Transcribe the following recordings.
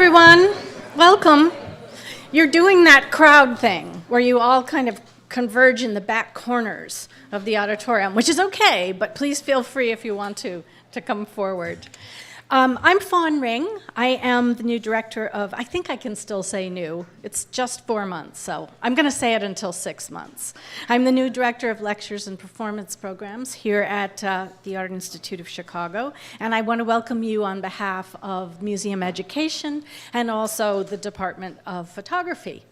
everyone. Welcome. You're doing that crowd thing where you all kind of converge in the back corners of the auditorium, which is okay, but please feel free if you want to come forward. I'm Fawn Ring. I am the new director of, I think I can still say new. It's just 4 months, so I'm going to say it until 6 months. I'm the new director of lectures and performance programs here at the Art Institute of Chicago, and I want to welcome you on behalf of Museum Education and also the Department of Photography.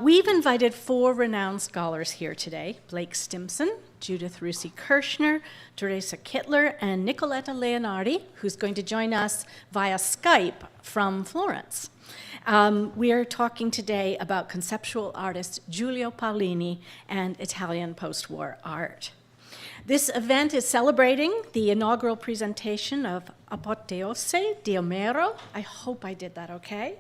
We've invited 4 renowned scholars here today: Blake Stimson, Judith Russi Kirshner, Teresa Kittler, and Nicoletta Leonardi, who's going to join us via Skype from Florence. We are talking today about conceptual artist Giulio Paolini and Italian post-war art. This event is celebrating the inaugural presentation of Apoteosi di Omero. I hope I did that okay.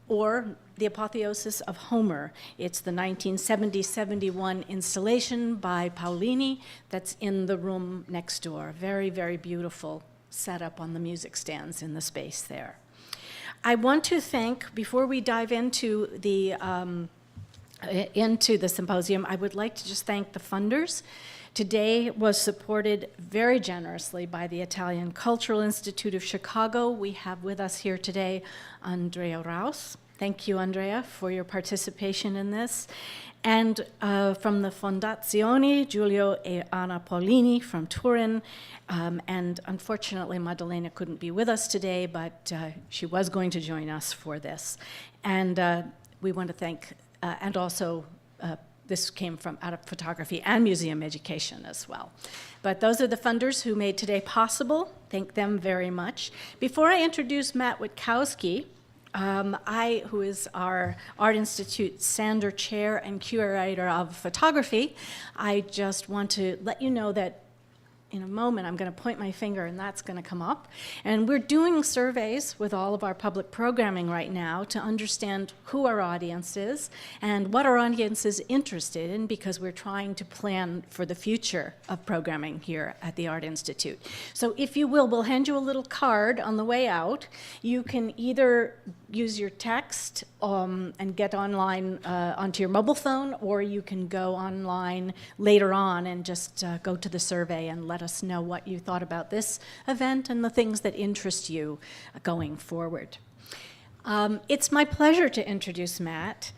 Or the Apotheosis of Homer. It's the 1970-71 installation by Paolini that's in the room next door. Very, very beautiful setup on the music stands in the space there. I want to thank, before we dive into the symposium, I would like to just thank the funders. Today was supported very generously by the Italian Cultural Institute of Chicago. We have with us here today Andrea Raus. Thank you, Andrea, for your participation in this. And from the Fondazione, Giulio e Anna Paolini from Turin. And unfortunately, Maddalena couldn't be with us today, but she was going to join us for this. And we want to thank, and also this came from out of photography and museum education as well. But those are the funders who made today possible. Thank them very much. Before I introduce Matt Witkowski, who is our Art Institute Sander Chair and Curator of Photography, I just want to let you know that in a moment I'm going to point my finger and that's going to come up. And we're doing surveys with all of our public programming right now to understand who our audience is and what our audience is interested in, because we're trying to plan for the future of programming here at the Art Institute. So if you will, we'll hand you a little card on the way out. You can either use your text and get online onto your mobile phone, or you can go online later on and just go to the survey and let us know what you thought about this event and the things that interest you going forward. It's my pleasure to introduce Matt.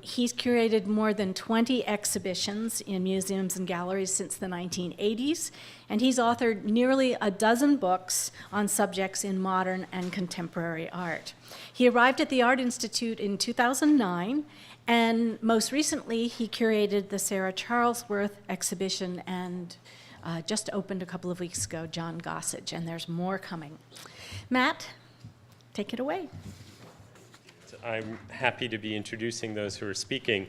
He's curated more than 20 exhibitions in museums and galleries since the 1980s, and he's authored nearly a dozen books on subjects in modern and contemporary art. He arrived at the Art Institute in 2009, and most recently he curated the Sarah Charlesworth exhibition and just opened a couple of weeks ago, John Gossage, and there's more coming. Matt, take it away. I'm happy to be introducing those who are speaking.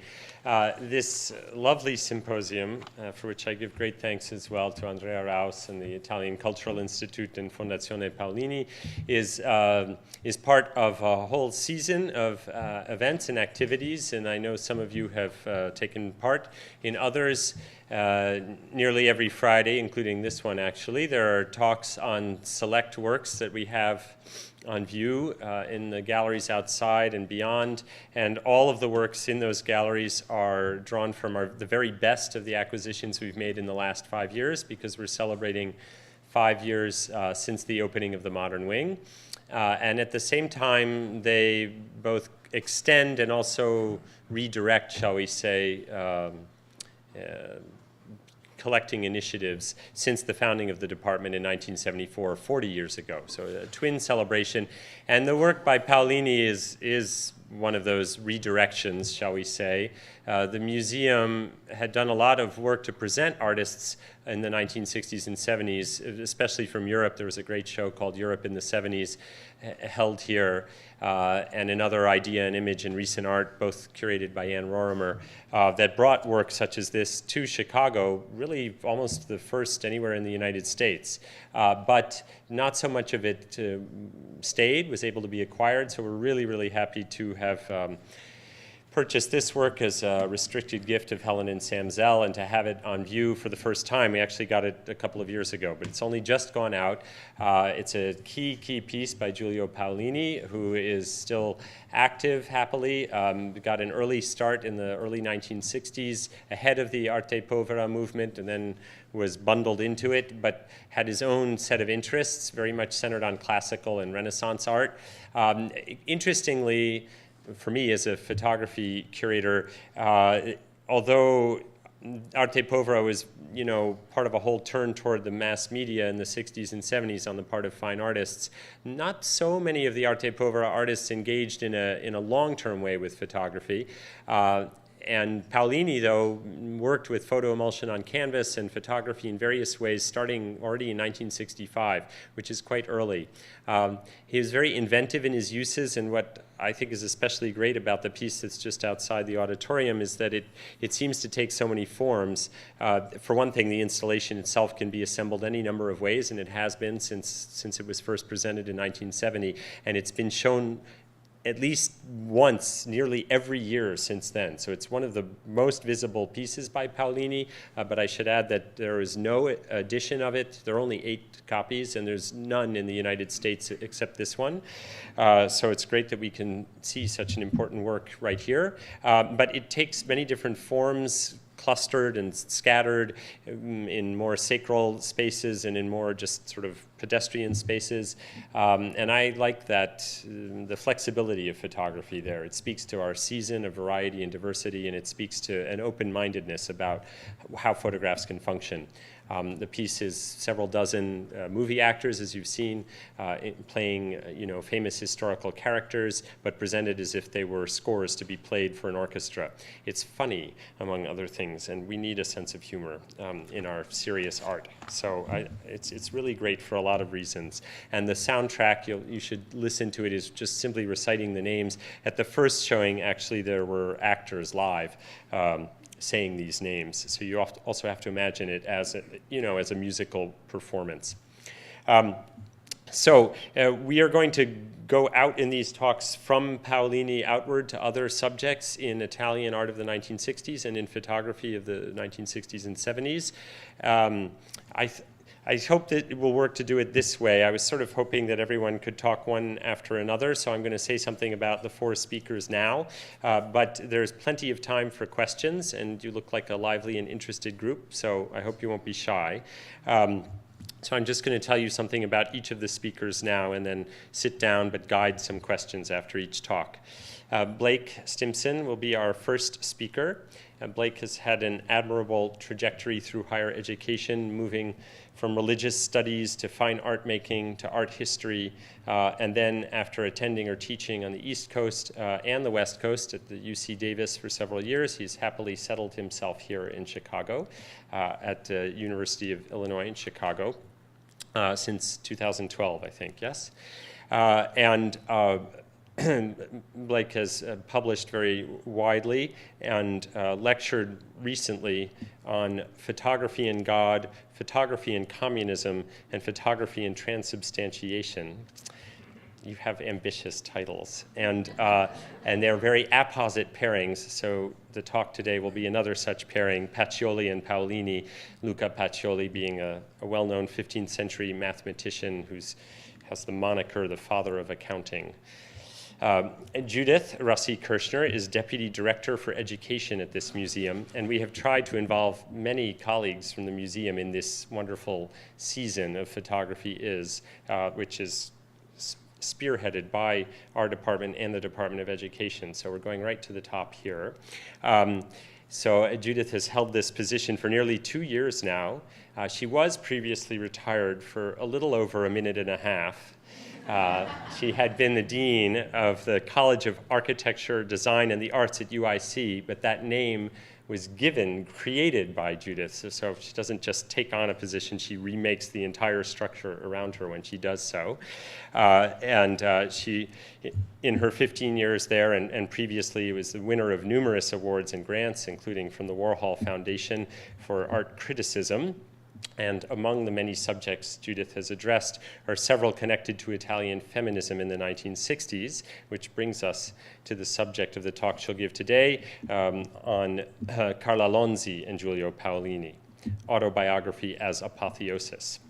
This lovely symposium, for which I give great thanks as well to Andrea Raus and the Italian Cultural Institute and Fondazione Paolini, is part of a whole season of events and activities, and I know some of you have taken part in others. Nearly every Friday, including this one actually, there are talks on select works that we have on view in the galleries outside and beyond, and all of the works in those galleries are drawn from the very best of the acquisitions we've made in the last 5 years, because we're celebrating 5 years since the opening of the Modern Wing. And at the same time, they both extend and also redirect, shall we say, collecting initiatives since the founding of the department in 1974, 40 years ago. So a twin celebration. And the work by Paolini is one of those redirections, shall we say. The museum had done a lot of work to present artists in the 1960s and 70s, especially from Europe. There was a great show called Europe in the 70s held here, and another Idea and Image in Recent Art, both curated by Ann Rorimer, that brought work such as this to Chicago, really almost the first anywhere in the United States. But not so much of it was able to be acquired, so we're really, really happy to have purchased this work as a restricted gift of Helen and Sam Zell, and to have it on view for the first time. We actually got it a couple of years ago, but it's only just gone out. It's a key piece by Giulio Paolini, who is still active, happily. Got an early start in the early 1960s, ahead of the Arte Povera movement, and then was bundled into it, but had his own set of interests, very much centered on classical and Renaissance art. Interestingly, for me as a photography curator, although Arte Povera was, part of a whole turn toward the mass media in the 60s and 70s on the part of fine artists, not so many of the Arte Povera artists engaged in a long-term way with photography. And Paolini, though, worked with photo emulsion on canvas and photography in various ways, starting already in 1965, which is quite early. He was very inventive in his uses, and what I think is especially great about the piece that's just outside the auditorium is that it seems to take so many forms. For one thing, the installation itself can be assembled any number of ways, and it has been since it was first presented in 1970, and it's been shown at least once, nearly every year since then. So it's one of the most visible pieces by Paolini, but I should add that there is no edition of it. There are only 8 copies, and there's none in the United States except this one. So it's great that we can see such an important work right here. But it takes many different forms, clustered and scattered in more sacral spaces and in more just sort of pedestrian spaces. And I like that, the flexibility of photography there. It speaks to our season of variety and diversity, and it speaks to an open-mindedness about how photographs can function. The piece is several dozen movie actors, as you've seen, playing famous historical characters, but presented as if they were scores to be played for an orchestra. It's funny, among other things, and we need a sense of humor in our serious art. So it's really great for a lot of reasons. And the soundtrack, you should listen to it, is just simply reciting the names. At the first showing, actually, there were actors live saying these names. So you also have to imagine it as a musical performance. So we are going to go out in these talks from Paolini outward to other subjects in Italian art of the 1960s and in photography of the 1960s and 70s. I hope that it will work to do it this way. I was sort of hoping that everyone could talk one after another, so I'm going to say something about the 4 speakers now. But there's plenty of time for questions, and you look like a lively and interested group, so I hope you won't be shy. So I'm just going to tell you something about each of the speakers now, and then sit down but guide some questions after each talk. Blake Stimson will be our first speaker. Blake has had an admirable trajectory through higher education, moving from religious studies to fine art making to art history, and then after attending or teaching on the East Coast and the West Coast at the UC Davis for several years, he's happily settled himself here in Chicago at the University of Illinois in Chicago since 2012, I think, yes? Blake has published very widely and lectured recently on photography and God, photography and communism, and photography and transubstantiation. You have ambitious titles, and they're very apposite pairings, so the talk today will be another such pairing, Pacioli and Paolini, Luca Pacioli being a well-known 15th century mathematician who has the moniker the father of accounting. Judith Russi Kirshner is Deputy Director for Education at this museum, and we have tried to involve many colleagues from the museum in this wonderful season of photography which is spearheaded by our department and the Department of Education. So we're going right to the top here. So Judith has held this position for nearly 2 years now. She was previously retired for a little over a minute and a half. She had been the dean of the College of Architecture, Design, and the Arts at UIC, but that name was created by Judith. So she doesn't just take on a position, she remakes the entire structure around her when she does so. She, in her 15 years there and previously, was the winner of numerous awards and grants, including from the Warhol Foundation for art criticism. And among the many subjects Judith has addressed are several connected to Italian feminism in the 1960s, which brings us to the subject of the talk she'll give today on Carla Lonzi and Giulio Paolini, Autobiography as Apotheosis.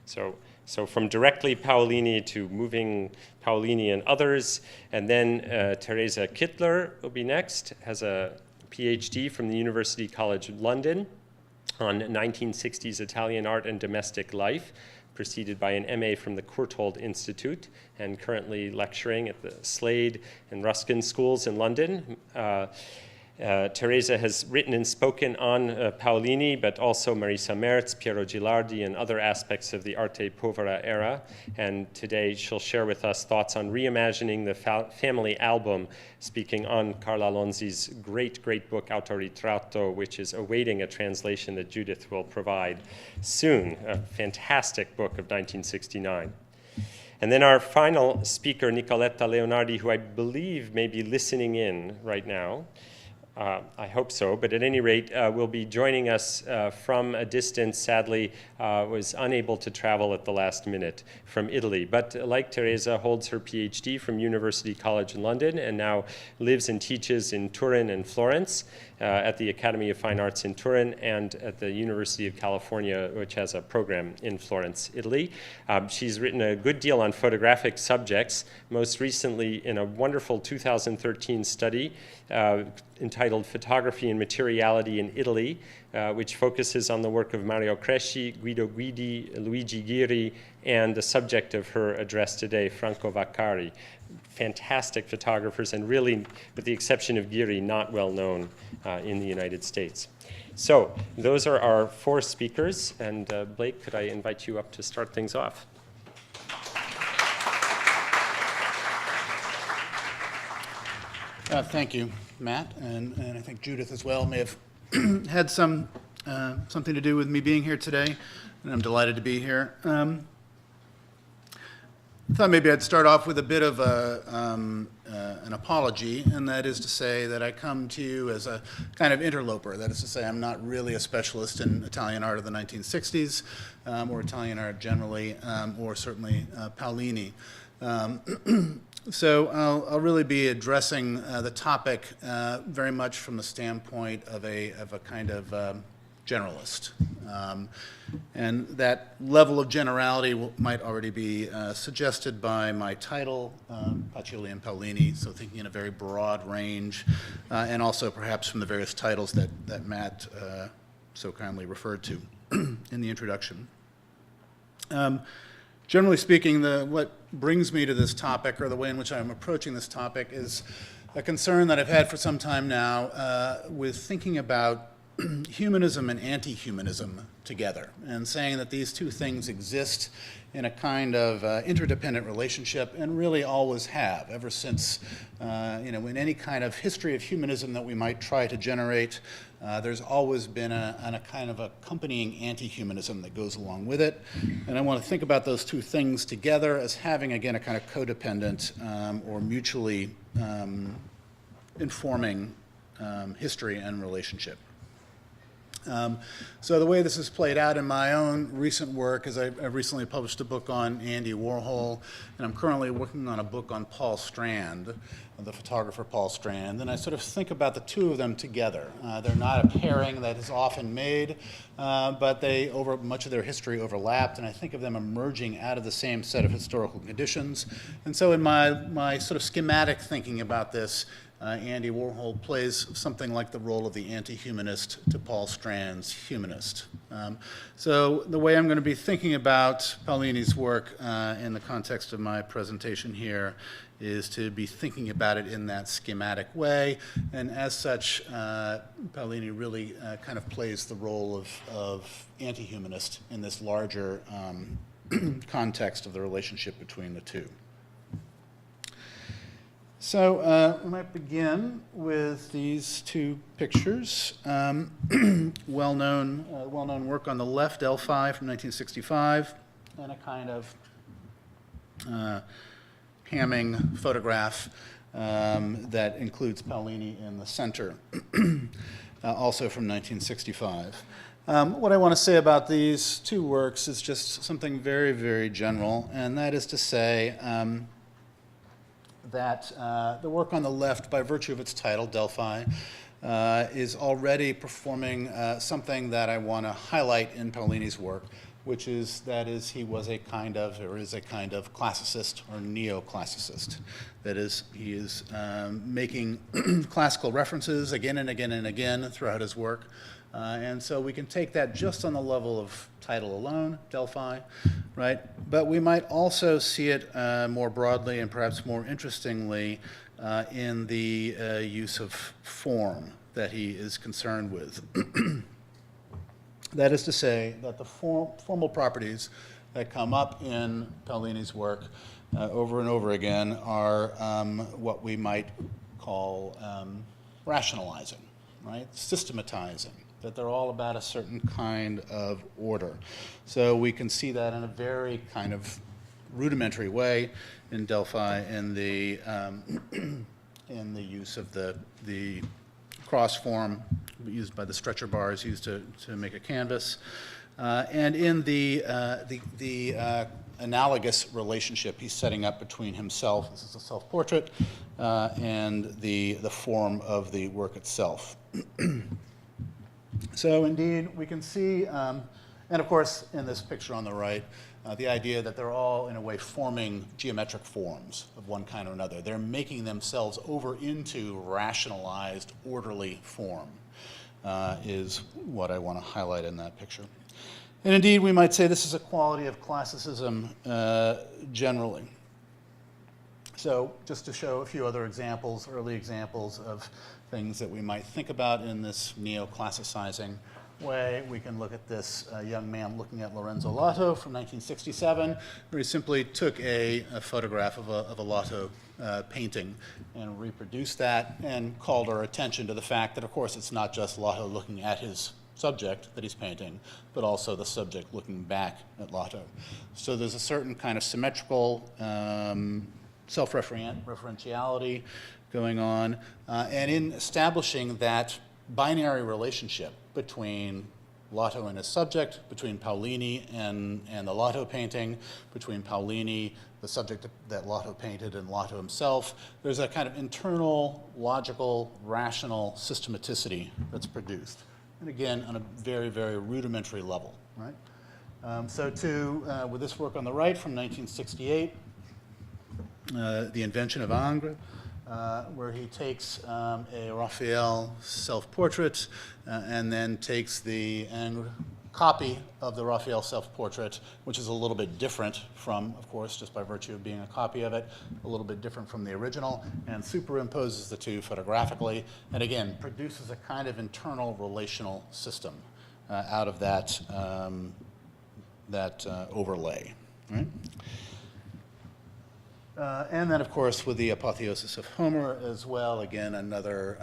So from directly Paolini to moving Paolini and others, and then Teresa Kittler will be next, has a PhD from the University College London on 1960s Italian art and domestic life, preceded by an MA from the Courtauld Institute, and currently lecturing at the Slade and Ruskin schools in London. Teresa has written and spoken on Paolini, but also Marisa Merz, Piero Gilardi, and other aspects of the Arte Povera era. And today she'll share with us thoughts on reimagining the family album, speaking on Carla Lonzi's great book, Autoritratto, which is awaiting a translation that Judith will provide soon, a fantastic book of 1969. And then our final speaker, Nicoletta Leonardi, who I believe may be listening in right now. I hope so, but at any rate, will be joining us from a distance, sadly, was unable to travel at the last minute from Italy. But like Teresa, holds her PhD from University College in London and now lives and teaches in Turin and Florence at the Academy of Fine Arts in Turin and at the University of California, which has a program in Florence, Italy. She's written a good deal on photographic subjects, most recently in a wonderful 2013 study entitled Photography and Materiality in Italy, which focuses on the work of Mario Cresci, Guido Guidi, Luigi Ghiri, and the subject of her address today, Franco Vaccari. Fantastic photographers, and really, with the exception of Ghiri, not well known in the United States. So those are our four speakers, and Blake, could I invite you up to start things off? Thank you, Matt, and I think Judith as well may have had something to do with me being here today, and I'm delighted to be here. I thought maybe I'd start off with a bit of an apology, and that is to say that I come to you as a kind of interloper. That is to say, I'm not really a specialist in Italian art of the 1960s, or Italian art generally, or certainly Paolini. So I'll really be addressing the topic very much from the standpoint of a kind of generalist. And that level of generality might already be suggested by my title, Pacioli and Paolini, so thinking in a very broad range, and also perhaps from the various titles that Matt so kindly referred to in the introduction. Generally speaking, what brings me to this topic, or the way in which I'm approaching this topic, is a concern that I've had for some time now with thinking about humanism and anti-humanism together, and saying that these two things exist in a kind of interdependent relationship, and really always have, ever since, in any kind of history of humanism that we might try to generate, there's always been a kind of accompanying anti-humanism that goes along with it. And I want to think about those two things together as having, again, a kind of codependent or mutually informing history and relationship. So the way this has played out in my own recent work is I've recently published a book on Andy Warhol, and I'm currently working on a book on Paul Strand, the photographer Paul Strand, and I sort of think about the two of them together. They're not a pairing that is often made, but they, over much of their history, overlapped, and I think of them emerging out of the same set of historical conditions. And so in my sort of schematic thinking about this, Andy Warhol plays something like the role of the anti-humanist to Paul Strand's humanist. So the way I'm going to be thinking about Paolini's work in the context of my presentation here is to be thinking about it in that schematic way, and as such, Paolini really kind of plays the role of anti-humanist in this larger context of the relationship between the two. So we might begin with these two pictures. Well-known work on the left, L5 from 1965, and a kind of Hamming photograph that includes Paolini in the center, also from 1965. What I want to say about these two works is just something very, very general, and that is to say that the work on the left, by virtue of its title, Delphi, is already performing something that I want to highlight in Paolini's work, which is that he was a kind of, or is a kind of classicist or neoclassicist. That is, he is making classical references again and again and again throughout his work. And so we can take that just on the level of title alone, Delphi, right? But we might also see it more broadly and perhaps more interestingly in the use of form that he is concerned with. That is to say that the formal properties that come up in Paolini's work over and over again are what we might call rationalizing, right? Systematizing, that they're all about a certain kind of order. So we can see that in a very kind of rudimentary way in Delphi in the use of the cross form used by the stretcher bars used to make a canvas, and in the analogous relationship he's setting up between himself, this is a self-portrait, and the form of the work itself. So indeed, we can see, and of course in this picture on the right, the idea that they're all, in a way, forming geometric forms of one kind or another. They're making themselves over into rationalized, orderly form, is what I want to highlight in that picture. And indeed, we might say this is a quality of classicism generally. So just to show a few other examples, early examples of things that we might think about in this neoclassicizing way, we can look at this young man looking at Lorenzo Lotto from 1967, where he simply took a photograph of a Lotto painting and reproduced that and called our attention to the fact that, of course, it's not just Lotto looking at his subject that he's painting, but also the subject looking back at Lotto. So there's a certain kind of symmetrical self-referentiality going on, and in establishing that binary relationship between Lotto and his subject, between Paolini and the Lotto painting, between Paolini, the subject that Lotto painted, and Lotto himself, there's a kind of internal, logical, rational systematicity that's produced. And again, on a very, very rudimentary level, right? So with this work on the right from 1968, The Invention of Ingres, where he takes a Raphael self-portrait and then takes the copy of the Raphael self-portrait, which is a little bit different from, of course, just by virtue of being a copy of it, a little bit different from the original, and superimposes the two photographically, and again, produces a kind of internal relational system out of that, overlay, right? And then, of course, with the Apotheosis of Homer as well, again, another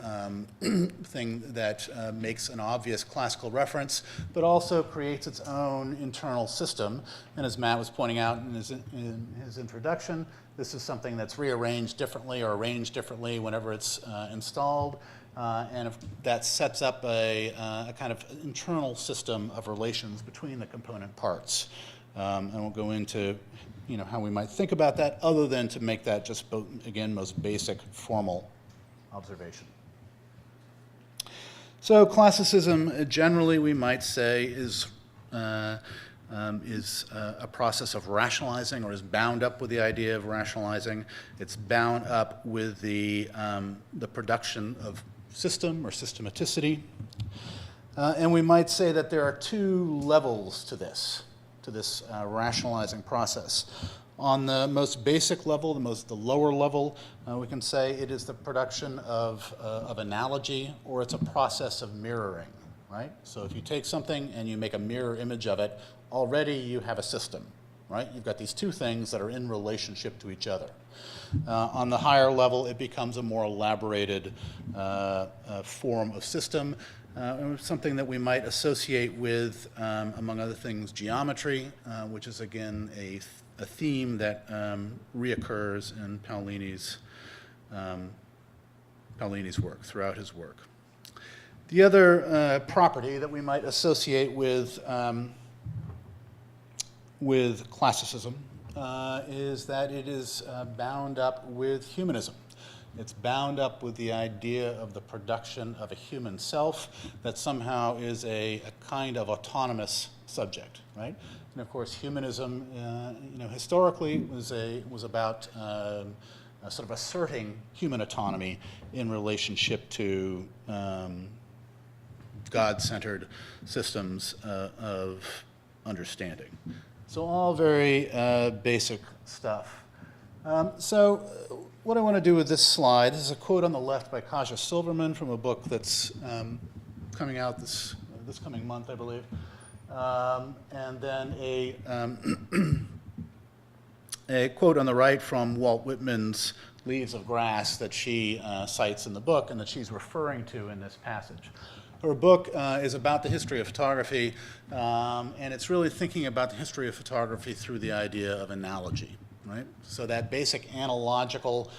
thing that makes an obvious classical reference, but also creates its own internal system. And as Matt was pointing out in his introduction, this is something that's rearranged differently or arranged differently whenever it's installed. And that sets up a kind of internal system of relations between the component parts. And we'll go into how we might think about that, other than to make that just, again, most basic formal observation. So classicism, generally, we might say, is a process of rationalizing, or is bound up with the idea of rationalizing. It's bound up with the production of system or systematicity. And we might say that there are two levels to this rationalizing process. On the most basic level, the lower level, we can say it is the production of analogy, or it's a process of mirroring, right? So if you take something and you make a mirror image of it, already you have a system, right? You've got these two things that are in relationship to each other. On the higher level, it becomes a more elaborated form of system, something that we might associate with, among other things, geometry, which is, again, a theme that reoccurs in Paolini's work, throughout his work. The other property that we might associate with classicism is that it is bound up with humanism. It's bound up with the idea of the production of a human self that somehow is a kind of autonomous subject, right? And of course, humanism, historically was about sort of asserting human autonomy in relationship to God-centered systems of understanding. So all very basic stuff. So what I want to do with this slide, this is a quote on the left by Kaja Silverman from a book that's coming out this coming month, I believe. And then a quote on the right from Walt Whitman's Leaves of Grass that she cites in the book and that she's referring to in this passage. Her book is about the history of photography, and it's really thinking about the history of photography through the idea of analogy, right? So that basic analogical,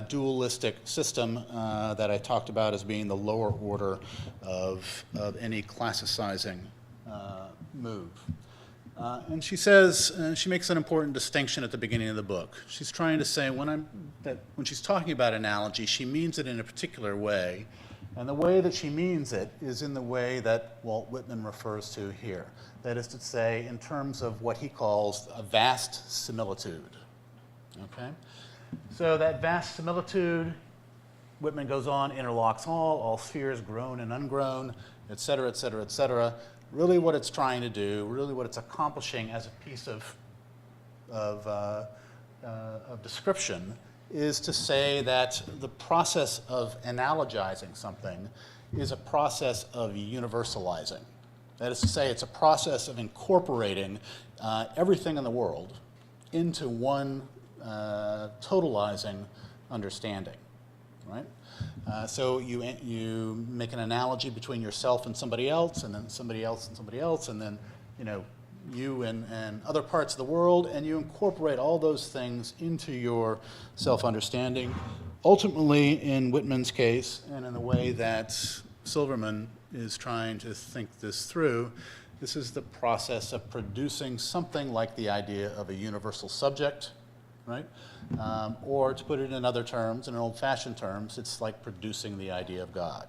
dualistic system that I talked about as being the lower order of any classicizing move. And she says, she makes an important distinction at the beginning of the book. She's trying to say that when she's talking about analogy, she means it in a particular way. And the way that she means it is in the way that Walt Whitman refers to here. That is to say, in terms of what he calls a vast similitude. Okay? So that vast similitude, Whitman goes on, interlocks all spheres grown and ungrown, et cetera, et cetera, et cetera. Really what it's trying to do, really what it's accomplishing as a piece of description is to say that the process of analogizing something is a process of universalizing. That is to say, it's a process of incorporating everything in the world into one totalizing understanding, right? So you make an analogy between yourself and somebody else, and then somebody else and somebody else, and then you and other parts of the world, and you incorporate all those things into your self-understanding. Ultimately, in Whitman's case, and in the way that Silverman is trying to think this through, this is the process of producing something like the idea of a universal subject, right? Or to put it in other terms, in old-fashioned terms, it's like producing the idea of God,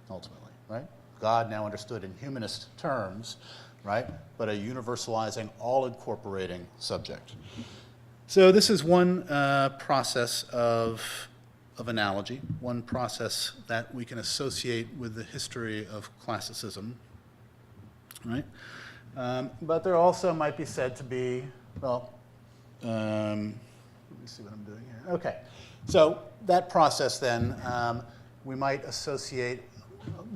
ultimately, right? God now understood in humanist terms, right? But a universalizing, all-incorporating subject. So this is one process of analogy, one process that we can associate with the history of classicism, right? But there also might be said to be, well, let me see what I'm doing here. Okay, so that process then we might associate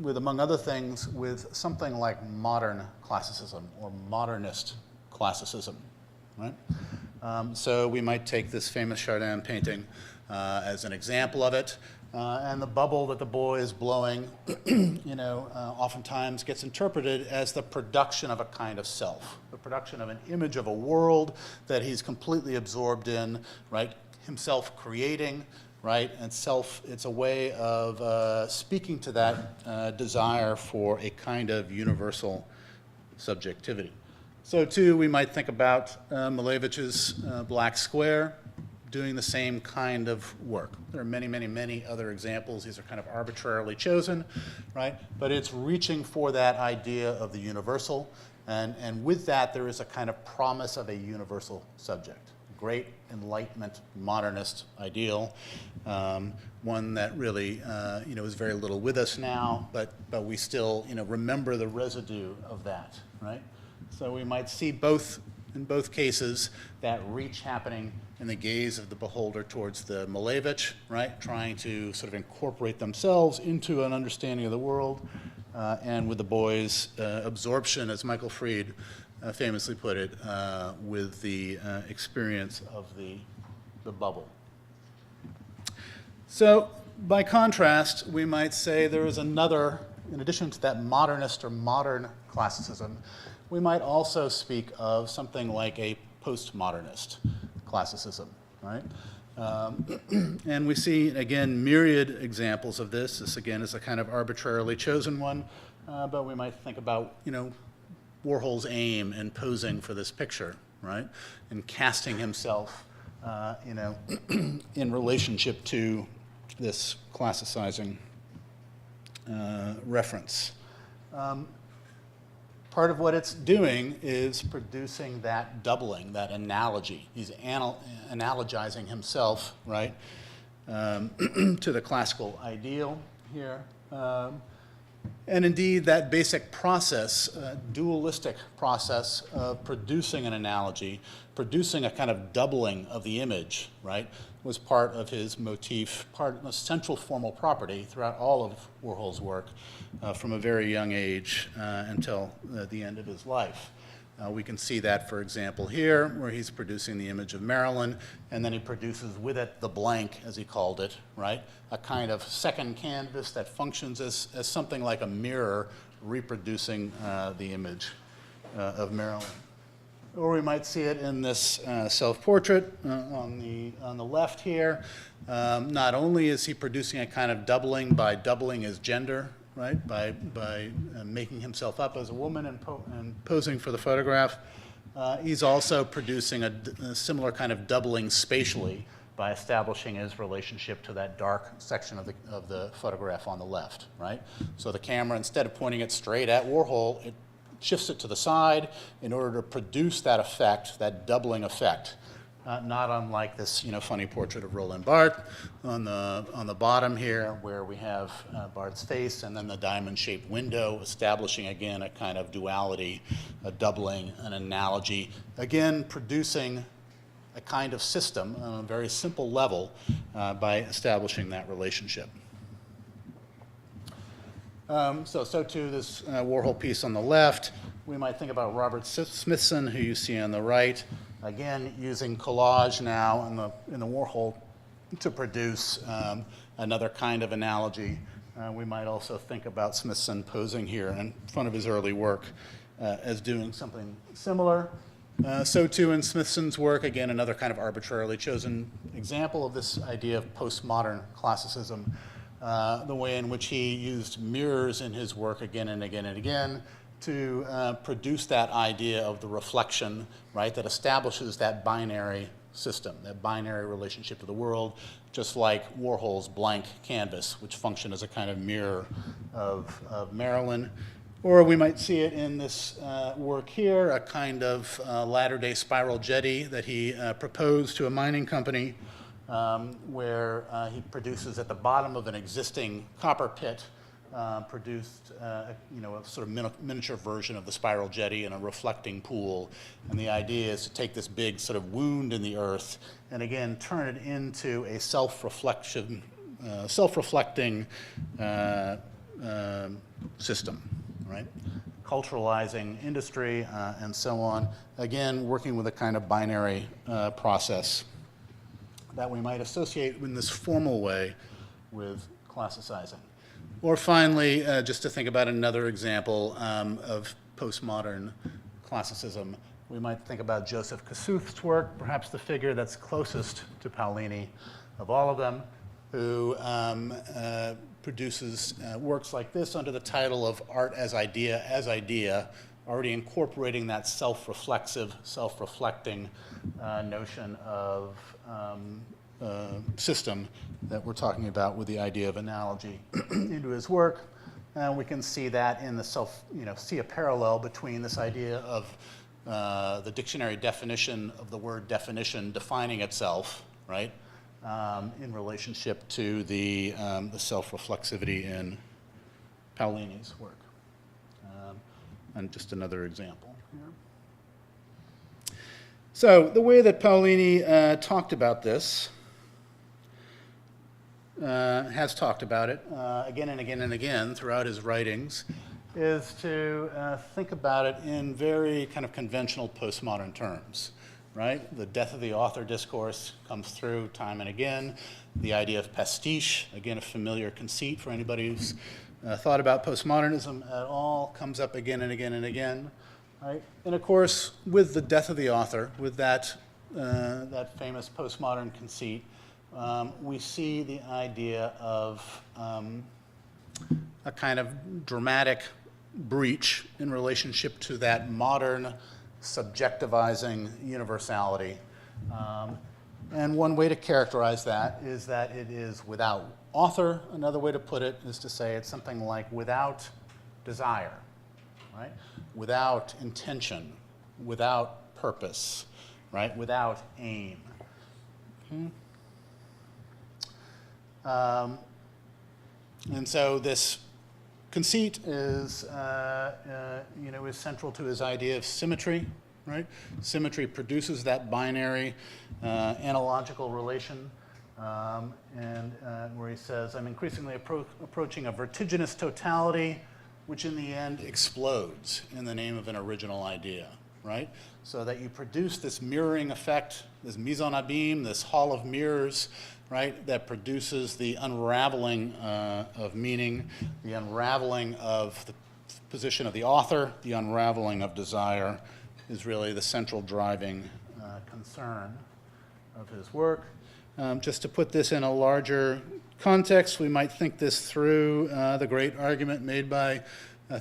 with, among other things, with something like modern classicism or modernist classicism, right? So we might take this famous Chardin painting as an example of it, and the bubble that the boy is blowing, oftentimes gets interpreted as the production of a kind of self, the production of an image of a world that he's completely absorbed in, right? Himself creating, right? And it's a way of speaking to that desire for a kind of universal subjectivity. So too, we might think about Malevich's Black Square doing the same kind of work. There are many, many, many other examples. These are kind of arbitrarily chosen, right? But it's reaching for that idea of the universal, and with that, there is a kind of promise of a universal subject. Great Enlightenment modernist ideal, one that really is very little with us now, but we still remember the residue of that, right? So we might see in both cases that reach happening in the gaze of the beholder towards the Malevich, right? Trying to sort of incorporate themselves into an understanding of the world, and with the boy's absorption, as Michael Fried famously put it, with the experience of the bubble. So by contrast, we might say there is another, in addition to that modernist or modern classicism, we might also speak of something like a postmodernist classicism, right? And we see, again, myriad examples of this. This, again, is a kind of arbitrarily chosen one, but we might think about, Warhol's aim in posing for this picture, right? And casting himself, in relationship to this classicizing reference. Part of what it's doing is producing that doubling, that analogy. He's analogizing himself, right, to the classical ideal here. And indeed, that basic process, dualistic process of producing an analogy, producing a kind of doubling of the image, right, was part of his motif, a central formal property throughout all of Warhol's work from a very young age until the end of his life. We can see that, for example, here, where he's producing the image of Marilyn, and then he produces with it the blank, as he called it, right? A kind of second canvas that functions as something like a mirror reproducing the image of Marilyn. Or we might see it in this self-portrait on the left here. Not only is he producing a kind of doubling by doubling his gender, right, by making himself up as a woman and posing for the photograph, he's also producing a similar kind of doubling spatially by establishing his relationship to that dark section of the photograph on the left, right? So the camera, instead of pointing it straight at Warhol, it shifts it to the side in order to produce that effect, that doubling effect. Not unlike this, funny portrait of Roland Barthes on the bottom here, where we have Barthes' face and then the diamond-shaped window, establishing again a kind of duality, a doubling, an analogy, again producing a kind of system on a very simple level by establishing that relationship. So too, this Warhol piece on the left. We might think about Robert Smithson, who you see on the right. Again, using collage now in the Warhol to produce another kind of analogy. We might also think about Smithson posing here in front of his early work as doing something similar. So too in Smithson's work, again, another kind of arbitrarily chosen example of this idea of postmodern classicism, the way in which he used mirrors in his work again and again and again to produce that idea of the reflection, right, that establishes that binary system, that binary relationship to the world, just like Warhol's blank canvas, which functioned as a kind of mirror of Marilyn. Or we might see it in this work here, a kind of latter-day spiral jetty that he proposed to a mining company, where he produces at the bottom of an existing copper pit, produced a sort of miniature version of the spiral jetty in a reflecting pool. And the idea is to take this big sort of wound in the earth and again turn it into a self-reflecting system, right? Culturalizing industry and so on. Again, working with a kind of binary process that we might associate in this formal way with classicizing. Or finally, just to think about another example of postmodern classicism, we might think about Joseph Kosuth's work, perhaps the figure that's closest to Paolini of all of them, who produces works like this under the title of Art as Idea, already incorporating that self-reflexive, self-reflecting notion of system that we're talking about with the idea of analogy into his work. And we can see that in the see a parallel between this idea of the dictionary definition of the word definition defining itself, right, in relationship to the self-reflexivity in Paolini's work. And just another example here. So the way that Paolini talked about this, has talked about it again and again and again throughout his writings, is to think about it in very kind of conventional postmodern terms, right? The death of the author discourse comes through time and again. The idea of pastiche, again, a familiar conceit for anybody who's thought about postmodernism at all, comes up again and again and again, right? And of course, with the death of the author, with that famous postmodern conceit, we see the idea of a kind of dramatic breach in relationship to that modern subjectivizing universality. And one way to characterize that is that it is without author. Another way to put it is to say it's something like without desire, right? Without intention, without purpose, right? Without aim. And so this conceit is, is central to his idea of symmetry, right? Symmetry produces that binary analogical relation, where he says, I'm increasingly approaching a vertiginous totality, which in the end explodes in the name of an original idea, right? So that you produce this mirroring effect, this mise en abîme, this hall of mirrors, right, that produces the unraveling of meaning, the unraveling of the position of the author, the unraveling of desire is really the central driving concern of his work. Just to put this in a larger context, we might think this through the great argument made by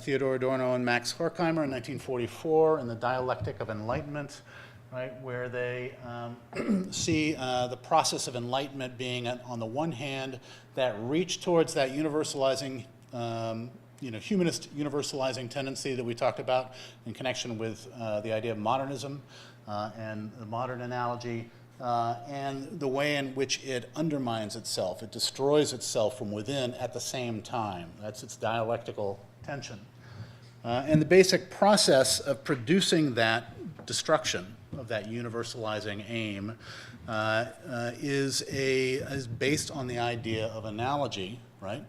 Theodor Adorno and Max Horkheimer in 1944 in The Dialectic of Enlightenment, right, where they see the process of enlightenment being, on the one hand, that reach towards that universalizing, humanist universalizing tendency that we talked about in connection with the idea of modernism and the modern analogy, and the way in which it undermines itself. It destroys itself from within at the same time. That's its dialectical tension. And the basic process of producing that destruction of that universalizing aim is based on the idea of analogy, right?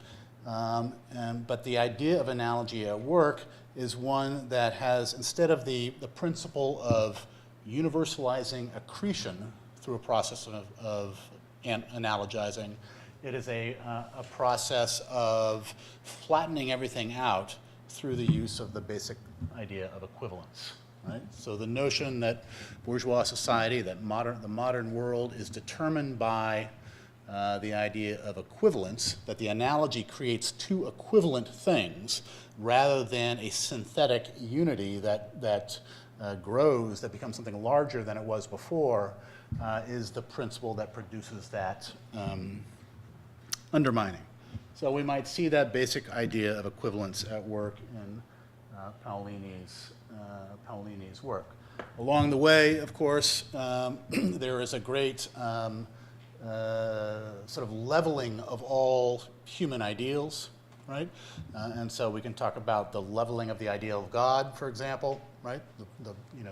But the idea of analogy at work is one that has, instead of the principle of universalizing accretion through a process of analogizing, it is a process of flattening everything out through the use of the basic idea of equivalence. Right? So the notion that bourgeois society, that the modern world is determined by the idea of equivalence, that the analogy creates two equivalent things rather than a synthetic unity that grows, that becomes something larger than it was before, is the principle that produces that undermining. So we might see that basic idea of equivalence at work in Paolini's work. Along the way, of course, there is a great sort of leveling of all human ideals, right? And so we can talk about the leveling of the ideal of God, for example, right?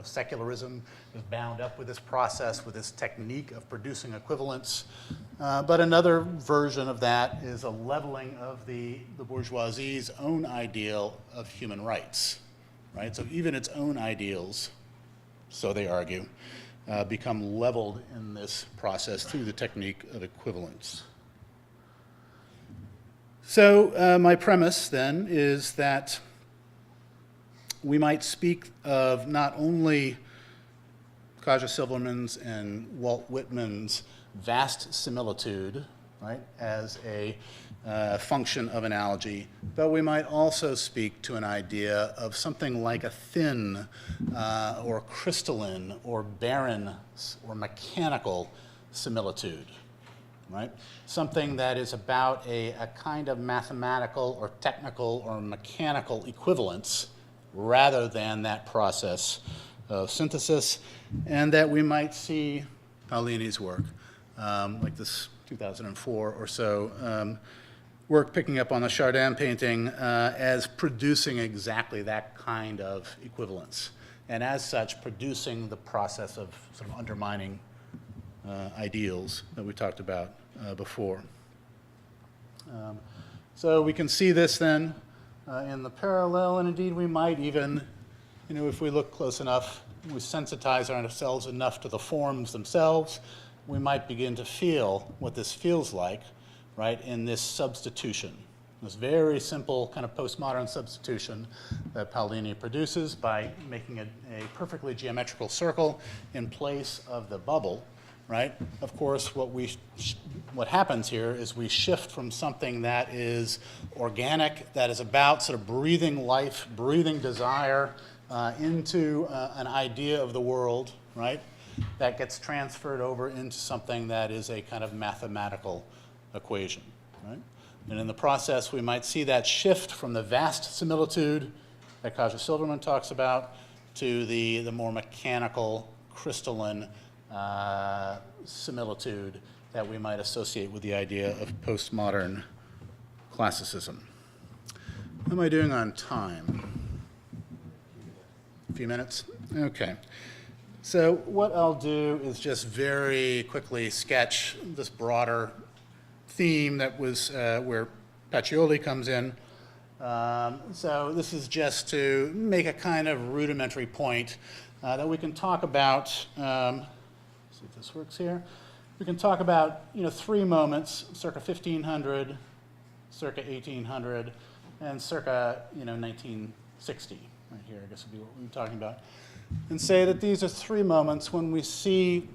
Secularism is bound up with this process, with this technique of producing equivalence. But another version of that is a leveling of the bourgeoisie's own ideal of human rights, right? So even its own ideals, so they argue, become leveled in this process through the technique of equivalence. So my premise then is that we might speak of not only Kaja Silverman's and Walt Whitman's vast similitude, right, as a function of analogy, but we might also speak to an idea of something like a thin or crystalline or barren or mechanical similitude, right? Something that is about a kind of mathematical or technical or mechanical equivalence rather than that process of synthesis, and that we might see Paolini's work, like this 2004 or so, work picking up on the Chardin painting as producing exactly that kind of equivalence, and as such producing the process of sort of undermining ideals that we talked about before. So we can see this then in the parallel, and indeed we might even, if we look close enough, we sensitize ourselves enough to the forms themselves, we might begin to feel what this feels like, right, in this substitution, this very simple kind of postmodern substitution that Paolini produces by making a perfectly geometrical circle in place of the bubble, right? Of course, what happens here is we shift from something that is organic, that is about sort of breathing life, breathing desire, into an idea of the world, right? That gets transferred over into something that is a kind of mathematical equation, right? And in the process, we might see that shift from the vast similitude that Kaja Silverman talks about to the more mechanical, crystalline similitude that we might associate with the idea of postmodern classicism. How am I doing on time? A few minutes? Okay. So what I'll do is just very quickly sketch this broader theme that was where Pacioli comes in. So this is just to make a kind of rudimentary point that we can talk about. See if this works here. We can talk about, three moments, circa 1500, circa 1800, and circa 1960. Right here, I guess would be what we're talking about, and say that these are three moments when we see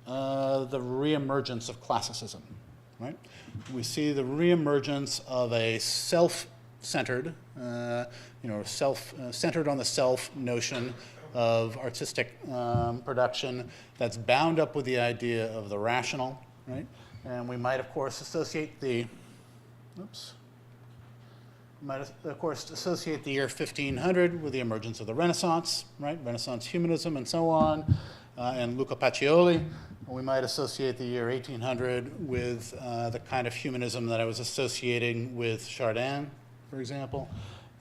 the reemergence of classicism. Right? We see the reemergence of a self-centered, centered on the self notion of artistic production that's bound up with the idea of the rational, right? And we might, of course, associate the, year 1500 with the emergence of the Renaissance, right? Renaissance humanism and so on, and Luca Pacioli. We might associate the year 1800 with the kind of humanism that I was associating with Chardin, for example.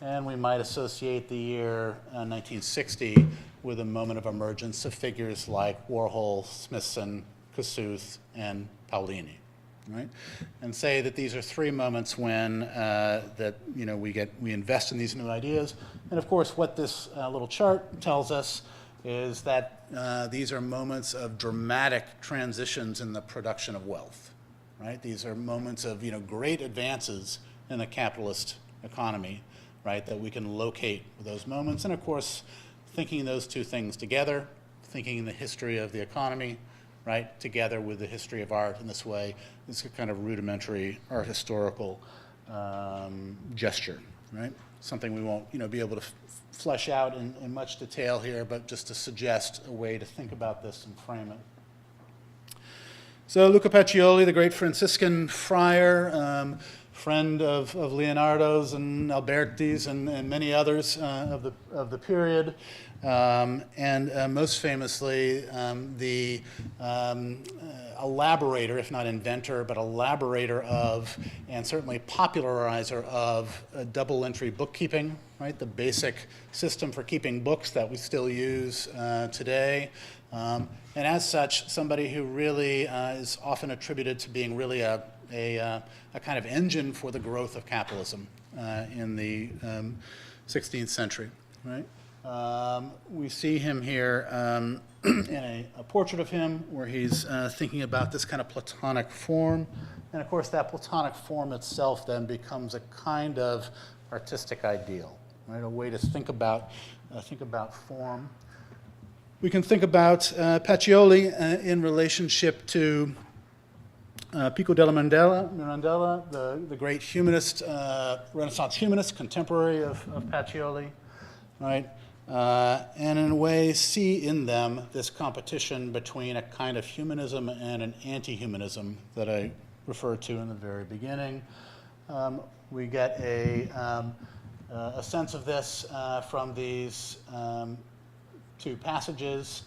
And we might associate the year 1960 with a moment of emergence of figures like Warhol, Smithson, Kossuth, and Paolini, right? And say that these are three moments when we invest in these new ideas. And of course, what this little chart tells us is that these are moments of dramatic transitions in the production of wealth, right? These are moments of great advances in the capitalist economy, right? That we can locate with those moments, and of course, thinking those two things together, thinking the history of the economy, right, together with the history of art in this way, is a kind of rudimentary art historical gesture, right? Something we won't, be able to flesh out in much detail here, but just to suggest a way to think about this and frame it. So Luca Pacioli, the great Franciscan friar, friend of Leonardo's and Alberti's and many others of the period, and most famously the elaborator, if not inventor, but elaborator of, and certainly popularizer of, double entry bookkeeping, right? The basic system for keeping books that we still use today. And as such, somebody who really is often attributed to being really a kind of engine for the growth of capitalism in the 16th century, right? We see him here in a portrait of him where he's thinking about this kind of Platonic form. And of course, that Platonic form itself then becomes a kind of artistic ideal, right? A way to think about form. We can think about Pacioli in relationship to Pico della Mirandella, the great humanist, Renaissance humanist, contemporary of Pacioli, right? And in a way see in them this competition between a kind of humanism and an anti-humanism that I referred to in the very beginning. We get a sense of this from these two passages.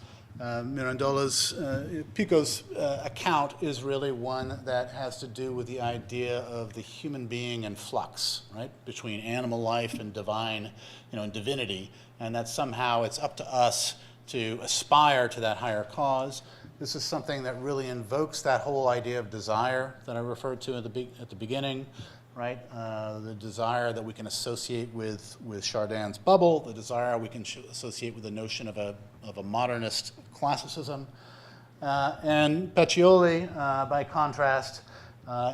Pico's account is really one that has to do with the idea of the human being in flux, right, between animal life and divine, and divinity, and that somehow it's up to us to aspire to that higher cause. This is something that really invokes that whole idea of desire that I referred to at the beginning, right? The desire that we can associate with Chardin's bubble, the desire we can associate with the notion of a modernist classicism. And Pacioli, by contrast,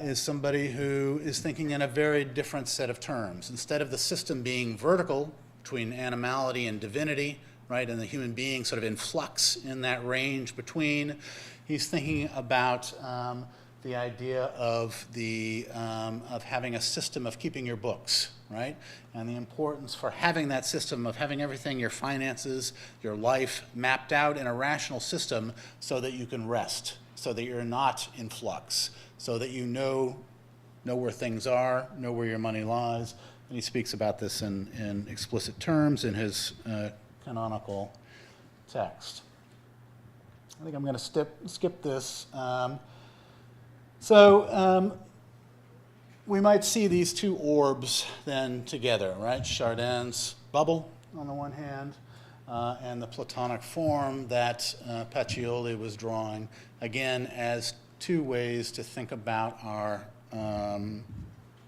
is somebody who is thinking in a very different set of terms. Instead of the system being vertical between animality and divinity, right? And the human being sort of in flux in that range between. He's thinking about the idea of having a system of keeping your books, right? And the importance for having that system of having everything, your finances, your life mapped out in a rational system so that you can rest, so that you're not in flux, so that you know where things are, know where your money lies. And he speaks about this in explicit terms in his canonical text. I think I'm going to skip this. We might see these two orbs then together, right? Chardin's bubble on the one hand, and the Platonic form that Pacioli was drawing, again, as two ways to think about our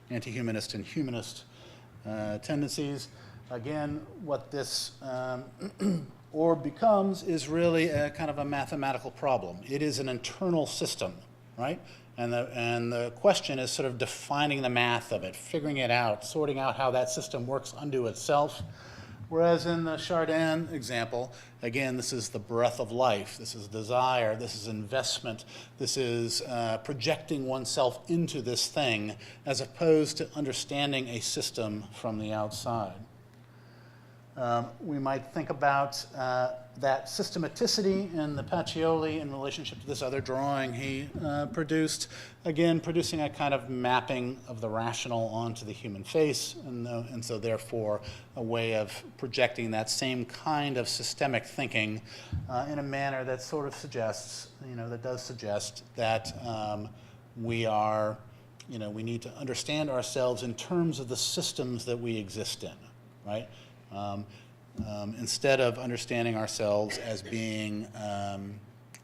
anti-humanist and humanist tendencies. Again, what this orb becomes is really a kind of a mathematical problem. It is an internal system, right? And the question is sort of defining the math of it, figuring it out, sorting out how that system works unto itself. Whereas in the Chardin example, again, this is the breath of life, this is desire, this is investment, this is projecting oneself into this thing as opposed to understanding a system from the outside. We might think about that systematicity in the Pacioli in relationship to this other drawing he produced, again, producing a kind of mapping of the rational onto the human face, and so therefore a way of projecting that same kind of systemic thinking in a manner that sort of suggests, that does suggest that we need to understand ourselves in terms of the systems that we exist in, right? Instead of understanding ourselves as being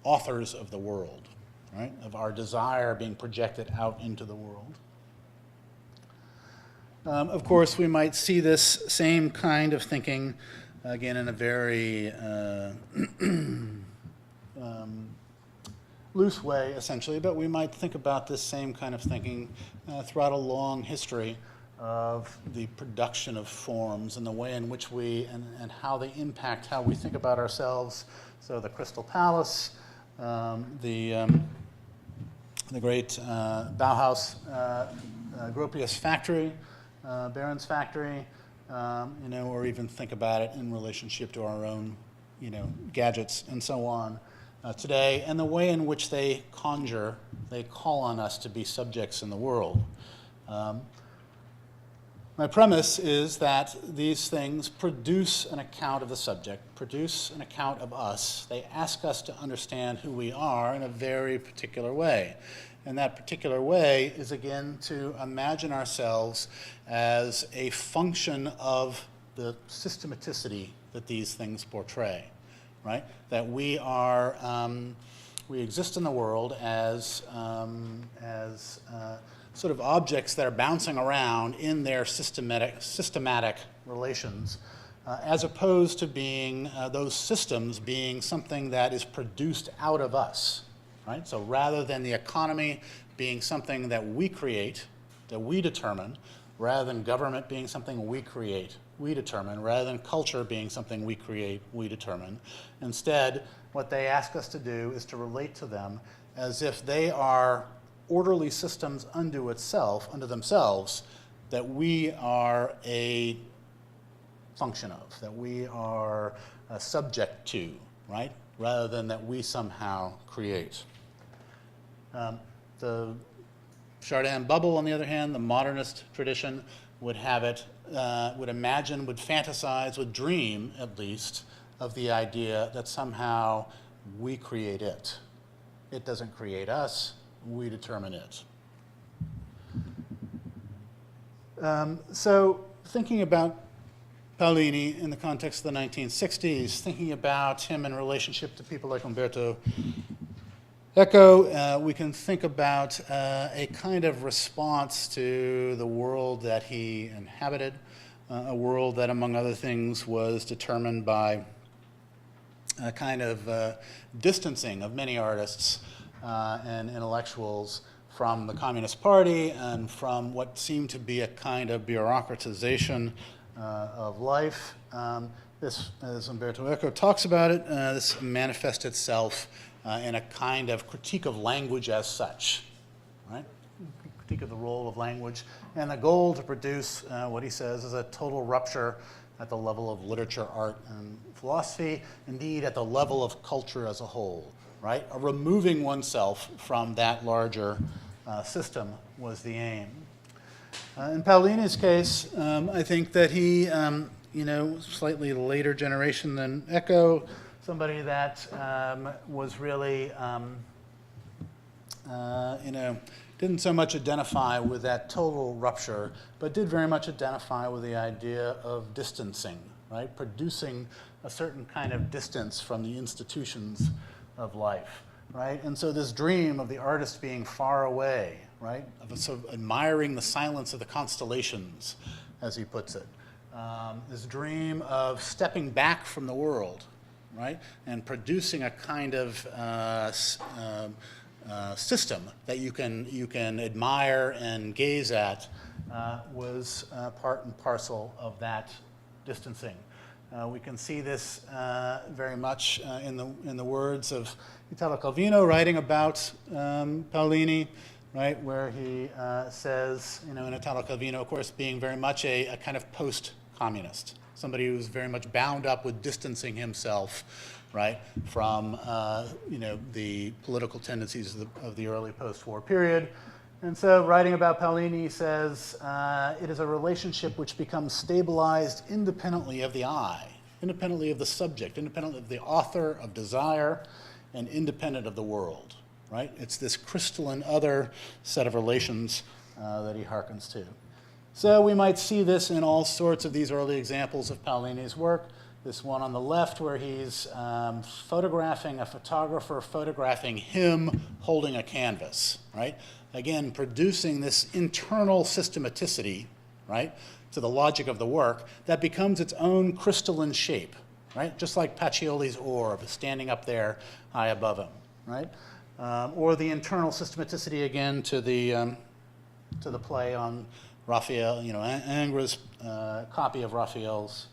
authors of the world, right? Of our desire being projected out into the world. Of course, we might see this same kind of thinking, again, in a very loose way, essentially, but we might think about this same kind of thinking throughout a long history of the production of forms and the way in which and how they impact how we think about ourselves. So the Crystal Palace, the great Bauhaus Gropius factory, Baron's factory, or even think about it in relationship to our own, gadgets and so on today, and the way in which they call on us to be subjects in the world. My premise is that these things produce an account of the subject, produce an account of us. They ask us to understand who we are in a very particular way. And that particular way is, again, to imagine ourselves as a function of the systematicity that these things portray, right? That we exist in the world as sort of objects that are bouncing around in their systematic relations, as opposed to being those systems being something that is produced out of us, right? So rather than the economy being something that we create, that we determine, rather than government being something we create, we determine, rather than culture being something we create, we determine. Instead, what they ask us to do is to relate to them as if they are orderly systems unto themselves, that we are a function of, that we are subject to, right? Rather than that we somehow create. The Chardin bubble, on the other hand, the modernist tradition would have it, would imagine, would fantasize, would dream, at least, of the idea that somehow we create it. It doesn't create us. We determine it. So thinking about Paolini in the context of the 1960s, thinking about him in relationship to people like Umberto Eco, we can think about a kind of response to the world that he inhabited, a world that, among other things, was determined by a kind of distancing of many artists and intellectuals from the Communist Party and from what seemed to be a kind of bureaucratization of life, This, as Umberto Eco talks about it, this manifests itself in a kind of critique of language as such, right? Critique of the role of language, and the goal to produce what he says is a total rupture at the level of literature, art, and philosophy, indeed at the level of culture as a whole, right? Removing oneself from that larger system was the aim. In Paolini's case, I think that he, slightly later generation than Eco, somebody that was really, didn't so much identify with that total rupture, but did very much identify with the idea of distancing, right? Producing a certain kind of distance from the institutions of life, right? And so this dream of the artist being far away, right? Of sort of admiring the silence of the constellations, as he puts it. This dream of stepping back from the world, right? And producing a kind of system that you can admire and gaze at was part and parcel of that distancing. We can see this very much in the words of Italo Calvino writing about Paolini, right, where he says, in Italo Calvino, of course, being very much a kind of post-communist, somebody who's very much bound up with distancing himself, right, from the political tendencies of the early post-war period. And so writing about Paolini, he says, it is a relationship which becomes stabilized independently of the I, independently of the subject, independently of the author, of desire, and independent of the world, right? It's this crystalline other set of relations that he hearkens to. So we might see this in all sorts of these early examples of Paolini's work. This one on the left where he's photographing a photographer, photographing him holding a canvas, right? Again, producing this internal systematicity, right, to the logic of the work that becomes its own crystalline shape, right? Just like Pacioli's orb standing up there high above him, right? Or the internal systematicity again to the play on Raphael, Ingres's copy of Raphael's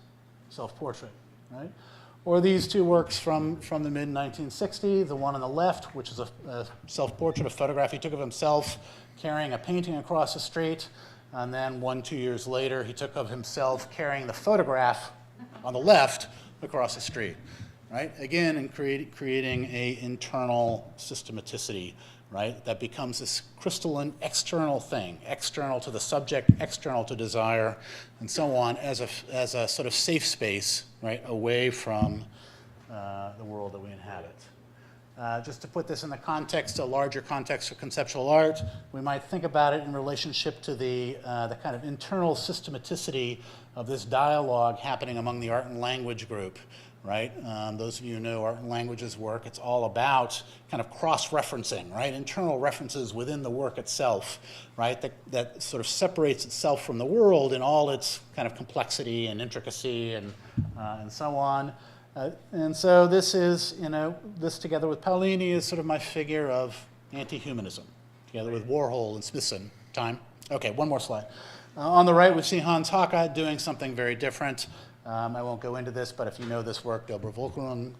self-portrait, right? Or these two works from the mid-1960s, the one on the left, which is a self-portrait, a photograph he took of himself carrying a painting across the street, and then 2 years later, he took of himself carrying the photograph on the left across the street, right? Again, in creating an internal systematicity, right? That becomes this crystalline external thing, external to the subject, external to desire, and so on, as a sort of safe space, right, away from the world that we inhabit. Just to put this in the context, a larger context of conceptual art, we might think about it in relationship to the kind of internal systematicity of this dialogue happening among the art and language group, right? Those of you who know art and languages work, it's all about kind of cross-referencing, right? Internal references within the work itself, right? That sort of separates itself from the world in all its kind of complexity and intricacy and so on. And so this is, this together with Paolini is sort of my figure of anti-humanism, together with Warhol and Stimson. Time? Okay, one more slide. On the right, we see Hans Haacke doing something very different. I won't go into this, but if you know this work, Der Bevölkerung,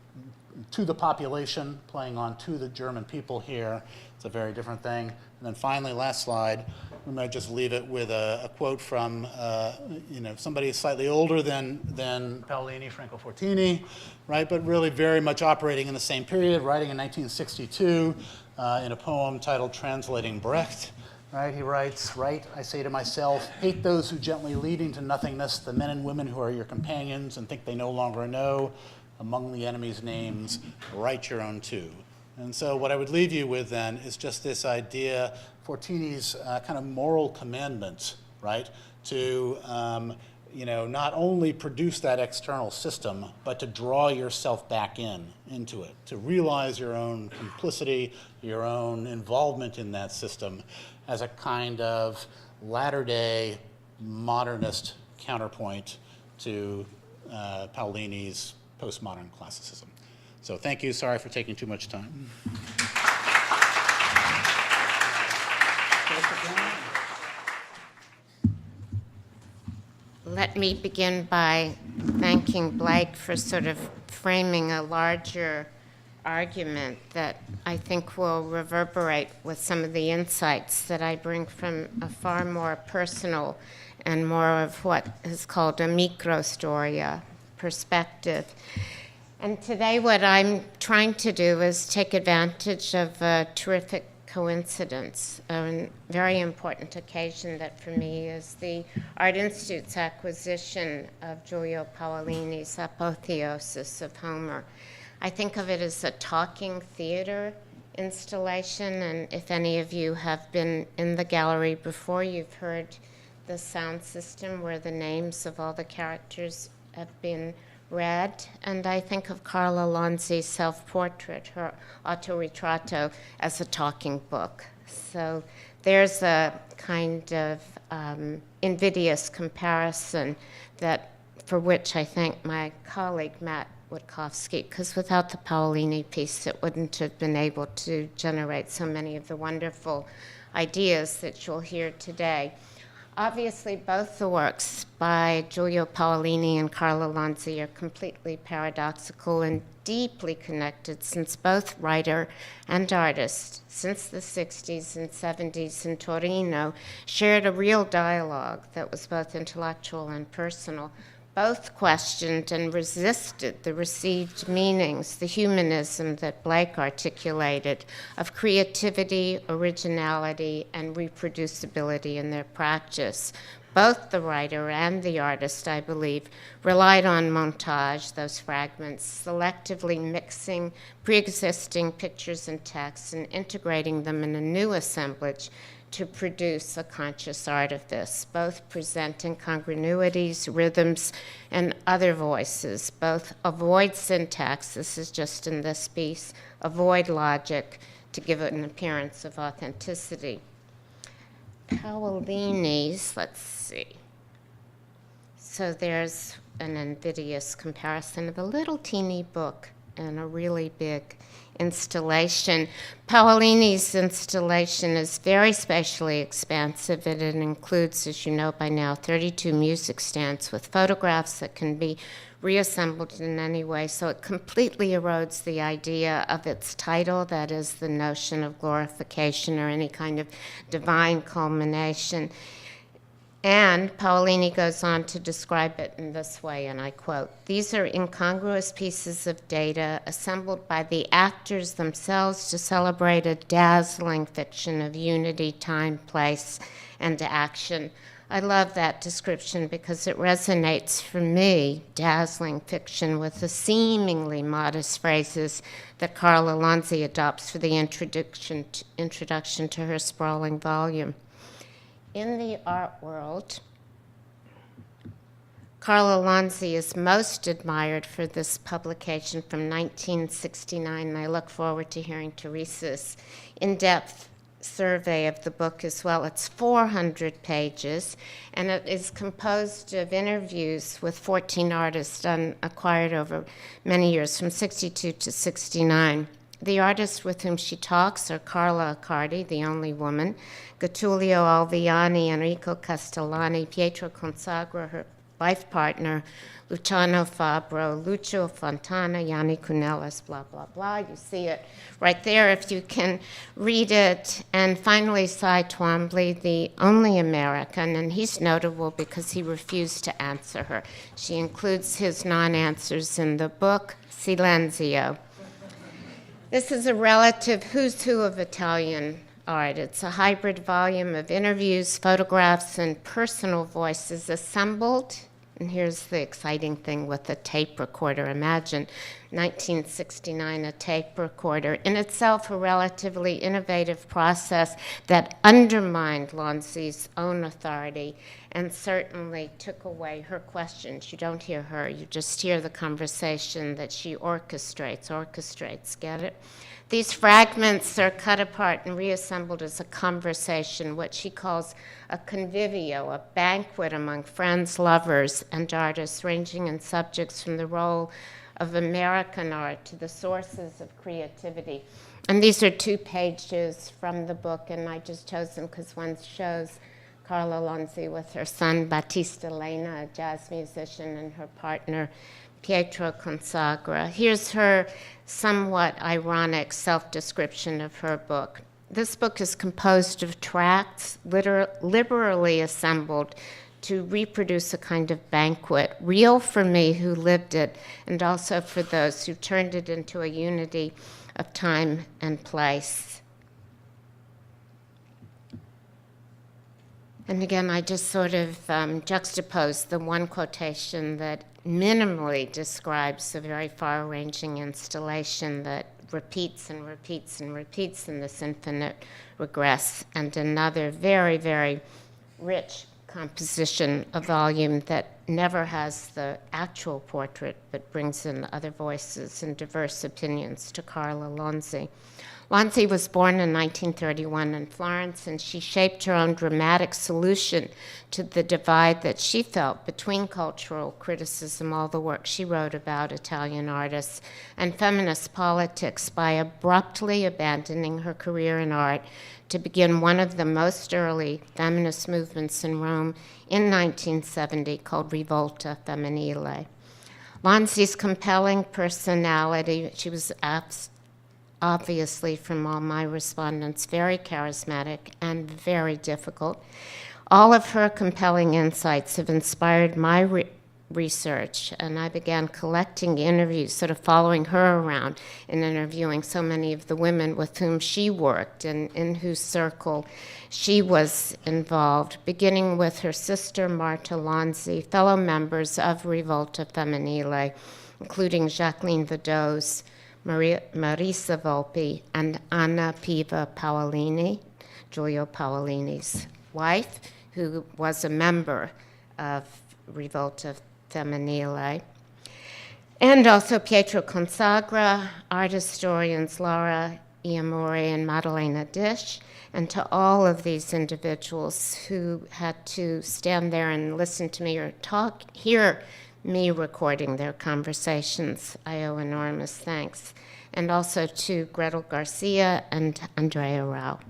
to the population, playing on to the German people here. It's a very different thing. And then finally, last slide, we might just leave it with a quote from somebody slightly older than Paolini, Franco Fortini, right? But really very much operating in the same period, writing in 1962 in a poem titled Translating Brecht. Right, he writes, "Right, I say to myself, hate those who gently leading to nothingness, the men and women who are your companions and think they no longer know. Among the enemy's names, write your own too." And so what I would leave you with then is just this idea, Fortini's kind of moral commandment, right, to not only produce that external system, but to draw yourself back into it, to realize your own complicity, your own involvement in that system as a kind of latter-day modernist counterpoint to Paolini's postmodern classicism. So thank you. Sorry for taking too much time. Let me begin by thanking Blake for sort of framing a larger argument that I think will reverberate with some of the insights that I bring from a far more personal and more of what is called a microstoria perspective. And today what I'm trying to do is take advantage of a terrific coincidence, a very important occasion that for me is the Art Institute's acquisition of Giulio Paolini's Apotheosis of Homer. I think of it as a talking theater installation, and if any of you have been in the gallery before, you've heard the sound system where the names of all the characters have been read. And I think of Carla Lonzi's self-portrait, her Autoritratto, as a talking book. So there's a kind of invidious comparison that for which I thank my colleague Matt Witkowski, because without the Paolini piece, it wouldn't have been able to generate so many of the wonderful ideas that you'll hear today. Obviously, both the works by Giulio Paolini and Carla Lonzi are completely paradoxical and deeply connected, since both writer and artist, since the 60s and 70s in Torino, shared a real dialogue that was both intellectual and personal. Both questioned and resisted the received meanings, the humanism that Blake articulated, of creativity, originality, and reproducibility in their practice. Both the writer and the artist, I believe, relied on montage, those fragments, selectively mixing pre-existing pictures and texts and integrating them in a new assemblage to produce a conscious art of this, both presenting congruities, rhythms, and other voices, both avoid syntax, this is just in this piece, avoid logic to give it an appearance of authenticity. Paolini's, let's see. So there's an invidious comparison of a little teeny book and a really big installation. Paolini's installation is very spatially expansive, and it includes, as you know by now, 32 music stands with photographs that can be reassembled in any way, so it completely erodes the idea of its title, that is the notion of glorification or any kind of divine culmination. And Paolini goes on to describe it in this way, and I quote, "These are incongruous pieces of data assembled by the actors themselves to celebrate a dazzling fiction of unity, time, place, and action." I love that description because it resonates for me, dazzling fiction, with the seemingly modest phrases that Carla Lonzi adopts for the introduction to her sprawling volume. In the art world, Carla Lonzi is most admired for this publication from 1969, and I look forward to hearing Teresa's in-depth survey of the book as well. It's 400 pages, and it is composed of interviews with 14 artists acquired over many years, from 62 to 69. The artists with whom she talks are Carla Accardi, the only woman, Gattulio Alviani, Enrico Castellani, Pietro Consagra, her life partner, Luciano Fabro, Lucio Fontana, Yanni Cunellas, blah, blah, blah. You see it right there if you can read it. And finally, Cy Twombly, the only American, and he's notable because he refused to answer her. She includes his non-answers in the book, Silenzio. This is a relative who's who of Italian art. It's a hybrid volume of interviews, photographs, and personal voices assembled. And here's the exciting thing with a tape recorder. Imagine 1969, a tape recorder. In itself, a relatively innovative process that undermined Lonzi's own authority and certainly took away her questions. You don't hear her, you just hear the conversation that she orchestrates, get it? These fragments are cut apart and reassembled as a conversation, what she calls a convivio, a banquet among friends, lovers, and artists, ranging in subjects from the role of American art to the sources of creativity. And these are 2 pages from the book, and I just chose them because one shows Carla Lonzi with her son Battista Lena, a jazz musician, and her partner Pietro Consagra. Here's her somewhat ironic self-description of her book. This book is composed of tracts liberally assembled to reproduce a kind of banquet, real for me who lived it, and also for those who turned it into a unity of time and place. And again, I just sort of juxtapose the one quotation that minimally describes the very far-ranging installation that repeats and repeats and repeats in this infinite regress, and another very, very rich composition, a volume that never has the actual portrait but brings in other voices and diverse opinions to Carla Lonzi. Lonzi was born in 1931 in Florence, and she shaped her own dramatic solution to the divide that she felt between cultural criticism, all the work she wrote about Italian artists, and feminist politics by abruptly abandoning her career in art to begin one of the most early feminist movements in Rome in 1970 called Rivolta Femminile. Lonzi's compelling personality, she was obviously, from all my respondents, very charismatic and very difficult. All of her compelling insights have inspired my research, and I began collecting interviews, sort of following her around and interviewing so many of the women with whom she worked and in whose circle she was involved, beginning with her sister Marta Lonzi, fellow members of Rivolta Femminile, including Jacqueline Vidose, Marisa Volpi, and Anna Piva Paolini, Giulio Paolini's wife, who was a member of Rivolta Femminile, and also Pietro Consagra, art historians Laura Iamori and Maddalena Dish, and to all of these individuals who had to stand there and listen to me or hear me recording their conversations, I owe enormous thanks. And also to Gretel Garcia and Andrea Rao.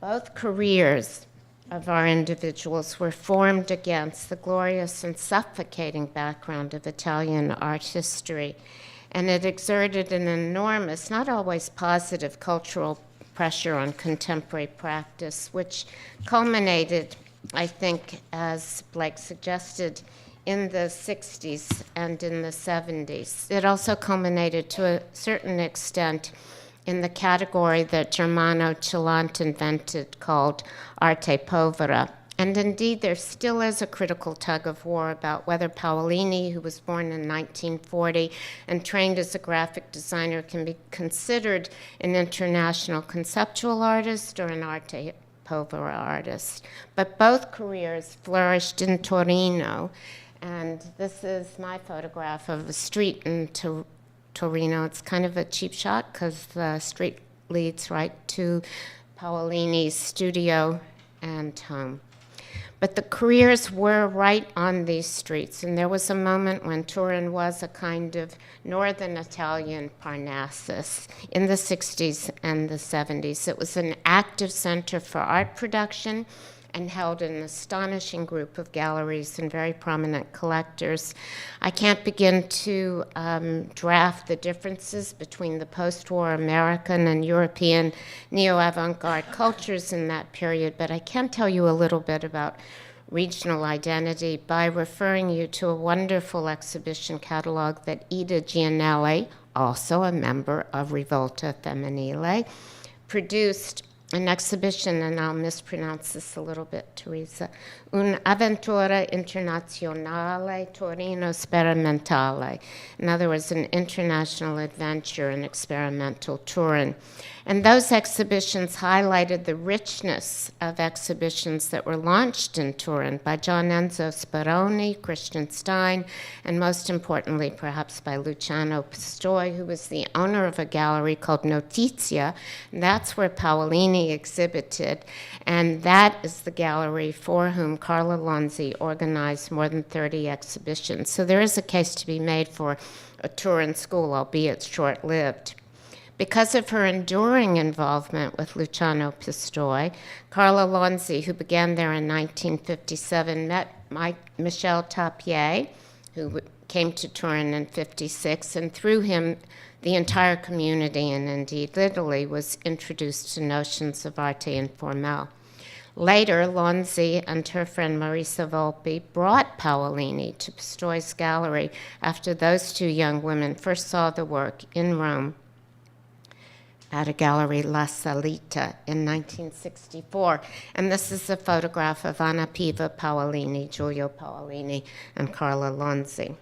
Both careers of our individuals were formed against the glorious and suffocating background of Italian art history, and it exerted an enormous, not always positive, cultural pressure on contemporary practice, which culminated, I think, as Blake suggested, in the 60s and in the 70s. It also culminated to a certain extent in the category that Germano Cilant invented called arte povera. And indeed, there still is a critical tug of war about whether Paolini, who was born in 1940 and trained as a graphic designer, can be considered an international conceptual artist or an arte povera artist. But both careers flourished in Torino. And this is my photograph of a street in Torino. It's kind of a cheap shot because the street leads right to Paolini's studio and home. But the careers were right on these streets, and there was a moment when Turin was a kind of northern Italian Parnassus in the 60s and the 70s. It was an active center for art production and held an astonishing group of galleries and very prominent collectors. I can't begin to draft the differences between the post-war American and European neo-avant-garde cultures in that period, but I can tell you a little bit about regional identity by referring you to a wonderful exhibition catalog that Ida Gianelli, also a member of Rivolta Femminile, produced an exhibition, and I'll mispronounce this a little bit, Teresa, Un'avventura internazionale Torino sperimentale. In other words, an international adventure in experimental Turin. And those exhibitions highlighted the richness of exhibitions that were launched in Turin by John Enzo Speroni, Christian Stein, and most importantly, perhaps by Luciano Pistoia, who was the owner of a gallery called Notizia. And that's where Paolini exhibited. And that is the gallery for whom Carla Lonzi organized more than 30 exhibitions. So there is a case to be made for a Turin school, albeit short-lived. Because of her enduring involvement with Luciano Pistoia, Carla Lonzi, who began there in 1957, met Michel Tapier, who came to Turin in 56, and through him, the entire community, and indeed Italy, was introduced to notions of arte informelle. Later, Lonzi and her friend Marisa Volpi brought Paolini to Pistoia's gallery after those two young women first saw the work in Rome at a gallery, La Salita, in 1964. And this is a photograph of Anna Piva Paolini, Giulio Paolini, and Carla Lonzi.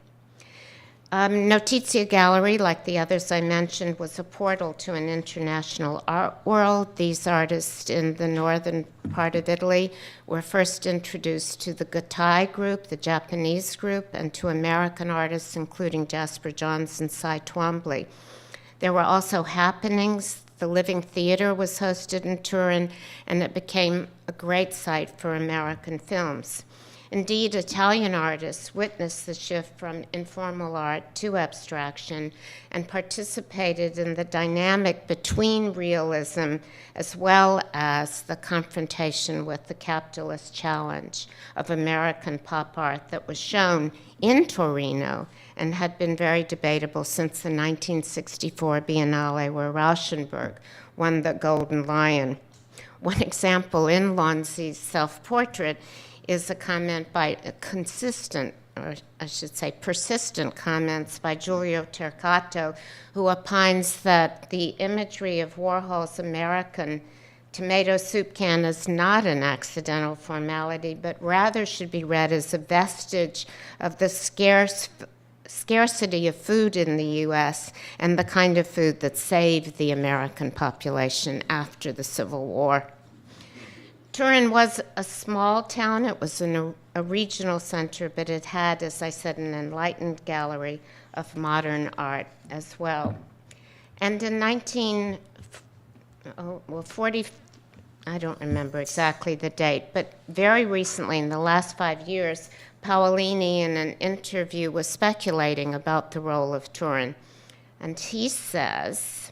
Notizia Gallery, like the others I mentioned, was a portal to an international art world. These artists in the northern part of Italy were first introduced to the Gatai group, the Japanese group, and to American artists, including Jasper Johns and Cy Twombly. There were also happenings. The Living Theater was hosted in Turin, and it became a great site for American films. Indeed, Italian artists witnessed the shift from informal art to abstraction and participated in the dynamic between realism as well as the confrontation with the capitalist challenge of American pop art that was shown in Torino and had been very debatable since the 1964 Biennale, where Rauschenberg won the Golden Lion. One example in Lonzi's self-portrait is a comment by persistent comments by Giulio Torquato, who opines that the imagery of Warhol's American tomato soup can is not an accidental formality, but rather should be read as a vestige of the scarcity of food in the U.S. and the kind of food that saved the American population after the Civil War. Turin was a small town. It was a regional center, but it had, as I said, an enlightened gallery of modern art as well. And in 1940, I don't remember exactly the date, but very recently, in the last 5 years, Paolini, in an interview, was speculating about the role of Turin. And he says,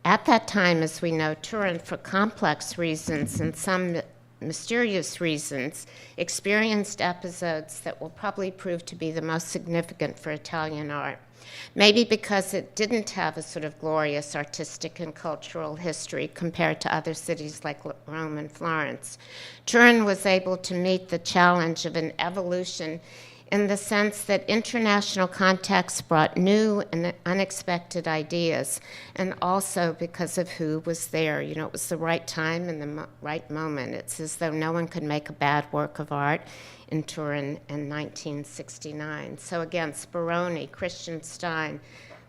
at that time, as we know, Turin, for complex reasons and some mysterious reasons, experienced episodes that will probably prove to be the most significant for Italian art. Maybe because it didn't have a sort of glorious artistic and cultural history compared to other cities like Rome and Florence. Turin was able to meet the challenge of an evolution in the sense that international contexts brought new and unexpected ideas, and also because of who was there. You know, it was the right time and the right moment. It's as though no one could make a bad work of art in Turin in 1969. So again, Speroni, Christian Stein,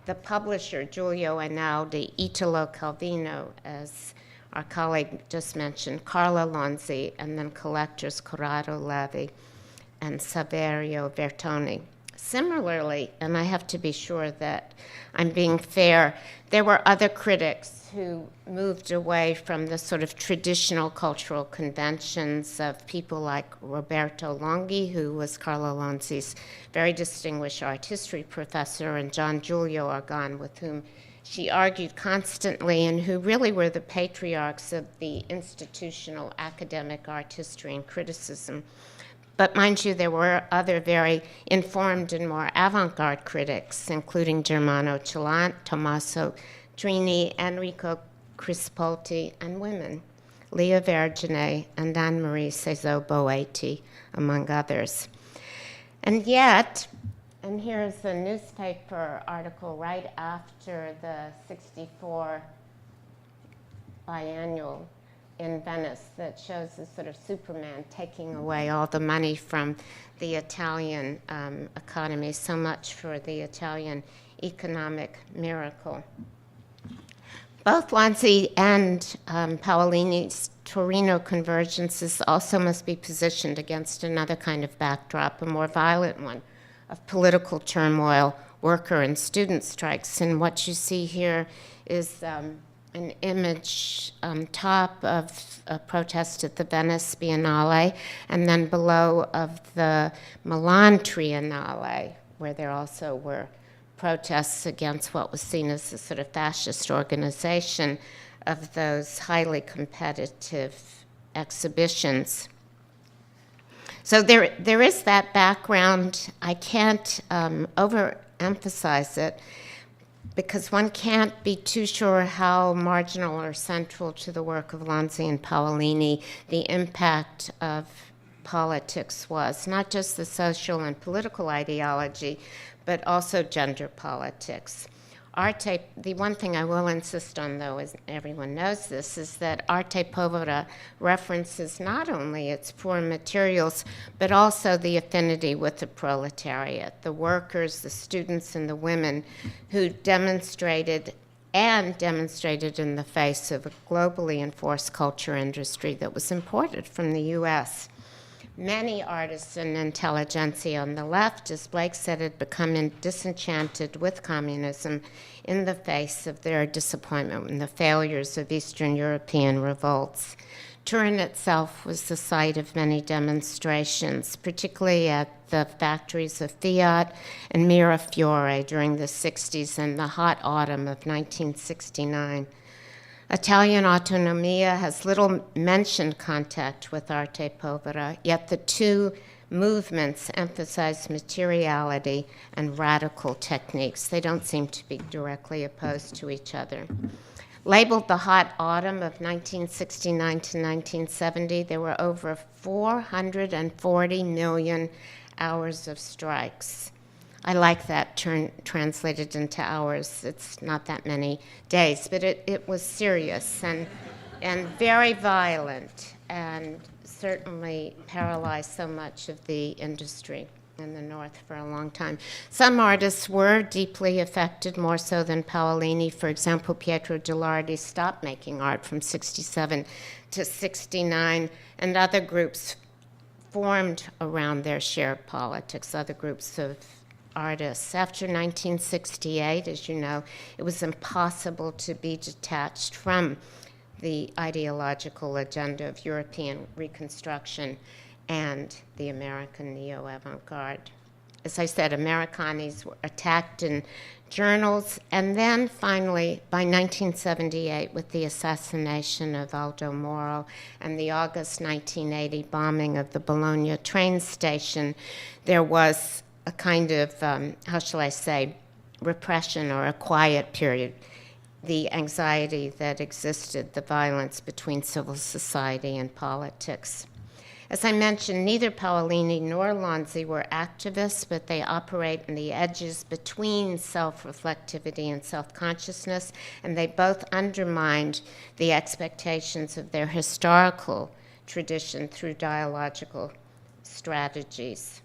the publisher, Giulio Einaudi, Italo Calvino, as our colleague just mentioned, Carla Lonzi, and then collectors Corrado Levi and Saverio Bertoni. Similarly, and I have to be sure that I'm being fair, there were other critics who moved away from the sort of traditional cultural conventions of people like Roberto Longhi, who was Carla Lonzi's very distinguished art history professor, and Gian Giulio Argan, with whom she argued constantly, and who really were the patriarchs of the institutional academic art history and criticism. But mind you, there were other very informed and more avant-garde critics, including Germano Cilant, Tommaso Trini, Enrico Crispolti, and women, Leah Vergine and Anne-Marie Cézot Boetti, among others. And yet, and here's a newspaper article right after the 64 biennial in Venice that shows this sort of Superman taking away all the money from the Italian economy, so much for the Italian economic miracle. Both Lonzi and Paolini's Torino convergences also must be positioned against another kind of backdrop, a more violent one, of political turmoil, worker and student strikes. And what you see here is an image top of a protest at the Venice Biennale, and then below of the Milan Triennale, where there also were protests against what was seen as a sort of fascist organization of those highly competitive exhibitions. So there is that background. I can't overemphasize it, because one can't be too sure how marginal or central to the work of Lonzi and Paolini the impact of politics was, not just the social and political ideology, but also gender politics. Arte, the one thing I will insist on, though, as everyone knows this, is that arte povera references not only its poor materials, but also the affinity with the proletariat, the workers, the students, and the women who demonstrated in the face of a globally enforced culture industry that was imported from the U.S. Many artists and intelligentsia on the left, as Blake said, had become disenchanted with communism in the face of their disappointment and the failures of Eastern European revolts. Turin itself was the site of many demonstrations, particularly at the factories of Fiat and Mirafiore during the 60s and the hot autumn of 1969. Italian autonomia has little mentioned contact with arte povera, yet the two movements emphasize materiality and radical techniques. They don't seem to be directly opposed to each other. Labeled the hot autumn of 1969 to 1970, there were over 440 million hours of strikes. I like that translated into hours. It's not that many days, but it was serious and very violent, and certainly paralyzed so much of the industry in the North for a long time. Some artists were deeply affected, more so than Paolini. For example, Pietro Giuliardi stopped making art from 67 to 69, and other groups formed around their shared politics, other groups of artists. After 1968, as you know, it was impossible to be detached from the ideological agenda of European Reconstruction and the American neo-avant-garde. As I said, Americanis were attacked in journals, and then finally, by 1978, with the assassination of Aldo Moro and the August 1980 bombing of the Bologna train station, there was a kind of, how shall I say, repression or a quiet period, the anxiety that existed, the violence between civil society and politics. As I mentioned, neither Paolini nor Lonzi were activists, but they operate in the edges between self-reflectivity and self-consciousness, and they both undermined the expectations of their historical tradition through dialogical strategies.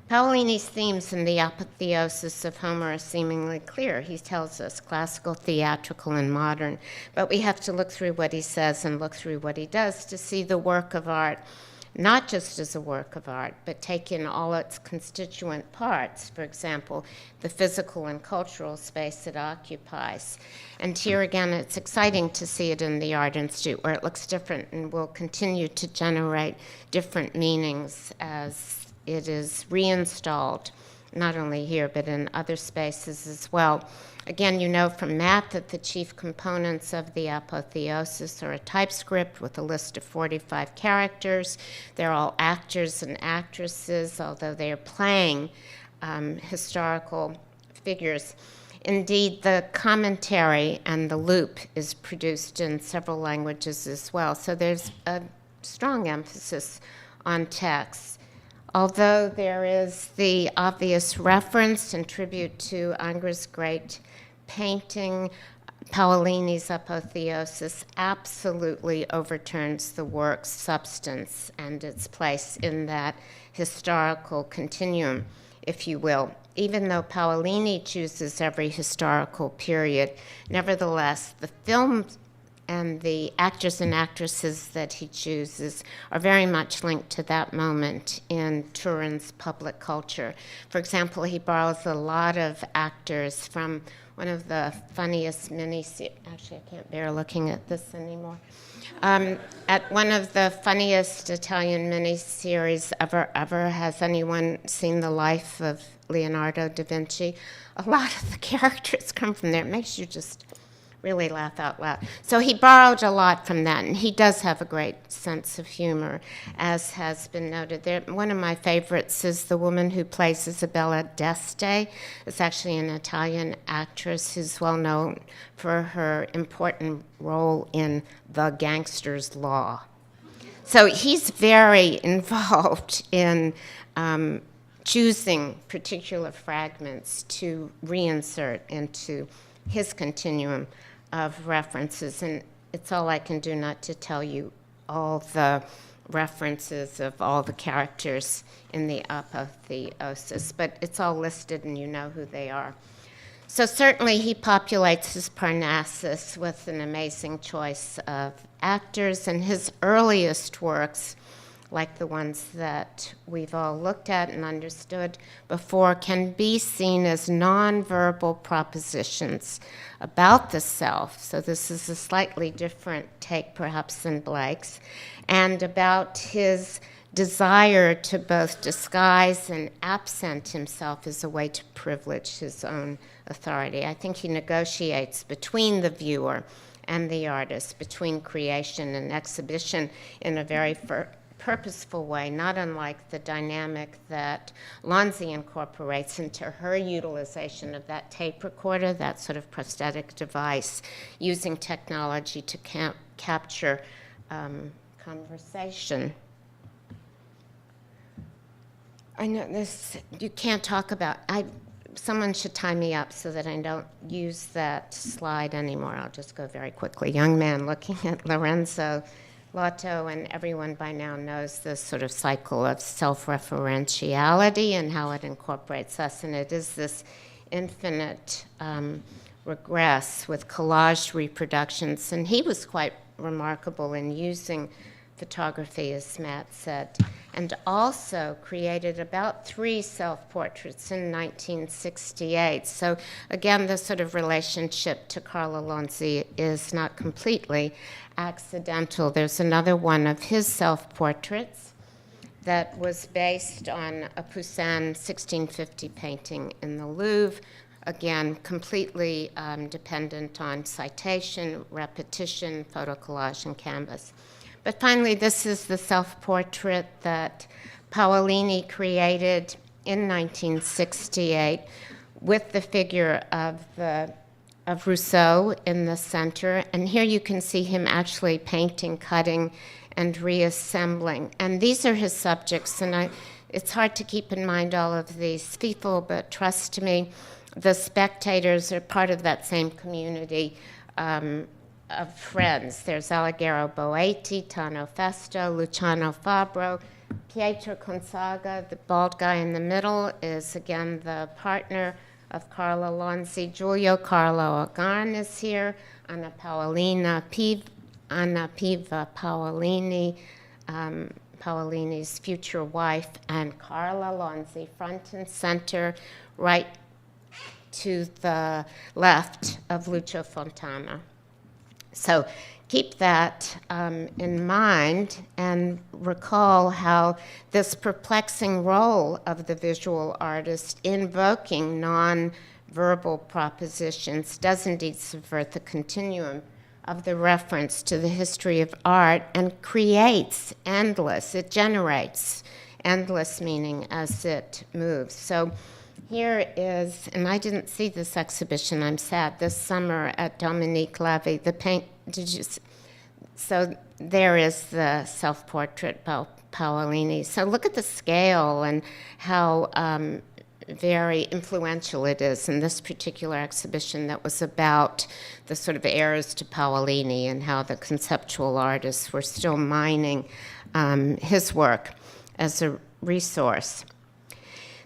Paolini's themes in the Apotheosis of Homer are seemingly clear. He tells us classical, theatrical, and modern, but we have to look through what he says and look through what he does to see the work of art, not just as a work of art, but take in all its constituent parts, for example, the physical and cultural space it occupies. And here again, it's exciting to see it in the Art Institute, where it looks different and will continue to generate different meanings as it is reinstalled, not only here, but in other spaces as well. Again, you know from Matt that the chief components of the Apotheosis are a typescript with a list of 45 characters. They're all actors and actresses, although they are playing historical figures. Indeed, the commentary and the loop is produced in several languages as well, so there's a strong emphasis on text. Although there is the obvious reference and tribute to Ingres's great painting, Paolini's Apotheosis absolutely overturns the work's substance and its place in that historical continuum, if you will. Even though Paolini chooses every historical period, nevertheless, the film and the actors and actresses that he chooses are very much linked to that moment in Turin's public culture. For example, he borrows a lot of actors from one of the funniest mini-series. Actually, I can't bear looking at this anymore. At one of the funniest Italian miniseries ever. Has anyone seen the life of Leonardo da Vinci? A lot of the characters come from there. It makes you just really laugh out loud. So he borrowed a lot from that, and he does have a great sense of humor, as has been noted. One of my favorites is the woman who plays Isabella d'Este. It's actually an Italian actress who's well known for her important role in The Gangster's Law. So he's very involved in choosing particular fragments to reinsert into his continuum of references, and it's all I can do not to tell you all the references of all the characters in the Apotheosis, but it's all listed and you know who they are. So certainly he populates his Parnassus with an amazing choice of actors, and his earliest works, like the ones that we've all looked at and understood before, can be seen as nonverbal propositions about the self. So this is a slightly different take, perhaps, than Blake's, and about his desire to both disguise and absent himself as a way to privilege his own authority. I think he negotiates between the viewer and the artist, between creation and exhibition, in a very purposeful way, not unlike the dynamic that Lonzi incorporates into her utilization of that tape recorder, that sort of prosthetic device, using technology to capture conversation. I know this, you can't talk about, someone should tie me up so that I don't use that slide anymore. I'll just go very quickly. Young man looking at Lorenzo Lotto, and everyone by now knows this sort of cycle of self-referentiality and how it incorporates us, and it is this infinite regress with collaged reproductions. And he was quite remarkable in using photography, as Matt said, and also created about 3 self-portraits in 1968. So again, the sort of relationship to Carla Lonzi is not completely accidental. There's another one of his self-portraits that was based on a Poussin 1650 painting in the Louvre, again, completely dependent on citation, repetition, photo collage, and canvas. But finally, this is the self-portrait that Paolini created in 1968 with the figure of Rousseau in the center. And here you can see him actually painting, cutting, and reassembling. And these are his subjects, and it's hard to keep in mind all of these people, but trust me, the spectators are part of that same community of friends. There's Alighiero Boetti, Tano Festo, Luciano Fabro, Pietro Consaga, the bald guy in the middle, is again the partner of Carla Lonzi. Giulio Carlo Agan is here, Anna Piva Paolini, Paolini's future wife, and Carla Lonzi, front and center, right to the left of Lucio Fontana. So keep that in mind and recall how this perplexing role of the visual artist invoking non-verbal propositions does indeed subvert the continuum of the reference to the history of art and creates endless, it generates endless meaning as it moves. So here is, and I didn't see this exhibition, I'm sad, this summer at Dominique Levy, the paint, so there is the self-portrait by Paolini. So look at the scale and how very influential it is in this particular exhibition that was about the sort of heirs to Paolini and how the conceptual artists were still mining his work as a resource.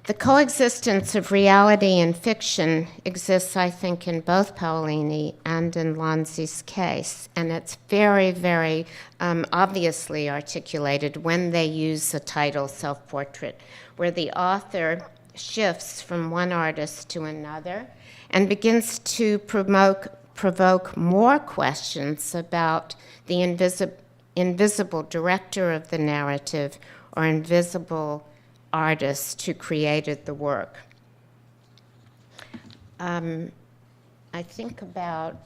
The coexistence of reality and fiction exists, I think, in both Paolini and in Lonzi's case, and it's very, very obviously articulated when they use the title self-portrait, where the author shifts from one artist to another and begins to provoke more questions about the invisible director of the narrative or invisible artist who created the work. Let me think about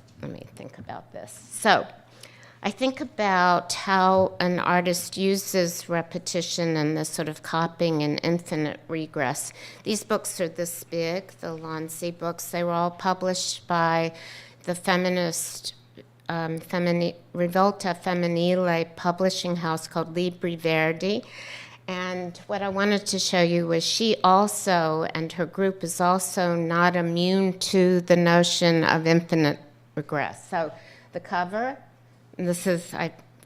this. So, I think about how an artist uses repetition and this sort of copying and infinite regress. These books are this big, the Lonzi books. They were all published by the feminist Rivolta Femminile publishing house called Libri Verdi. And what I wanted to show you was she also, and her group is also not immune to the notion of infinite regress. So the cover,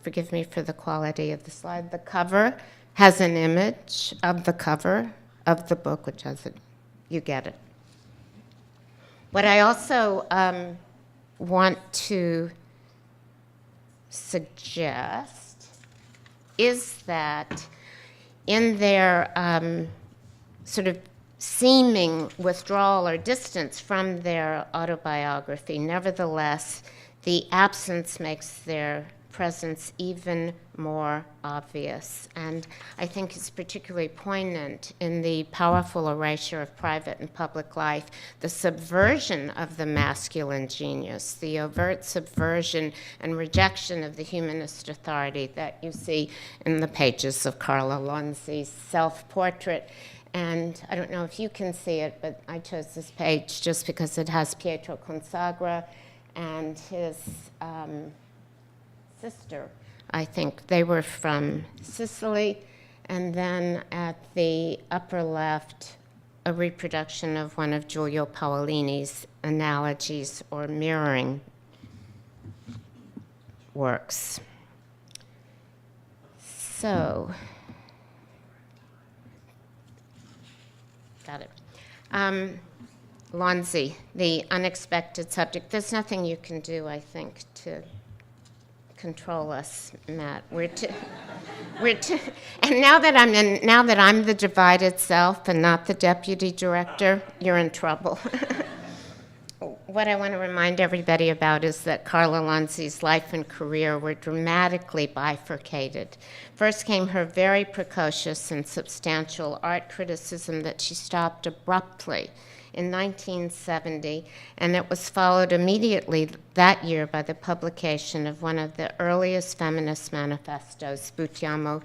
forgive me for the quality of the slide, the cover has an image of the cover of the book, which has it, you get it. What I also want to suggest is that in their sort of seeming withdrawal or distance from their autobiography, nevertheless, the absence makes their presence even more obvious. And I think it's particularly poignant in the powerful erasure of private and public life, the subversion of the masculine genius, the overt subversion and rejection of the humanist authority that you see in the pages of Carla Lonzi's self-portrait. And I don't know if you can see it, but I chose this page just because it has Pietro Consagra and his sister. I think they were from Sicily. And then at the upper left, a reproduction of one of Giulio Paolini's analogies or mirroring works. So, got it. Lonzi, the unexpected subject. There's nothing you can do, I think, to control us, Matt. And now that I'm the divided self and not the deputy director, you're in trouble. What I want to remind everybody about is that Carla Lonzi's life and career were dramatically bifurcated. First came her very precocious and substantial art criticism that she stopped abruptly in 1970, and it was followed immediately that year by the publication of one of the earliest feminist manifestos, Sputiamo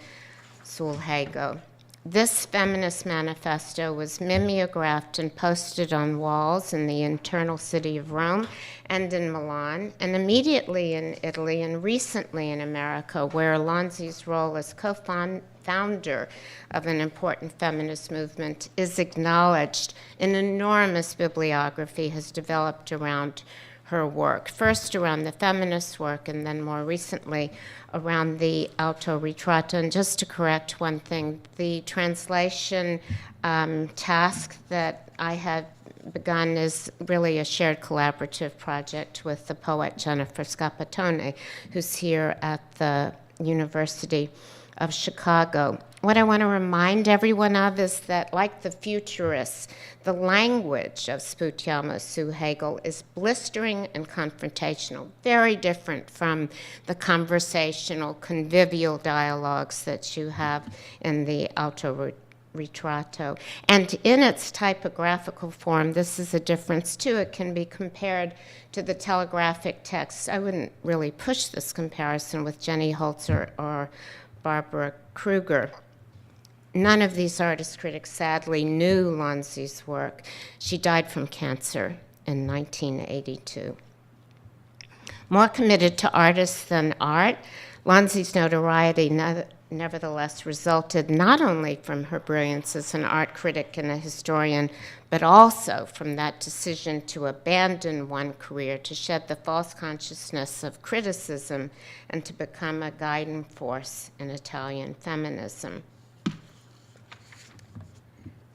sul Hego. This feminist manifesto was mimeographed and posted on walls in the internal city of Rome and in Milan, and immediately in Italy and recently in America, where Lonzi's role as co-founder of an important feminist movement is acknowledged. An enormous bibliography has developed around her work, first around the feminist work and then more recently around the Autoritratto. And just to correct one thing, the translation task that I have begun is really a shared collaborative project with the poet Jennifer Scapatone, who's here at the University of Chicago. What I want to remind everyone of is that, like the futurists, the language of Sputiamo su Hegel is blistering and confrontational, very different from the conversational, convivial dialogues that you have in the Autoritratto. And in its typographical form, this is a difference too. It can be compared to the telegraphic text. I wouldn't really push this comparison with Jenny Holzer or Barbara Kruger. None of these artist critics, sadly, knew Lonzi's work. She died from cancer in 1982. More committed to artists than art, Lonzi's notoriety nevertheless resulted not only from her brilliance as an art critic and a historian, but also from that decision to abandon one career, to shed the false consciousness of criticism, and to become a guiding force in Italian feminism.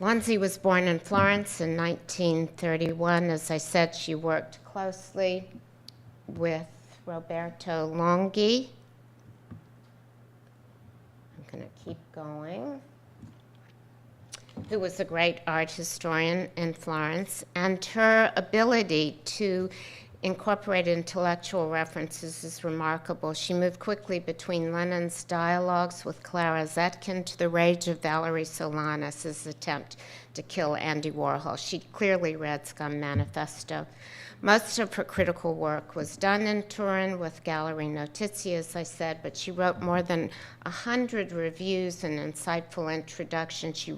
Lonzi was born in Florence in 1931. As I said, she worked closely with Roberto Longhi. I'm going to keep going. Who was a great art historian in Florence, and her ability to incorporate intellectual references is remarkable. She moved quickly between Lenin's dialogues with Clara Zetkin to the rage of Valery Solanas' attempt to kill Andy Warhol. She clearly read Scum Manifesto. Most of her critical work was done in Turin with Gallery Notizie, as I said, but she wrote more than 100 reviews and insightful introductions. She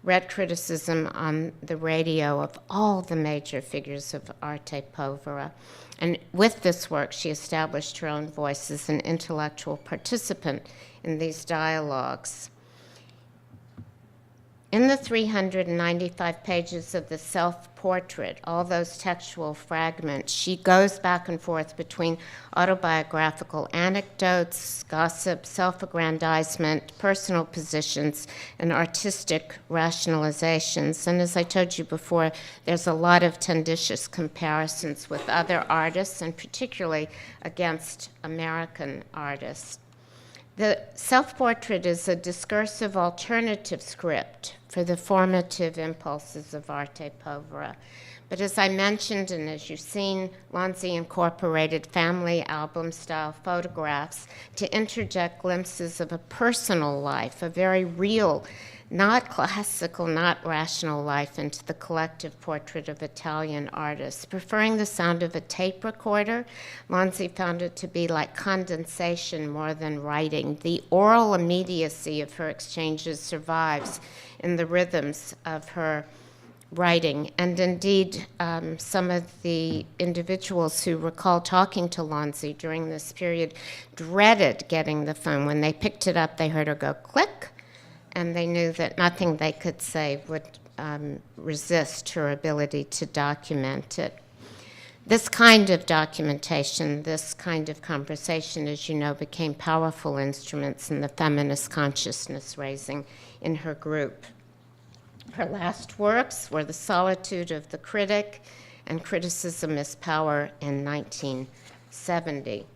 read criticism on the radio of all the major figures of arte povera. And with this work, she established her own voice as an intellectual participant in these dialogues. In the 395 pages of the self-portrait, all those textual fragments, she goes back and forth between autobiographical anecdotes, gossip, self-aggrandizement, personal positions, and artistic rationalizations. And as I told you before, there's a lot of tendentious comparisons with other artists, and particularly against American artists. The self-portrait is a discursive alternative script for the formative impulses of arte povera. But as I mentioned, and as you've seen, Lonzi incorporated family album-style photographs to interject glimpses of a personal life, a very real, not classical, not rational life into the collective portrait of Italian artists. Preferring the sound of a tape recorder, Lonzi found it to be like condensation more than writing. The oral immediacy of her exchanges survives in the rhythms of her writing. And indeed, some of the individuals who recall talking to Lonzi during this period dreaded getting the phone. When they picked it up, they heard her go click, and they knew that nothing they could say would resist her ability to document it. This kind of documentation, this kind of conversation, as you know, became powerful instruments in the feminist consciousness raising in her group. Her last works were The Solitude of the Critic and Criticism is Power in 1970.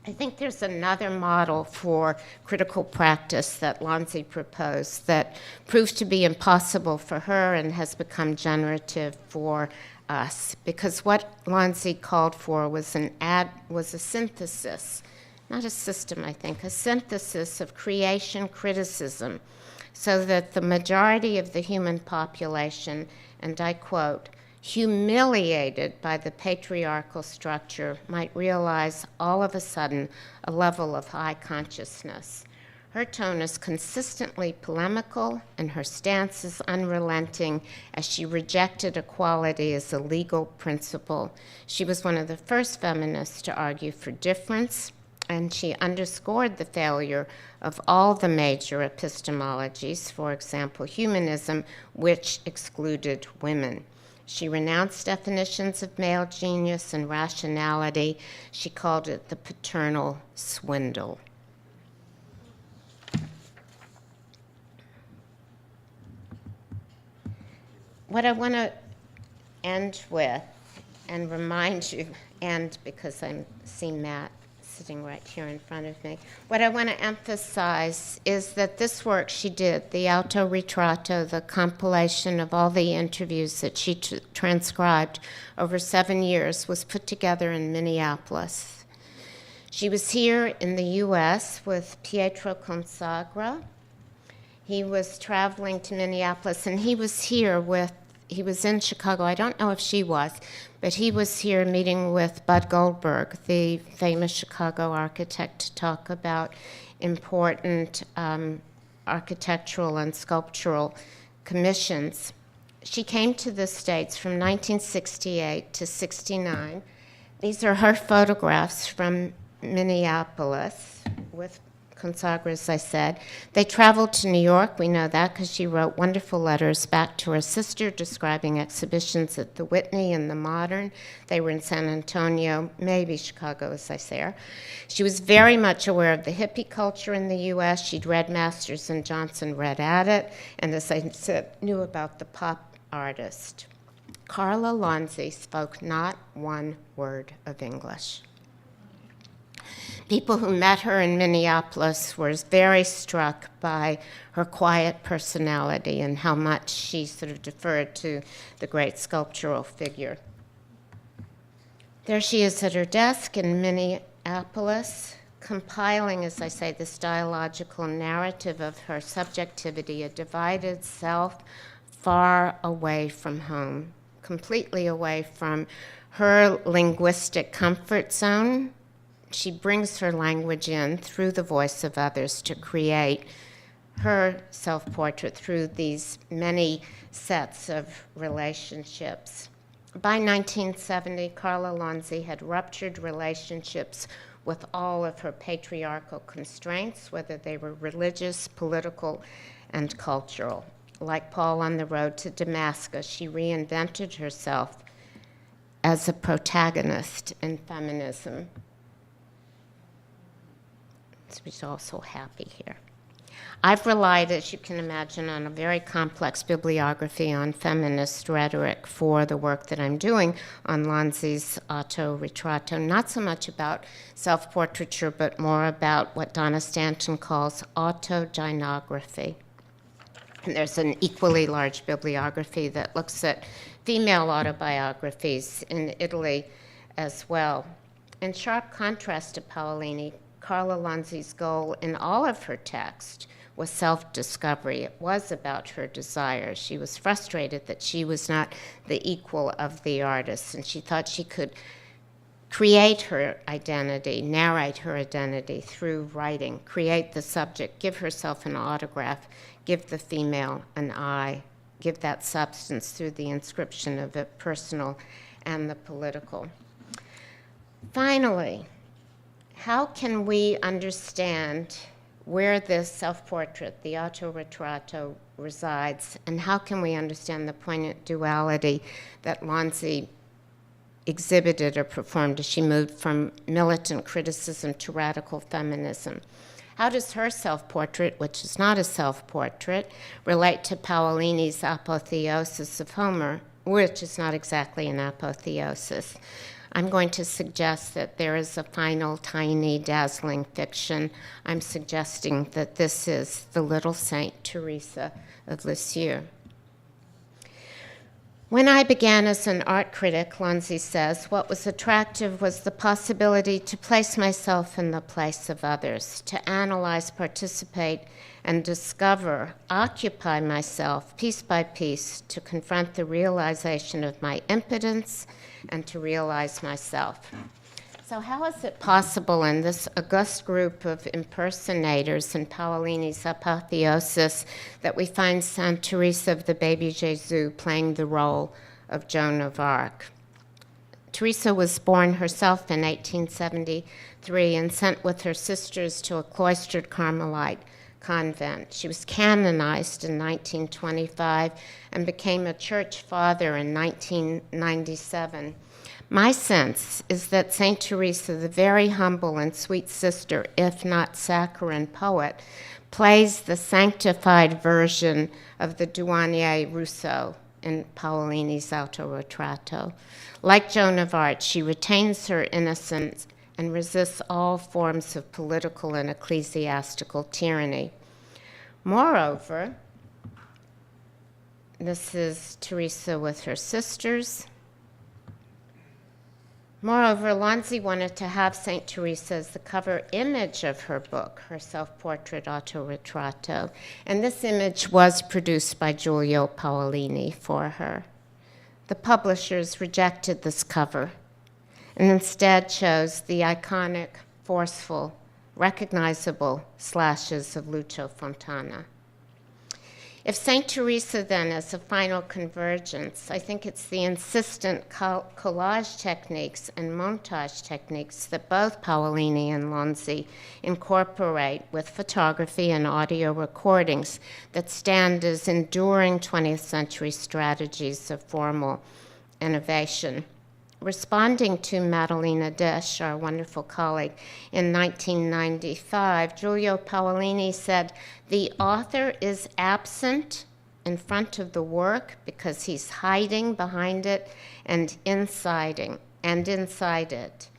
I think there's another model for critical practice that Lonzi proposed that proved to be impossible for her and has become generative for us, because what Lonzi called for was a synthesis, not a system, I think, a synthesis of creation criticism, so that the majority of the human population, and I quote, humiliated by the patriarchal structure, might realize all of a sudden a level of high consciousness. Her tone is consistently polemical, and her stance is unrelenting as she rejected equality as a legal principle. She was one of the first feminists to argue for difference, and she underscored the failure of all the major epistemologies, for example, humanism, which excluded women. She renounced definitions of male genius and rationality. She called it the paternal swindle. What I want to end with and remind you, and because I see Matt sitting right here in front of me, what I want to emphasize is that this work she did, the Autoritratto, the compilation of all the interviews that she transcribed over 7 years, was put together in Minneapolis. She was here in the U.S. with Pietro Consagra. He was traveling to Minneapolis, and he was in Chicago. I don't know if she was, but he was here meeting with Bud Goldberg, the famous Chicago architect, to talk about important architectural and sculptural commissions. She came to the States from 1968 to 69. These are her photographs from Minneapolis with consagra, as I said. They traveled to New York. We know that because she wrote wonderful letters back to her sister describing exhibitions at the Whitney and the Modern. They were in San Antonio, maybe Chicago, as I say her. She was very much aware of the hippie culture in the U.S. She'd read Masters and Johnson, read at it, and as I said, knew about the pop artist. Carla Lonzi spoke not one word of English. People who met her in Minneapolis were very struck by her quiet personality and how much she sort of deferred to the great sculptural figure. There she is at her desk in Minneapolis, compiling, as I say, this dialogical narrative of her subjectivity, a divided self far away from home, completely away from her linguistic comfort zone. She brings her language in through the voice of others to create her self-portrait through these many sets of relationships. By 1970, Carla Lonzi had ruptured relationships with all of her patriarchal constraints, whether they were religious, political, and cultural. Like Paul on the road to Damascus, she reinvented herself as a protagonist in feminism. She's also happy here. I've relied, as you can imagine, on a very complex bibliography on feminist rhetoric for the work that I'm doing on Lonzi's Autoritratto, not so much about self-portraiture, but more about what Donna Stanton calls autobiography. And there's an equally large bibliography that looks at female autobiographies in Italy as well. In sharp contrast to Paolini, Carla Lonzi's goal in all of her text was self-discovery. It was about her desires. She was frustrated that she was not the equal of the artists, and she thought she could create her identity, narrate her identity through writing, create the subject, give herself an autograph, give the female an eye, give that substance through the inscription of the personal and the political. Finally, how can we understand where this self-portrait, the autoritratto, resides, and how can we understand the poignant duality that Lonzi exhibited or performed as she moved from militant criticism to radical feminism? How does her self-portrait, which is not a self-portrait, relate to Paolini's Apotheosis of Homer, which is not exactly an apotheosis? I'm going to suggest that there is a final, tiny, dazzling fiction. I'm suggesting that this is the little Saint Teresa of Lisieux. When I began as an art critic, Lonzi says, what was attractive was the possibility to place myself in the place of others, to analyze, participate, and discover, occupy myself piece by piece to confront the realization of my impotence and to realize myself. So how is it possible in this august group of impersonators in Paolini's Apotheosis that we find Saint Teresa of the Baby Jesus playing the role of Joan of Arc? Teresa was born herself in 1873 and sent with her sisters to a cloistered Carmelite convent. She was canonized in 1925 and became a church father in 1997. My sense is that St. Teresa, the very humble and sweet sister, if not saccharine poet, plays the sanctified version of the douanier Rousseau in Paolini's Autoritratto. Like Joan of Arc, she retains her innocence and resists all forms of political and ecclesiastical tyranny. Moreover, this is Teresa with her sisters. Moreover, Lonzi wanted to have St. Teresa as the cover image of her book, her self-portrait Autoritratto, and this image was produced by Giulio Paolini for her. The publishers rejected this cover and instead chose the iconic, forceful, recognizable slashes of Lucio Fontana. If St. Teresa then is a final convergence, I think it's the insistent collage techniques and montage techniques that both Paolini and Lonzi incorporate with photography and audio recordings that stand as enduring 20th century strategies of formal innovation. Responding to Madalena Desch, our wonderful colleague, in 1995, Giulio Paolini said, "The author is absent in front of the work because he's hiding behind it and inside it."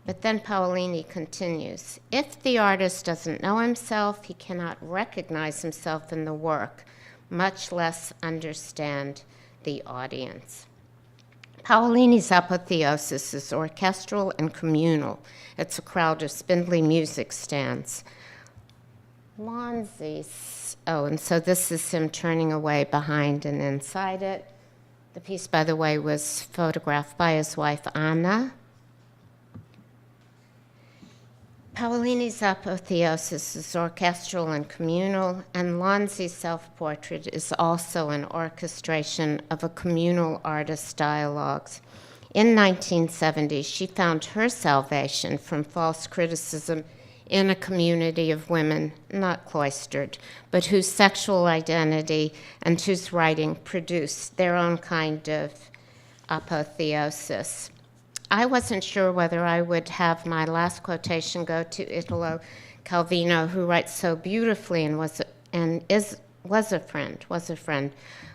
But then Paolini continues, "If the artist doesn't know himself, he cannot recognize himself in the work, much less understand the audience." Paolini's Apotheosis is orchestral and communal. It's a crowd of spindly music stands. Lonzi's, and so this is him turning away behind and inside it. The piece, by the way, was photographed by his wife, Anna. Paolini's Apotheosis is orchestral and communal, and Lonzi's self-portrait is also an orchestration of a communal artist's dialogues. In 1970, she found her salvation from false criticism in a community of women, not cloistered, but whose sexual identity and whose writing produced their own kind of apotheosis. I wasn't sure whether I would have my last quotation go to Italo Calvino, who writes so beautifully and was a friend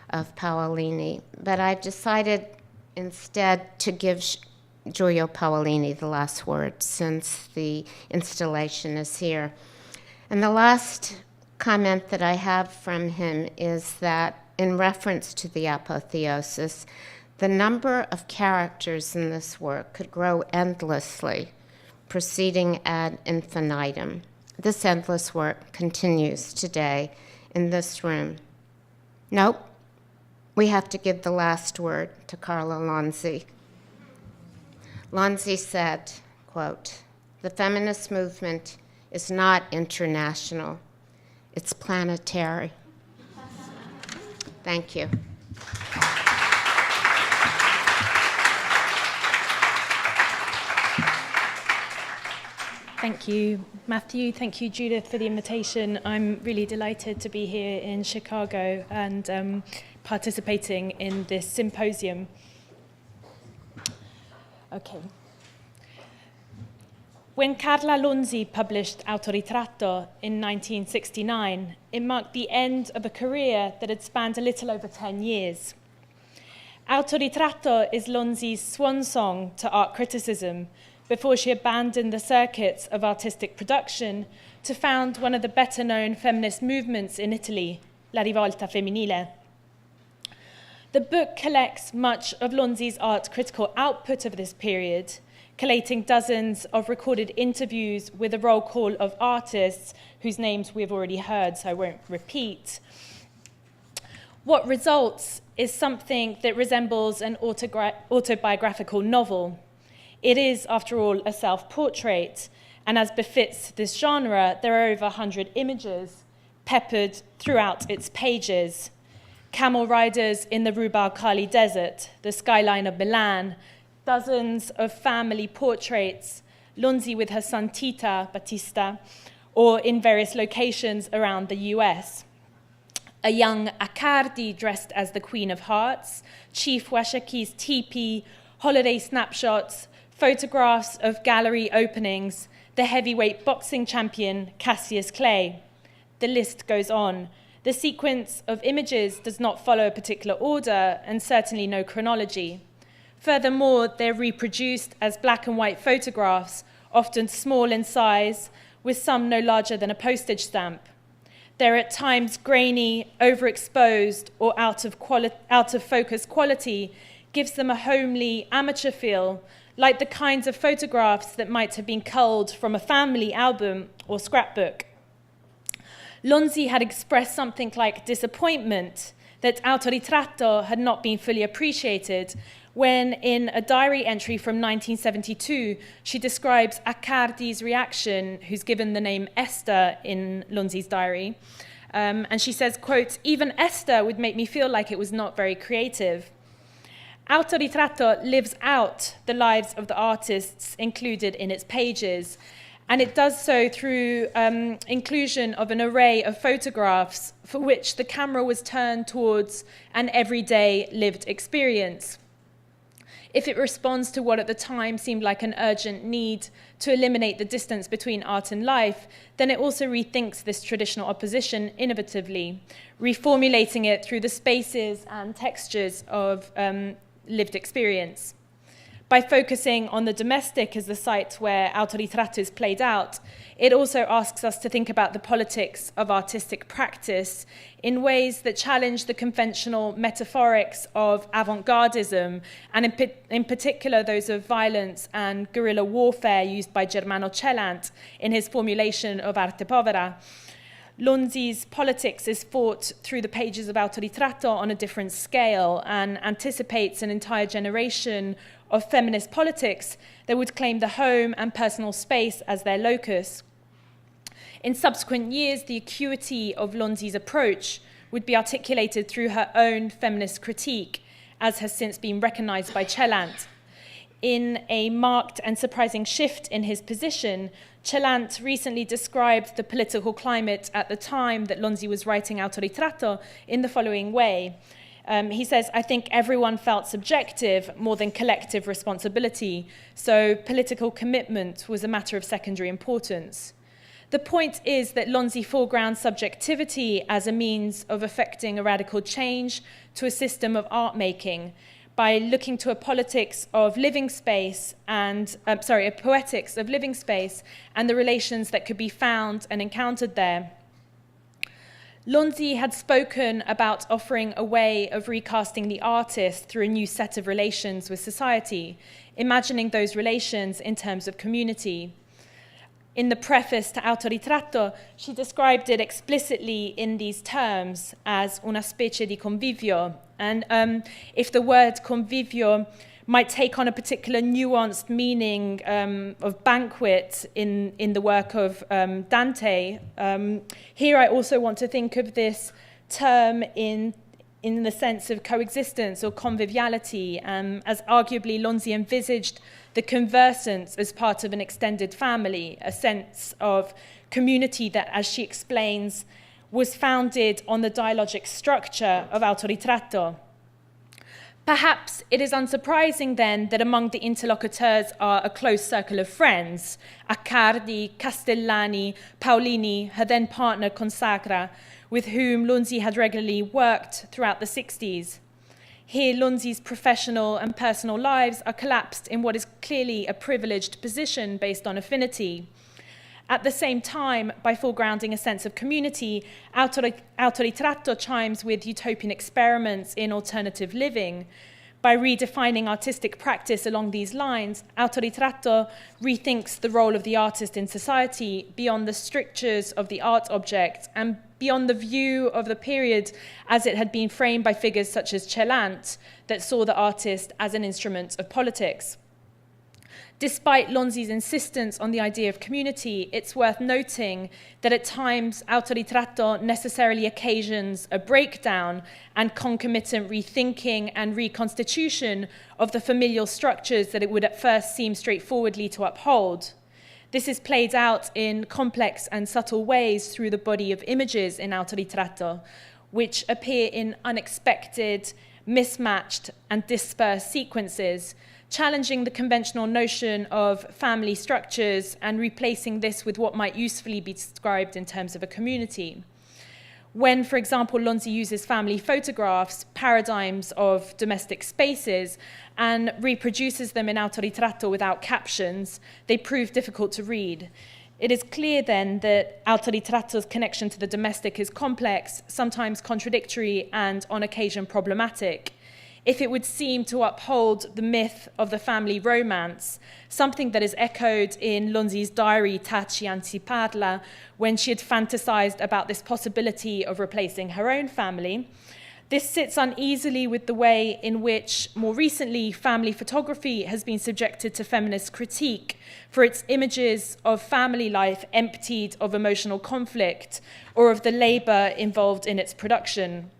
of Paolini. But I've decided instead to give Giulio Paolini the last word, since the installation is here. And the last comment that I have from him is that, in reference to the apotheosis, the number of characters in this work could grow endlessly, proceeding ad infinitum. This endless work continues today in this room. Nope, we have to give the last word to Carla Lonzi. Lonzi said, quote, "The feminist movement is not international, it's planetary." Thank you. Thank you, Matthew. Thank you, Judith, for the invitation. I'm really delighted to be here in Chicago and participating in this symposium. Okay. When Carla Lonzi published Autoritratto in 1969, it marked the end of a career that had spanned a little over 10 years. Autoritratto is Lonzi's swan song to art criticism, before she abandoned the circuits of artistic production to found one of the better-known feminist movements in Italy, La Rivolta Femminile. The book collects much of Lonzi's art critical output of this period, collating dozens of recorded interviews with a roll call of artists whose names we've already heard, so I won't repeat. What results is something that resembles an autobiographical novel. It is, after all, a self-portrait, and as befits this genre, there are over 100 images peppered throughout its pages. Camel riders in the Rub al-Khali desert, the skyline of Milan, dozens of family portraits, Lonzi with her son Tita Battista, or in various locations around the US. A young Accardi dressed as the Queen of Hearts, Chief Washaki's teepee, holiday snapshots, photographs of gallery openings, the heavyweight boxing champion Cassius Clay. The list goes on. The sequence of images does not follow a particular order, and certainly no chronology. Furthermore, they're reproduced as black and white photographs, often small in size, with some no larger than a postage stamp. They're at times grainy, overexposed, or out of focus quality gives them a homely, amateur feel, like the kinds of photographs that might have been culled from a family album or scrapbook. Lonzi had expressed something like disappointment that Autoritratto had not been fully appreciated when, in a diary entry from 1972, she describes Accardi's reaction, who's given the name Esther in Lonzi's diary, And she says, quote, "Even Esther would make me feel like it was not very creative." Autoritratto lives out the lives of the artists included in its pages, and it does so through inclusion of an array of photographs for which the camera was turned towards an everyday lived experience. If it responds to what at the time seemed like an urgent need to eliminate the distance between art and life, then it also rethinks this traditional opposition innovatively, reformulating it through the spaces and textures of lived experience. By focusing on the domestic as the site where Autoritratto is played out, it also asks us to think about the politics of artistic practice in ways that challenge the conventional metaphorics of avant-gardism, and in particular those of violence and guerrilla warfare used by Germano Celant in his formulation of Arte Povera. Lonzi's politics is fought through the pages of Autoritratto on a different scale and anticipates an entire generation of feminist politics that would claim the home and personal space as their locus. In subsequent years, the acuity of Lonzi's approach would be articulated through her own feminist critique, as has since been recognized by Celant. In a marked and surprising shift in his position, Celant recently described the political climate at the time that Lonzi was writing Autoritratto in the following way. He says, "I think everyone felt subjective more than collective responsibility, so political commitment was a matter of secondary importance." The point is that Lonzi foregrounds subjectivity as a means of effecting a radical change to a system of art making by looking to a politics of living space and, a poetics of living space and the relations that could be found and encountered there. Lonzi had spoken about offering a way of recasting the artist through a new set of relations with society, imagining those relations in terms of community. In the preface to Autoritratto, she described it explicitly in these terms as una specie di convivio. And if the word convivio might take on a particular nuanced meaning of banquet in the work of Dante, here I also want to think of this term in the sense of coexistence or conviviality, as arguably Lonzi envisaged the conversants as part of an extended family, a sense of community that, as she explains, was founded on the dialogic structure of Autoritratto. Perhaps it is unsurprising then that among the interlocuteurs are a close circle of friends, Accardi, Castellani, Paolini, her then partner Consacra, with whom Lonzi had regularly worked throughout the 60s. Here, Lonzi's professional and personal lives are collapsed in what is clearly a privileged position based on affinity. At the same time, by foregrounding a sense of community, Autoritratto chimes with utopian experiments in alternative living. By redefining artistic practice along these lines, Autoritratto rethinks the role of the artist in society beyond the strictures of the art object and beyond the view of the period as it had been framed by figures such as Celant, that saw the artist as an instrument of politics. Despite Lonzi's insistence on the idea of community, it's worth noting that at times Autoritratto necessarily occasions a breakdown and concomitant rethinking and reconstitution of the familial structures that it would at first seem straightforwardly to uphold. This is played out in complex and subtle ways through the body of images in Autoritratto, which appear in unexpected, mismatched, and dispersed sequences, challenging the conventional notion of family structures and replacing this with what might usefully be described in terms of a community. When, for example, Lonzi uses family photographs, paradigms of domestic spaces, and reproduces them in Autoritratto without captions, they prove difficult to read. It is clear then that Autoritratto's connection to the domestic is complex, sometimes contradictory, and on occasion problematic. If it would seem to uphold the myth of the family romance, something that is echoed in Lonzi's diary Taci anzi parla, when she had fantasized about this possibility of replacing her own family, This sits uneasily with the way in which, more recently, family photography has been subjected to feminist critique for its images of family life emptied of emotional conflict or of the labor involved in its production.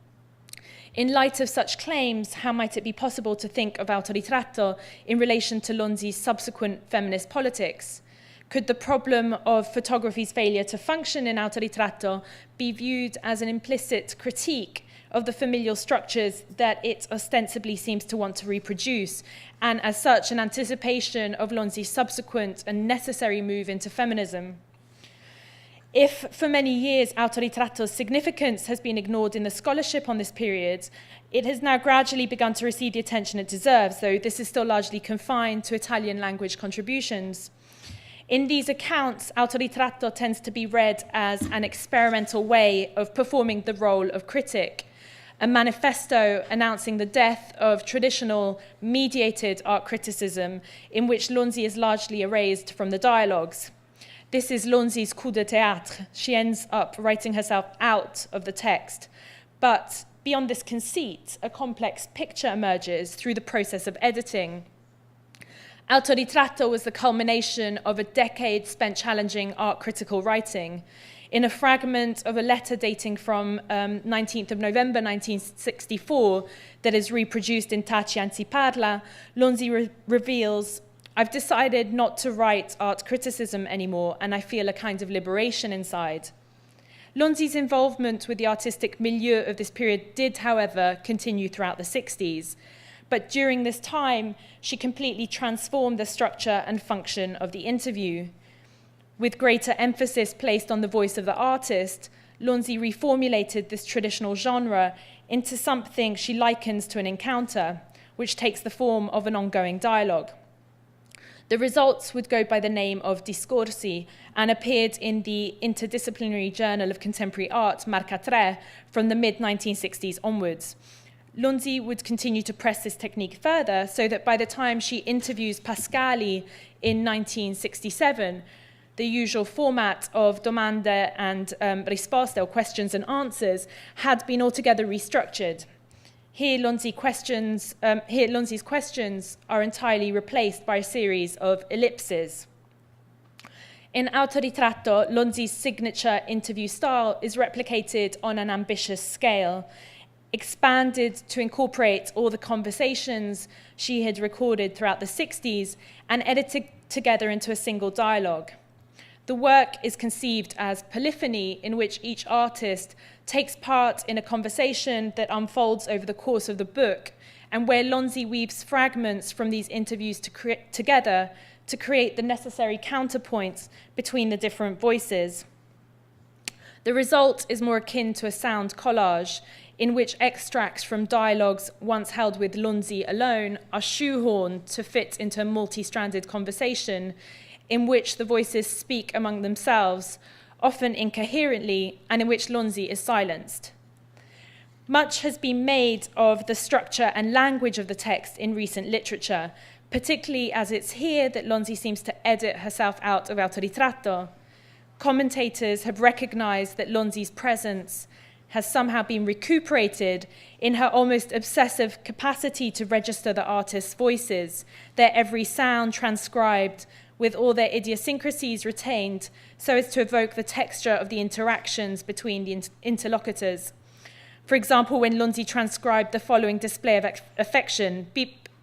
In light of such claims, how might it be possible to think of Autoritratto in relation to Lonzi's subsequent feminist politics? Could the problem of photography's failure to function in Autoritratto be viewed as an implicit critique of the familial structures that it ostensibly seems to want to reproduce, and as such an anticipation of Lonzi's subsequent and necessary move into feminism? If for many years Autoritratto's significance has been ignored in the scholarship on this period, it has now gradually begun to receive the attention it deserves, though this is still largely confined to Italian language contributions. In these accounts, Autoritratto tends to be read as an experimental way of performing the role of critic, a manifesto announcing the death of traditional mediated art criticism in which Lonzi is largely erased from the dialogues. This is Lonzi's coup de théâtre. She ends up writing herself out of the text. But beyond this conceit, a complex picture emerges through the process of editing. Autoritratto was the culmination of a decade spent challenging art critical writing. In a fragment of a letter dating from 19th of November 1964 that is reproduced in Taci Anzi Parla, Lonzi reveals, "I've decided not to write art criticism anymore, and I feel a kind of liberation inside." Lonzi's involvement with the artistic milieu of this period did, however, continue throughout the 60s. But during this time, she completely transformed the structure and function of the interview. With greater emphasis placed on the voice of the artist, Lonzi reformulated this traditional genre into something she likens to an encounter, which takes the form of an ongoing dialogue. The results would go by the name of Discorsi and appeared in the interdisciplinary journal of contemporary art, Marca 3, from the mid-1960s onwards. Lonzi would continue to press this technique further, so that by the time she interviews Pascali in 1967, the usual format of domande and risposte, or questions and answers, had been altogether restructured. Here, Lonzi's questions are entirely replaced by a series of ellipses. In Autoritratto, Lonzi's signature interview style is replicated on an ambitious scale, expanded to incorporate all the conversations she had recorded throughout the 60s and edited together into a single dialogue. The work is conceived as polyphony, in which each artist takes part in a conversation that unfolds over the course of the book, and where Lonzi weaves fragments from these interviews together to create the necessary counterpoints between the different voices. The result is more akin to a sound collage, in which extracts from dialogues once held with Lonzi alone are shoehorned to fit into a multi-stranded conversation, in which the voices speak among themselves, often incoherently, and in which Lonzi is silenced. Much has been made of the structure and language of the text in recent literature, particularly as it's here that Lonzi seems to edit herself out of Autoritratto. Commentators have recognized that Lonzi's presence has somehow been recuperated in her almost obsessive capacity to register the artist's voices, their every sound transcribed with all their idiosyncrasies retained, so as to evoke the texture of the interactions between the interlocutors. For example, when Lonzi transcribed the following display of affection,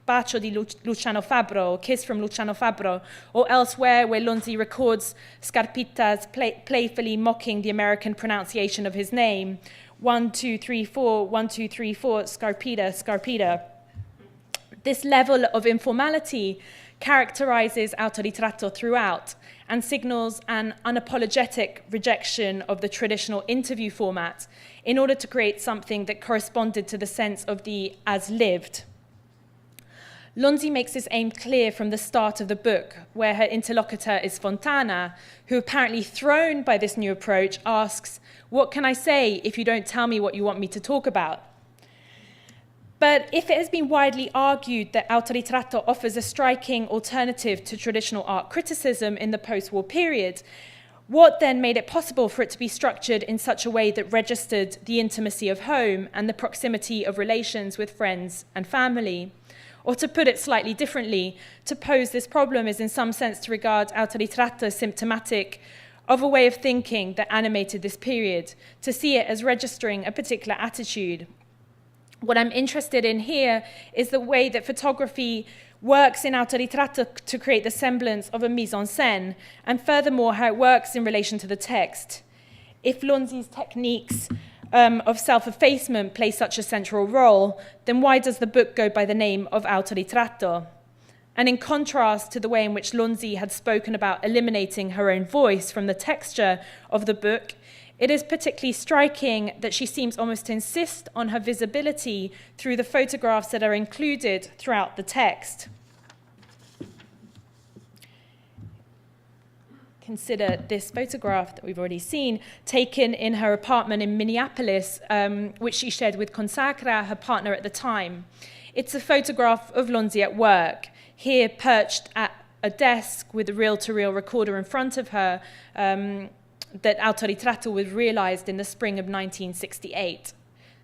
Bacio di Luciano Fabbro, Kiss from Luciano Fabbro, or elsewhere where Lonzi records Scarpitta's playfully mocking the American pronunciation of his name, 1, 2, 3, 4, 1, 2, 3, 4, Scarpita, Scarpita. This level of informality characterizes Autoritratto throughout and signals an unapologetic rejection of the traditional interview format in order to create something that corresponded to the sense of the as-lived. Lonzi makes this aim clear from the start of the book, where her interlocutor is Fontana, who, apparently thrown by this new approach, asks, "What can I say if you don't tell me what you want me to talk about?" But if it has been widely argued that Autoritratto offers a striking alternative to traditional art criticism in the post-war period, What then made it possible for it to be structured in such a way that registered the intimacy of home and the proximity of relations with friends and family? Or to put it slightly differently, to pose this problem is in some sense to regard Autoritratto as symptomatic of a way of thinking that animated this period, to see it as registering a particular attitude. What I'm interested in here is the way that photography works in Autoritratto to create the semblance of a mise en scène, and furthermore how it works in relation to the text. If Lonzi's techniques of self-effacement play such a central role, then why does the book go by the name of Autoritratto? And in contrast to the way in which Lonzi had spoken about eliminating her own voice from the texture of the book, it is particularly striking that she seems almost to insist on her visibility through the photographs that are included throughout the text. Consider this photograph that we've already seen, taken in her apartment in Minneapolis, which she shared with Consacra, her partner at the time. It's a photograph of Lonzi at work, here perched at a desk with a reel-to-reel recorder in front of her, that Autoritratto was realized in the spring of 1968.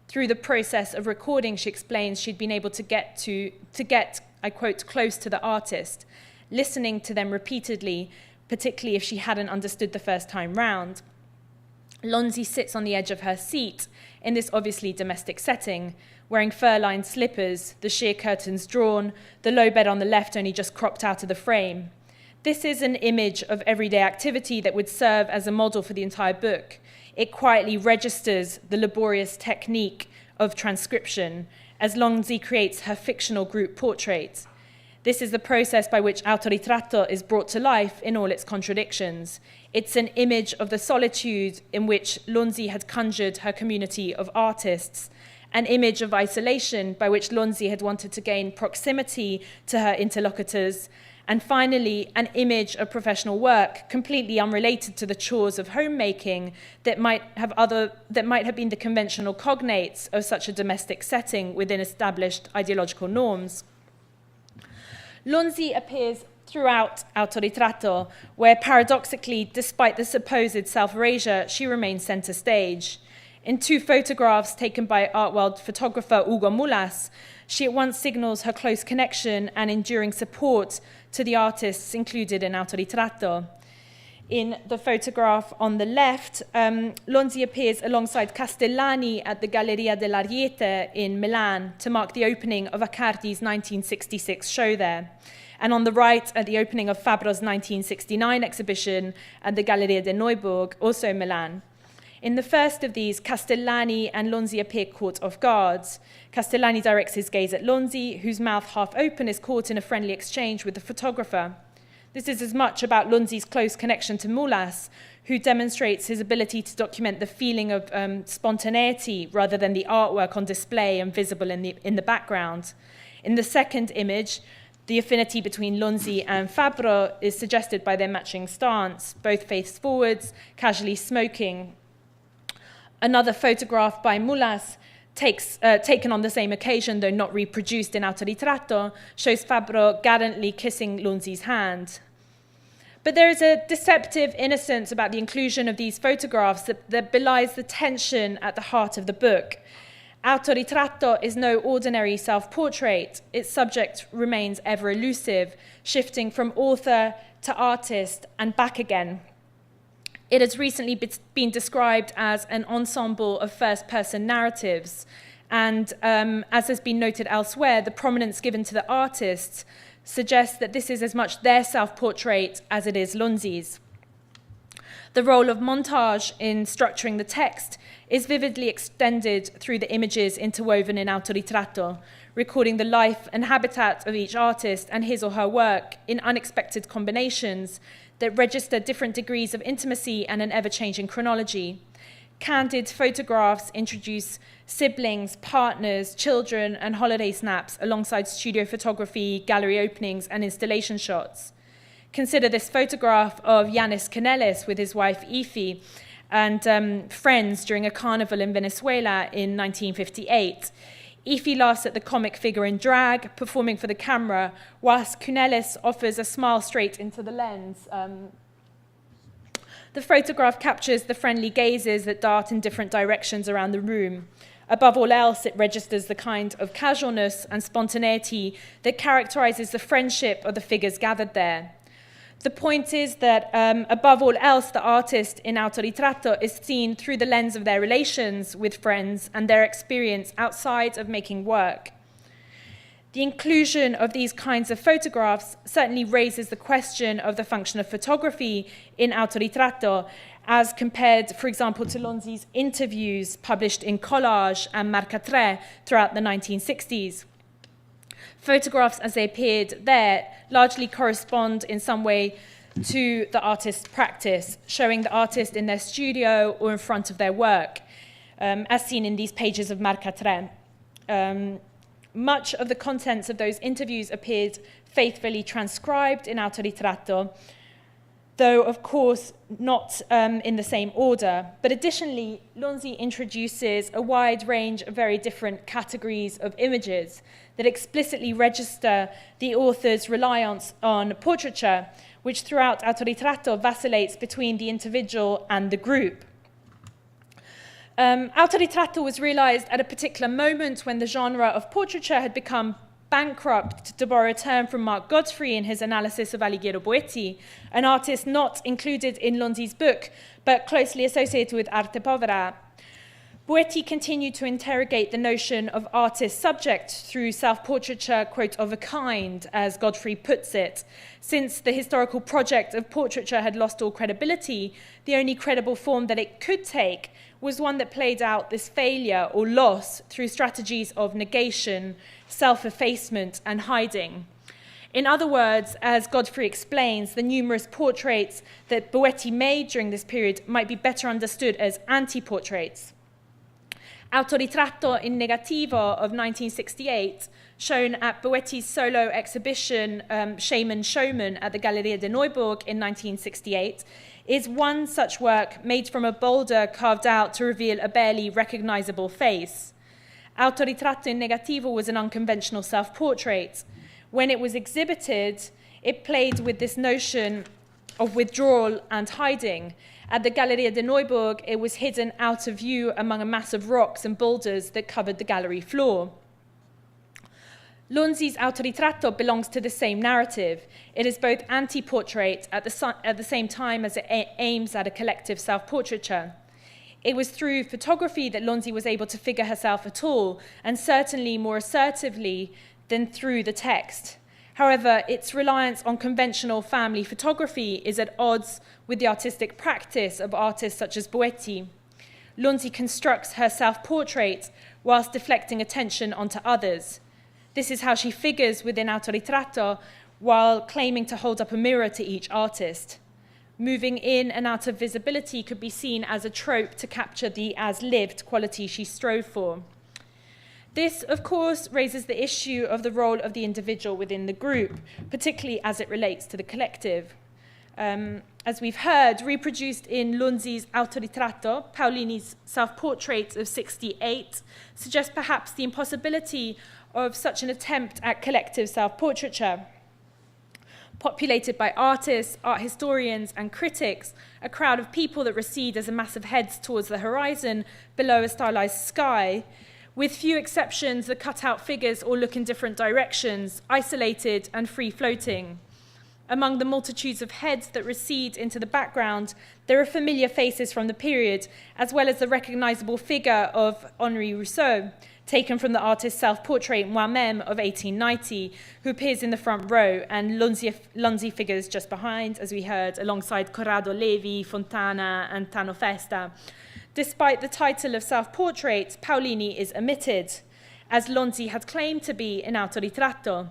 Through the process of recording, she explains she'd been able to get, I quote, close to the artist, listening to them repeatedly, particularly if she hadn't understood the first time round. Lonzi sits on the edge of her seat in this obviously domestic setting, wearing fur-lined slippers, the sheer curtains drawn, the low bed on the left only just cropped out of the frame. This is an image of everyday activity that would serve as a model for the entire book. It quietly registers the laborious technique of transcription as Lonzi creates her fictional group portrait. This is the process by which Autoritratto is brought to life in all its contradictions. It's an image of the solitude in which Lonzi had conjured her community of artists, an image of isolation by which Lonzi had wanted to gain proximity to her interlocutors, and finally, an image of professional work completely unrelated to the chores of homemaking that might have been the conventional cognates of such a domestic setting within established ideological norms. Lonzi appears throughout Autoritratto, where paradoxically, despite the supposed self-erasure, she remains center stage. In two photographs taken by art world photographer Ugo Mulas, she at once signals her close connection and enduring support to the artists included in Autoritratto. In the photograph on the left, Lonzi appears alongside Castellani at the Galleria dell'Ariete in Milan to mark the opening of Accardi's 1966 show there. And on the right, at the opening of Fabro's 1969 exhibition at the Galleria de Neuburg, also Milan. In the first of these, Castellani and Lonzi appear caught off guard. Castellani directs his gaze at Lonzi, whose mouth half open is caught in a friendly exchange with the photographer. This is as much about Lonzi's close connection to Mulas, who demonstrates his ability to document the feeling of spontaneity rather than the artwork on display and visible in the background. In the second image, the affinity between Lonzi and Fabro is suggested by their matching stance, both face forwards, casually smoking. Another photograph by Mulas, taken on the same occasion, though not reproduced in Autoritratto, shows Fabro gallantly kissing Lonzi's hand. But there is a deceptive innocence about the inclusion of these photographs that belies the tension at the heart of the book. Autoritratto is no ordinary self-portrait. Its subject remains ever elusive, shifting from author to artist and back again. It has recently been described as an ensemble of first-person narratives, and as has been noted elsewhere, the prominence given to the artists suggests that this is as much their self-portrait as it is Lonzi's. The role of montage in structuring the text is vividly extended through the images interwoven in Autoritratto, recording the life and habitat of each artist and his or her work in unexpected combinations that register different degrees of intimacy and an ever-changing chronology. Candid photographs introduce siblings, partners, children, and holiday snaps alongside studio photography, gallery openings, and installation shots. Consider this photograph of Yanis Canelis with his wife Ifi and friends during a carnival in Venezuela in 1958. Ifi laughs at the comic figure in drag, performing for the camera, whilst Canelis offers a smile straight into the lens. the photograph captures the friendly gazes that dart in different directions around the room. Above all else, it registers the kind of casualness and spontaneity that characterizes the friendship of the figures gathered there. The point is that, above all else, the artist in Autoritratto is seen through the lens of their relations with friends and their experience outside of making work. The inclusion of these kinds of photographs certainly raises the question of the function of photography in Autoritratto, as compared, for example, to Lonzi's interviews published in Collage and Marca 3 throughout the 1960s. Photographs as they appeared there largely correspond in some way to the artist's practice, showing the artist in their studio or in front of their work, as seen in these pages of Marca 3. Much of the contents of those interviews appeared faithfully transcribed in Autoritratto, though, of course, not in the same order. But additionally, Lonzi introduces a wide range of very different categories of images that explicitly register the author's reliance on portraiture, which throughout Autoritratto vacillates between the individual and the group. Autoritratto was realized at a particular moment when the genre of portraiture had become bankrupt, to borrow a term from Mark Godfrey in his analysis of Alighiero Boetti, an artist not included in Lonzi's book, but closely associated with arte povera. Boetti continued to interrogate the notion of artist subject through self-portraiture, quote, of a kind, as Godfrey puts it. Since the historical project of portraiture had lost all credibility, the only credible form that it could take was one that played out this failure or loss through strategies of negation, self-effacement, and hiding. In other words, as Godfrey explains, the numerous portraits that Boetti made during this period might be better understood as anti-portraits. Autoritratto in Negativo of 1968, shown at Boetti's solo exhibition Shaman Showman at the Galleria de Neuburg in 1968, is one such work made from a boulder carved out to reveal a barely recognizable face. Autoritratto in Negativo was an unconventional self-portrait. When it was exhibited, it played with this notion of withdrawal and hiding. At the Galleria de Neuburg, it was hidden out of view among a mass of rocks and boulders that covered the gallery floor. Lonzi's Autoritratto belongs to the same narrative. It is both anti-portrait at the same time as it aims at a collective self-portraiture. It was through photography that Lonzi was able to figure herself at all, and certainly more assertively than through the text. However, its reliance on conventional family photography is at odds with the artistic practice of artists such as Boetti. Lonzi constructs her self-portrait whilst deflecting attention onto others. This is how she figures within Autoritratto while claiming to hold up a mirror to each artist. Moving in and out of visibility could be seen as a trope to capture the as-lived quality she strove for. This, of course, raises the issue of the role of the individual within the group, particularly as it relates to the collective. As we've heard, reproduced in Lonzi's Autoritratto, Paolini's self-portrait of 68 suggests perhaps the impossibility of such an attempt at collective self-portraiture. Populated by artists, art historians, and critics, a crowd of people that recede as a mass of heads towards the horizon below a stylized sky. With few exceptions, the cut-out figures all look in different directions, isolated and free-floating. Among the multitudes of heads that recede into the background, there are familiar faces from the period, as well as the recognizable figure of Henri Rousseau, taken from the artist's self-portrait Moi-même of 1890, who appears in the front row, and Lonzi figures just behind, as we heard, alongside Corrado Levi, Fontana, and Tano Festa. Despite the title of self-portrait, Paolini is omitted, as Lonzi had claimed to be in Autoritratto.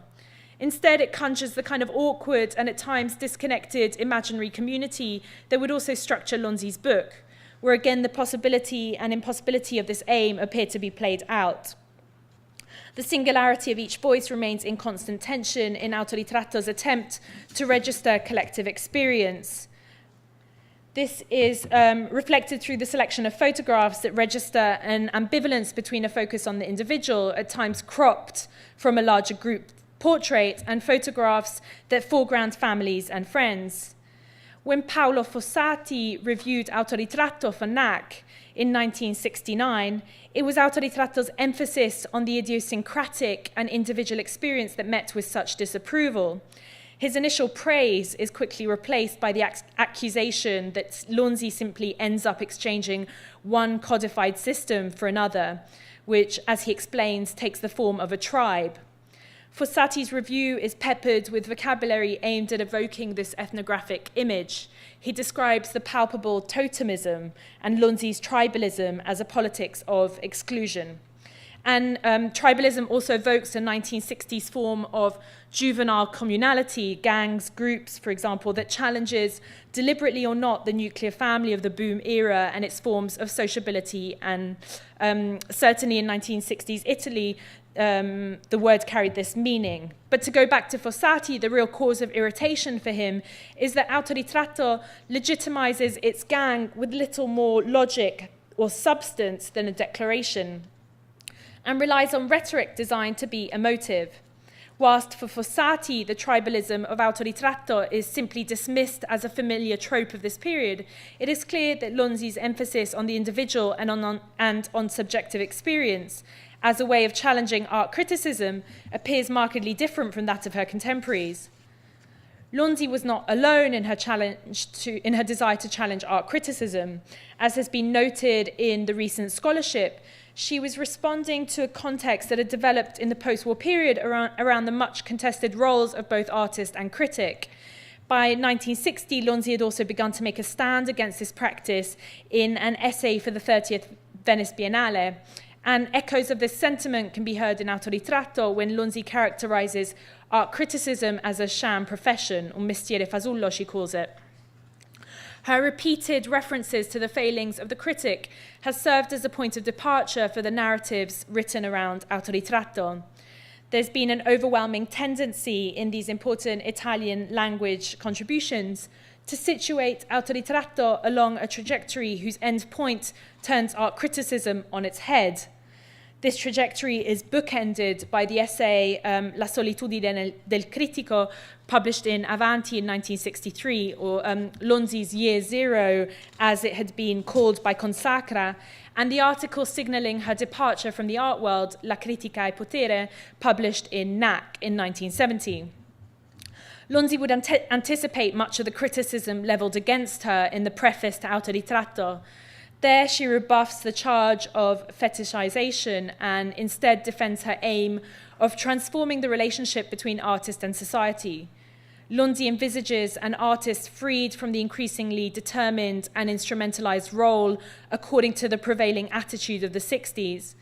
Instead, it conjures the kind of awkward and at times disconnected imaginary community that would also structure Lonzi's book, where again the possibility and impossibility of this aim appear to be played out. The singularity of each voice remains in constant tension in Autoritratto's attempt to register collective experience. This is reflected through the selection of photographs that register an ambivalence between a focus on the individual, at times cropped from a larger group portrait, and photographs that foreground families and friends. When Paolo Fossati reviewed Autoritratto for NAC in 1969, it was Autoritratto's emphasis on the idiosyncratic and individual experience that met with such disapproval. His initial praise is quickly replaced by the accusation that Lonzi simply ends up exchanging one codified system for another, which, as he explains, takes the form of a tribe. Fossati's review is peppered with vocabulary aimed at evoking this ethnographic image. He describes the palpable totemism and Lonzi's tribalism as a politics of exclusion. And tribalism also evokes a 1960s form of juvenile communality, gangs, groups, for example, that challenges, deliberately or not, the nuclear family of the boom era and its forms of sociability. And certainly in 1960s Italy, the word carried this meaning. But to go back to Fossati, the real cause of irritation for him is that Autoritratto legitimizes its gang with little more logic or substance than a declaration, and relies on rhetoric designed to be emotive. Whilst for Fossati, the tribalism of Autoritratto is simply dismissed as a familiar trope of this period, it is clear that Lonzi's emphasis on the individual and on subjective experience as a way of challenging art criticism appears markedly different from that of her contemporaries. Lonzi was not alone in her desire to challenge art criticism. As has been noted in the recent scholarship, she was responding to a context that had developed in the post-war period around the much contested roles of both artist and critic. By 1960, Lonzi had also begun to make a stand against this practice in an essay for the 30th Venice Biennale. And echoes of this sentiment can be heard in Autoritratto when Lonzi characterizes art criticism as a sham profession, un mestiere fasullo, she calls it. Her repeated references to the failings of the critic has served as a point of departure for the narratives written around Autoritratto. There's been an overwhelming tendency in these important Italian language contributions to situate Autoritratto along a trajectory whose end point turns art criticism on its head. This trajectory is bookended by the essay La solitudine del critico, published in Avanti in 1963, or Lonzi's Year Zero, as it had been called by Consacra, and the article signalling her departure from the art world, La critica e potere, published in NAC in 1970. Lonzi would anticipate much of the criticism levelled against her in the preface to Autoritratto. There, she rebuffs the charge of fetishization and instead defends her aim of transforming the relationship between artist and society. Lonzi envisages an artist freed from the increasingly determined and instrumentalized role according to the prevailing attitude of the 60s.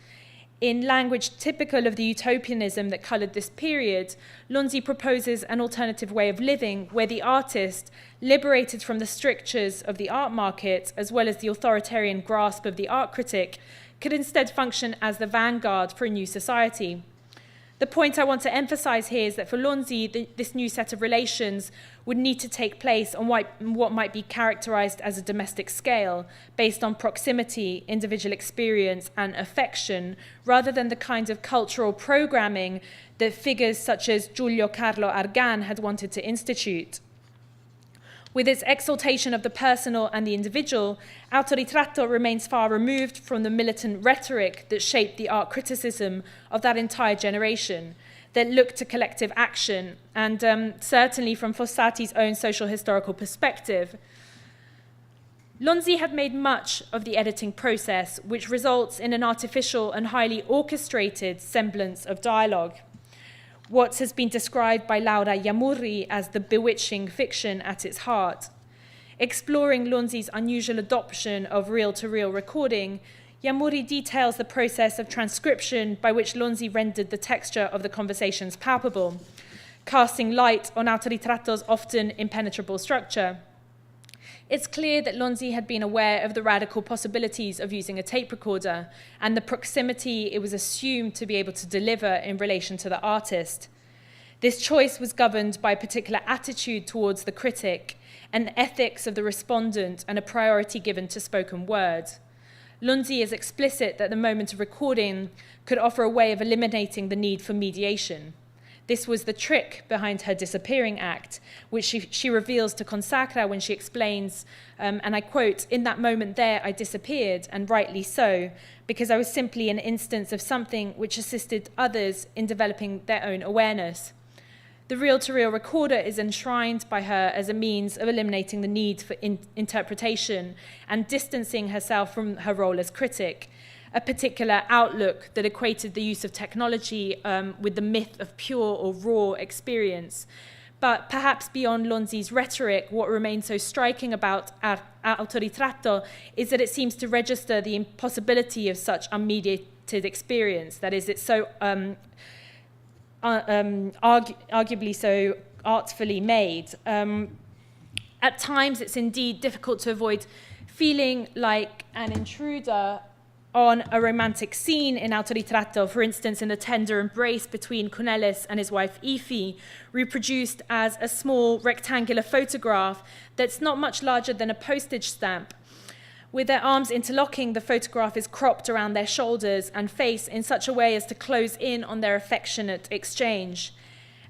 In language typical of the utopianism that colored this period, Lonzi proposes an alternative way of living where the artist, liberated from the strictures of the art market as well as the authoritarian grasp of the art critic, could instead function as the vanguard for a new society. The point I want to emphasize here is that for Lonzi, this new set of relations would need to take place on what might be characterized as a domestic scale, based on proximity, individual experience, and affection, rather than the kind of cultural programming that figures such as Giulio Carlo Argan had wanted to institute. With its exaltation of the personal and the individual, Autoritratto remains far removed from the militant rhetoric that shaped the art criticism of that entire generation, that looked to collective action, and certainly from Fossati's own social historical perspective. Lonzi had made much of the editing process, which results in an artificial and highly orchestrated semblance of dialogue. What has been described by Laura Iamurri as the bewitching fiction at its heart. Exploring Lonzi's unusual adoption of reel-to-reel recording, Iamurri details the process of transcription by which Lonzi rendered the texture of the conversations palpable, casting light on Autoritratto's often impenetrable structure. It's clear that Lonzi had been aware of the radical possibilities of using a tape recorder and the proximity it was assumed to be able to deliver in relation to the artist. This choice was governed by a particular attitude towards the critic, an ethics of the respondent, and a priority given to spoken word. Lonzi is explicit that the moment of recording could offer a way of eliminating the need for mediation. This was the trick behind her disappearing act, which she reveals to Consacra when she explains, and I quote, "In that moment there, I disappeared, and rightly so, because I was simply an instance of something which assisted others in developing their own awareness." The reel-to-reel recorder is enshrined by her as a means of eliminating the need for interpretation and distancing herself from her role as critic, a particular outlook that equated the use of technology with the myth of pure or raw experience. But perhaps beyond Lonzi's rhetoric, what remains so striking about Autoritratto is that it seems to register the impossibility of such unmediated experience. That is, it's so arguably so artfully made. At times, it's indeed difficult to avoid feeling like an intruder on a romantic scene in Autoritratto, for instance, in the tender embrace between Cornelis and his wife Ifi, reproduced as a small rectangular photograph that's not much larger than a postage stamp. With their arms interlocking, the photograph is cropped around their shoulders and face in such a way as to close in on their affectionate exchange.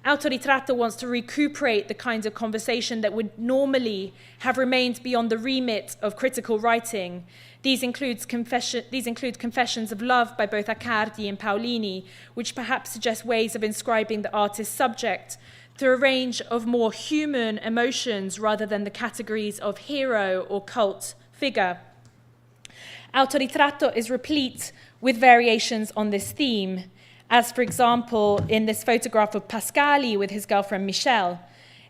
Autoritratto wants to recuperate the kinds of conversation that would normally have remained beyond the remit of critical writing. These include confessions of love by both Vaccari and Paolini, which perhaps suggest ways of inscribing the artist's subject through a range of more human emotions rather than the categories of hero or cult figure. Autoritratto is replete with variations on this theme, as, for example, in this photograph of Pascali with his girlfriend Michelle.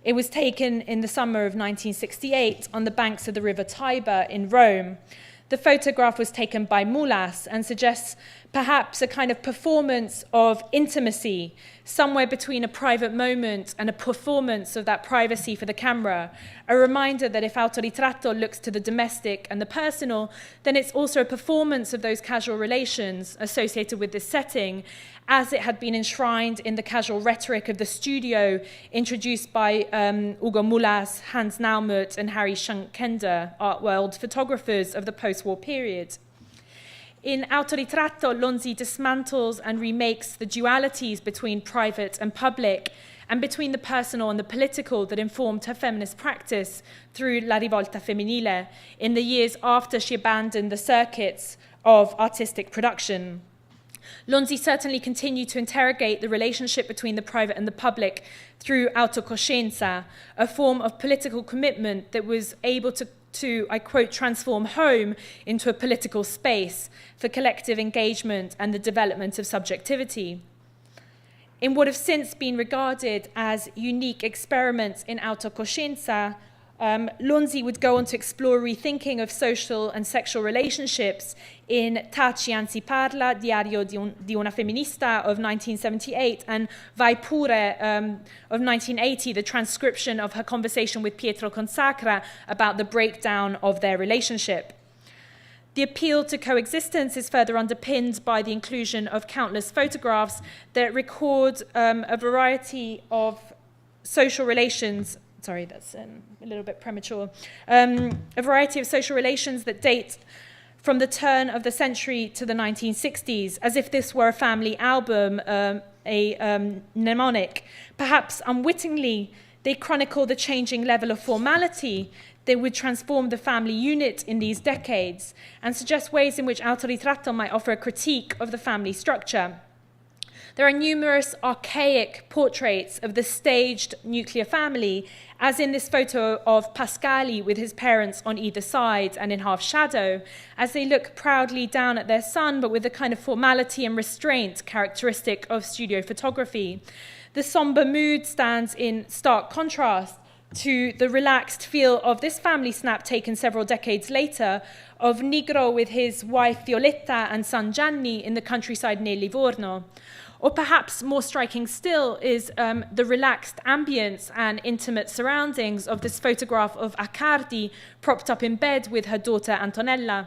It was taken in the summer of 1968 on the banks of the river Tiber in Rome. The photograph was taken by Mulas and suggests perhaps a kind of performance of intimacy, somewhere between a private moment and a performance of that privacy for the camera, a reminder that if Autoritratto looks to the domestic and the personal, then it's also a performance of those casual relations associated with this setting, as it had been enshrined in the casual rhetoric of the studio introduced by Ugo Mulas, Hans Naumert, and Harry Schunkender, art world photographers of the post-war period. In Autoritratto, Lonzi dismantles and remakes the dualities between private and public, and between the personal and the political that informed her feminist practice through La Rivolta Femminile in the years after she abandoned the circuits of artistic production. Lonzi certainly continued to interrogate the relationship between the private and the public through autocoscienza, a form of political commitment that was able to, I quote, transform home into a political space for collective engagement and the development of subjectivity. In what have since been regarded as unique experiments in autocoscienza, Lonzi would go on to explore rethinking of social and sexual relationships in Taci anzi parla, Diario di una femminista of 1978, and Vai pure of 1980, the transcription of her conversation with Pietro Consacra about the breakdown of their relationship. The appeal to coexistence is further underpinned by the inclusion of countless photographs that record a variety of social relations. Sorry, that's a little bit premature. A variety of social relations that date from the turn of the century to the 1960s, as if this were a family album, a mnemonic. Perhaps unwittingly, they chronicle the changing level of formality that would transform the family unit in these decades and suggest ways in which Autoritratto might offer a critique of the family structure. There are numerous archaic portraits of the staged nuclear family, as in this photo of Pascali with his parents on either side and in half shadow, as they look proudly down at their son, but with the kind of formality and restraint characteristic of studio photography. The somber mood stands in stark contrast to the relaxed feel of this family snap taken several decades later of Nigro with his wife Violetta and son Gianni in the countryside near Livorno. Or perhaps more striking still is the relaxed ambience and intimate surroundings of this photograph of Accardi propped up in bed with her daughter Antonella.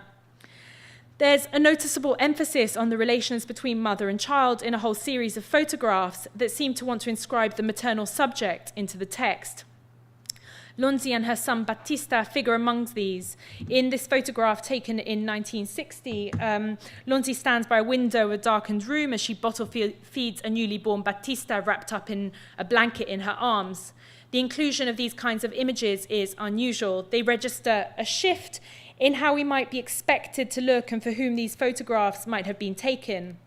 There's a noticeable emphasis on the relations between mother and child in a whole series of photographs that seem to want to inscribe the maternal subject into the text. Lonzi and her son Battista figure amongst these. In this photograph taken in 1960, Lonzi stands by a window of a darkened room as she bottle feeds a newly born Battista wrapped up in a blanket in her arms. The inclusion of these kinds of images is unusual. They register a shift in how we might be expected to look and for whom these photographs might have been taken.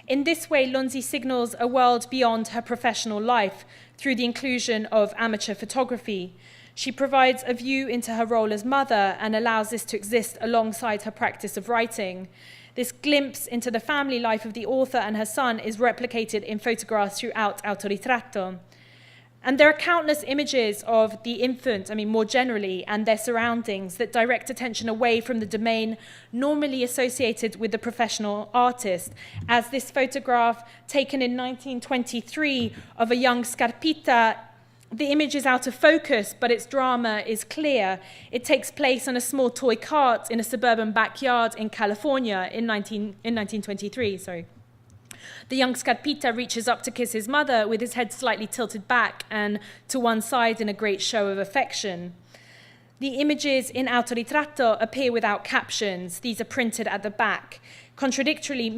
In this way, Lonzi signals a world beyond her professional life through the inclusion of amateur photography. She provides a view into her role as mother and allows this to exist alongside her practice of writing. This glimpse into the family life of the author and her son is replicated in photographs throughout Autoritratto. And there are countless images of the infant, more generally, and their surroundings that direct attention away from the domain normally associated with the professional artist, as this photograph taken in 1923 of a young Scarpita. The image is out of focus, but its drama is clear. It takes place on a small toy cart in a suburban backyard in California in 1923. The young Scarpita reaches up to kiss his mother with his head slightly tilted back and to one side in a great show of affection. The images in Autoritratto appear without captions. These are printed at the back. Contradictory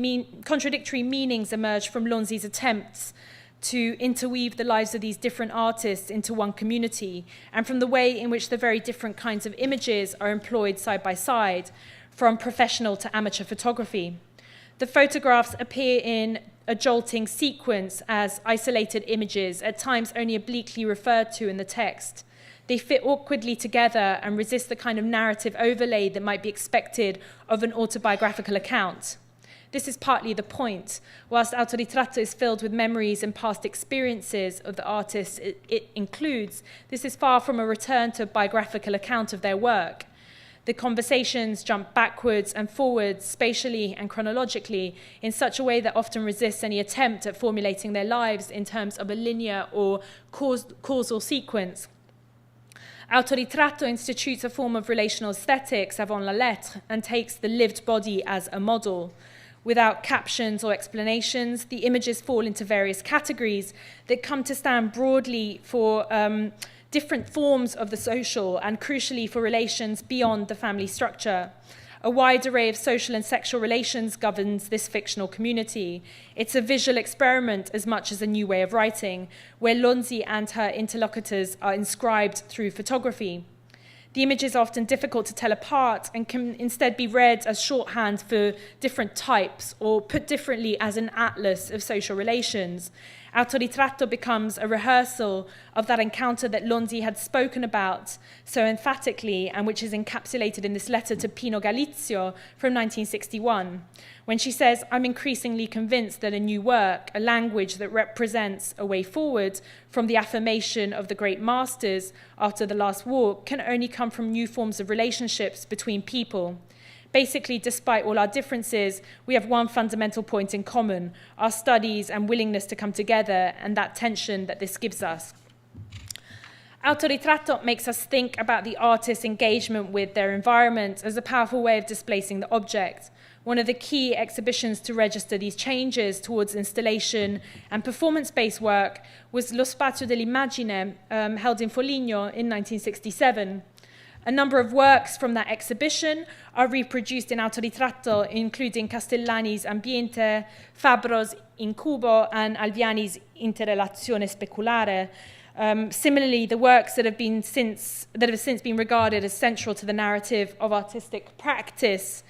meanings emerge from Lonzi's attempts to interweave the lives of these different artists into one community, and from the way in which the very different kinds of images are employed side by side, from professional to amateur photography. The photographs appear in a jolting sequence as isolated images, at times only obliquely referred to in the text. They fit awkwardly together and resist the kind of narrative overlay that might be expected of an autobiographical account. This is partly the point. Whilst Autoritratto is filled with memories and past experiences of the artists it includes, this is far from a return to a biographical account of their work. The conversations jump backwards and forwards, spatially and chronologically, in such a way that often resists any attempt at formulating their lives in terms of a linear or causal sequence. Autoritratto institutes a form of relational aesthetics avant la lettre and takes the lived body as a model. Without captions or explanations, the images fall into various categories that come to stand broadly for different forms of the social and crucially for relations beyond the family structure. A wide array of social and sexual relations governs this fictional community. It's a visual experiment as much as a new way of writing, where Lonzi and her interlocutors are inscribed through photography. The images are often difficult to tell apart and can instead be read as shorthand for different types, or put differently, as an atlas of social relations. Autoritratto becomes a rehearsal of that encounter that Lonzi had spoken about so emphatically, and which is encapsulated in this letter to Pino Galizio from 1961, when she says, "I'm increasingly convinced that a new work, a language that represents a way forward from the affirmation of the great masters after the last war, can only come from new forms of relationships between people. Basically, despite all our differences, we have one fundamental point in common, our studies and willingness to come together, and that tension that this gives us." Autoritratto makes us think about the artist's engagement with their environment as a powerful way of displacing the object. One of the key exhibitions to register these changes towards installation and performance-based work was Lo Spazio dell'Immagine, held in Foligno in 1967. A number of works from that exhibition are reproduced in Autoritratto, including Castellani's Ambiente, Fabro's Incubo, and Alviani's Interrelazione Speculare. Similarly, the works that have since been regarded as central to the narrative of artistic practice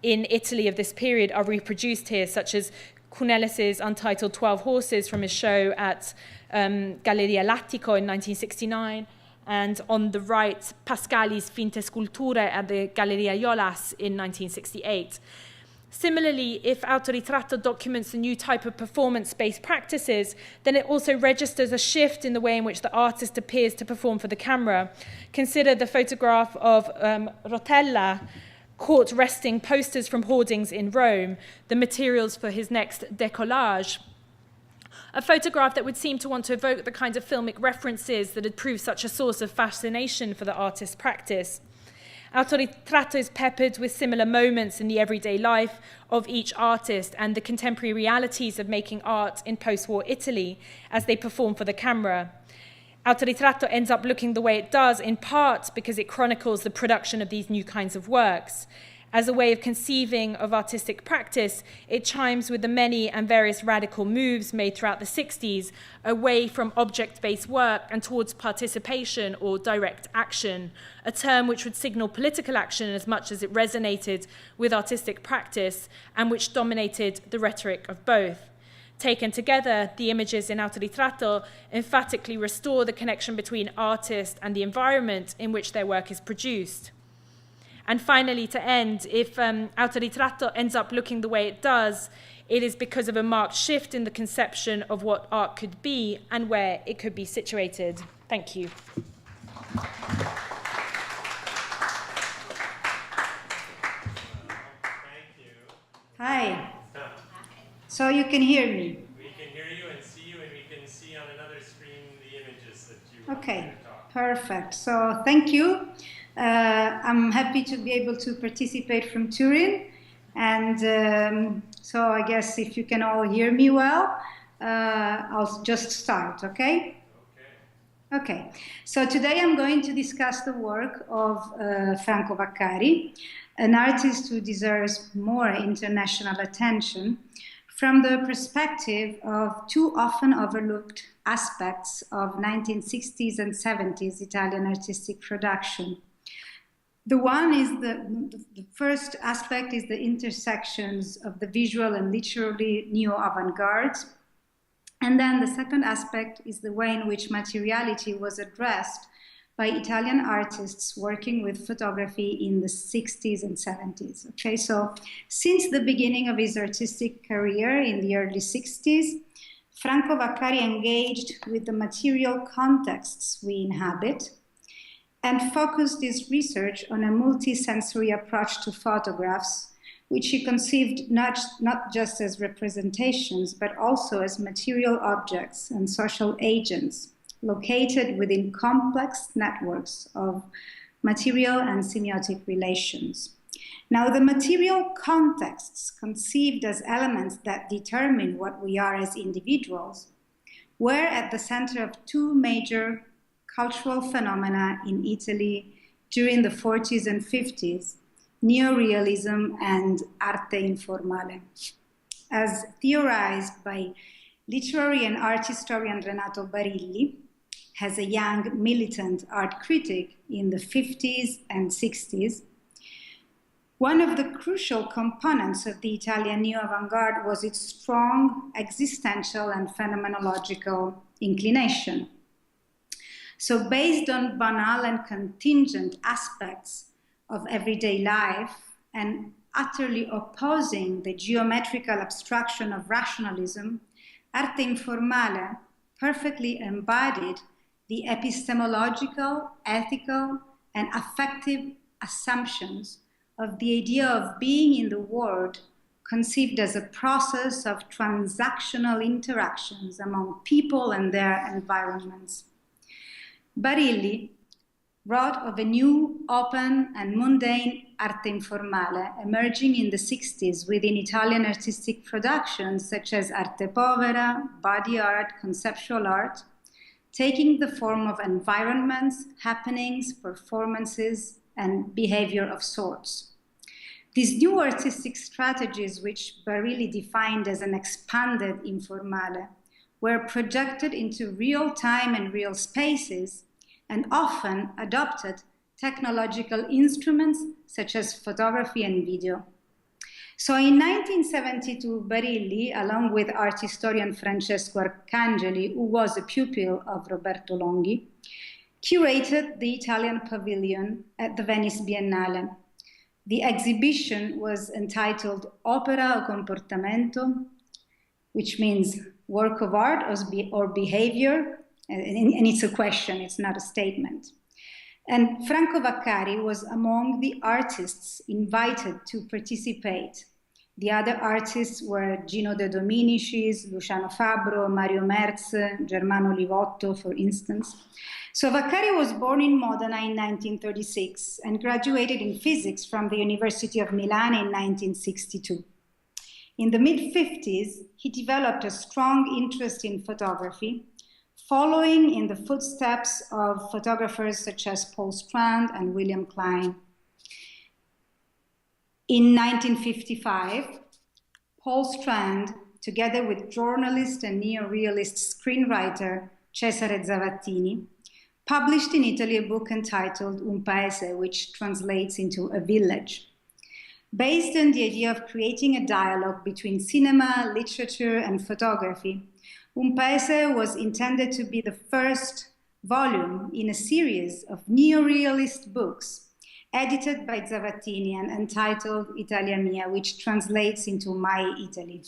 in Italy of this period are reproduced here, such as Cunellis's untitled 12 Horses from his show at Galleria Lattico in 1969, and on the right, Pascali's Finte Sculture at the Galleria Iolas in 1968. Similarly, if Autoritratto documents a new type of performance-based practices, then it also registers a shift in the way in which the artist appears to perform for the camera. Consider the photograph of Rotella, caught wresting posters from hoardings in Rome, the materials for his next décollage. A photograph that would seem to want to evoke the kind of filmic references that had proved such a source of fascination for the artist's practice. Autoritratto is peppered with similar moments in the everyday life of each artist and the contemporary realities of making art in post-war Italy as they perform for the camera. Autoritratto ends up looking the way it does in part because it chronicles the production of these new kinds of works. As a way of conceiving of artistic practice, it chimes with the many and various radical moves made throughout the 60s away from object-based work and towards participation or direct action, a term which would signal political action as much as it resonated with artistic practice and which dominated the rhetoric of both. Taken together, the images in Autoritratto emphatically restore the connection between artist and the environment in which their work is produced. And finally, to end, if Autoritratto ends up looking the way it does, it is because of a marked shift in the conception of what art could be and where it could be situated. Thank you. Hi. So you can hear me? We can hear you and see you, and we can see on another screen the images that you Okay, perfect. So thank you. I'm happy to be able to participate from Turin. And so I guess if you can all hear me well, I'll just start, okay? Okay, so today I'm going to discuss the work of Franco Vaccari, an artist who deserves more international attention from the perspective of two often overlooked aspects of 1960s and 70s Italian artistic production. The one is the first aspect is the intersections of the visual and literary neo-avant-garde. And then the second aspect is the way in which materiality was addressed by Italian artists working with photography in the 60s and 70s. Okay, so since the beginning of his artistic career in the early 60s, Franco Vaccari engaged with the material contexts we inhabit and focused his research on a multi-sensory approach to photographs, which he conceived not just as representations, but also as material objects and social agents located within complex networks of material and semiotic relations. Now, the material contexts conceived as elements that determine what we are as individuals were at the center of two major cultural phenomena in Italy during the 40s and 50s, neorealism and arte informale. As theorized by literary and art historian Renato Barilli, as a young militant art critic in the 50s and 60s, one of the crucial components of the Italian neo-avant-garde was its strong existential and phenomenological inclination. So based on banal and contingent aspects of everyday life and utterly opposing the geometrical abstraction of rationalism, arte informale perfectly embodied the epistemological, ethical, and affective assumptions of the idea of being in the world conceived as a process of transactional interactions among people and their environments. Barilli wrote of a new, open, and mundane arte informale emerging in the 60s within Italian artistic productions such as arte povera, body art, conceptual art, taking the form of environments, happenings, performances, and behavior of sorts. These new artistic strategies, which Barilli defined as an expanded informale, were projected into real time and real spaces, and often adopted technological instruments such as photography and video. So in 1972, Barilli, along with art historian Francesco Arcangeli, who was a pupil of Roberto Longhi, curated the Italian pavilion at the Venice Biennale. The exhibition was entitled Opera o Comportamento, which means work of art or behavior, and it's a question, it's not a statement. And Franco Vaccari was among the artists invited to participate. The other artists were Gino De Dominicis, Luciano Fabbro, Mario Merz, Germano Livotto, for instance. So Vaccari was born in Modena in 1936 and graduated in physics from the University of Milan in 1962. In the mid-50s, he developed a strong interest in photography, following in the footsteps of photographers such as Paul Strand and William Klein. In 1955, Paul Strand, together with journalist and neorealist screenwriter Cesare Zavattini, published in Italy a book entitled Un Paese, which translates into a village. Based on the idea of creating a dialogue between cinema, literature, and photography, Un Paese was intended to be the first volume in a series of neorealist books edited by Zavattini and entitled Italia Mia, which translates into My Italy.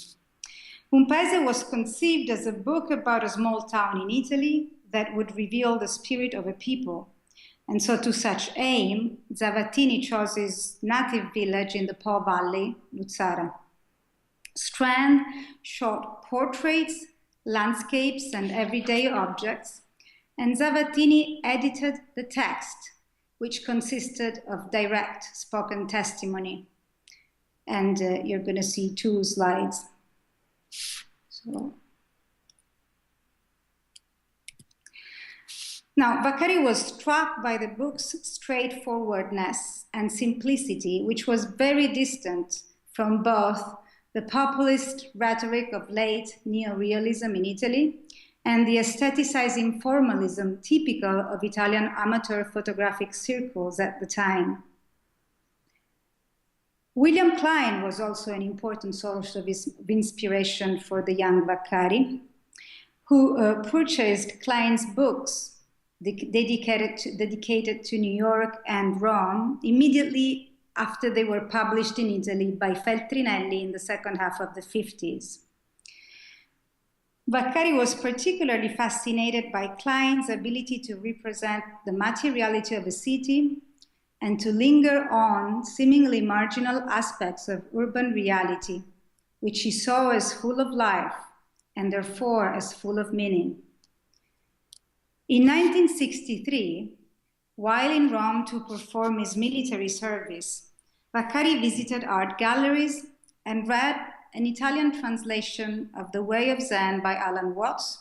Un Paese was conceived as a book about a small town in Italy that would reveal the spirit of a people. And so to such aim, Zavattini chose his native village in the Po Valley, Luzzara. Strand shot portraits, landscapes, and everyday objects, and Zavattini edited the text, which consisted of direct spoken testimony. And you're going to see 2 slides. Now, Vaccari was struck by the book's straightforwardness and simplicity, which was very distant from both the populist rhetoric of late neorealism in Italy and the aestheticizing formalism typical of Italian amateur photographic circles at the time. William Klein was also an important source of inspiration for the young Vaccari, who purchased Klein's books dedicated to New York and Rome immediately after they were published in Italy by Feltrinelli in the second half of the 50s. Vaccari was particularly fascinated by Klein's ability to represent the materiality of a city and to linger on seemingly marginal aspects of urban reality, which he saw as full of life and therefore as full of meaning. In 1963, while in Rome to perform his military service, Vaccari visited art galleries and read an Italian translation of The Way of Zen by Alan Watts,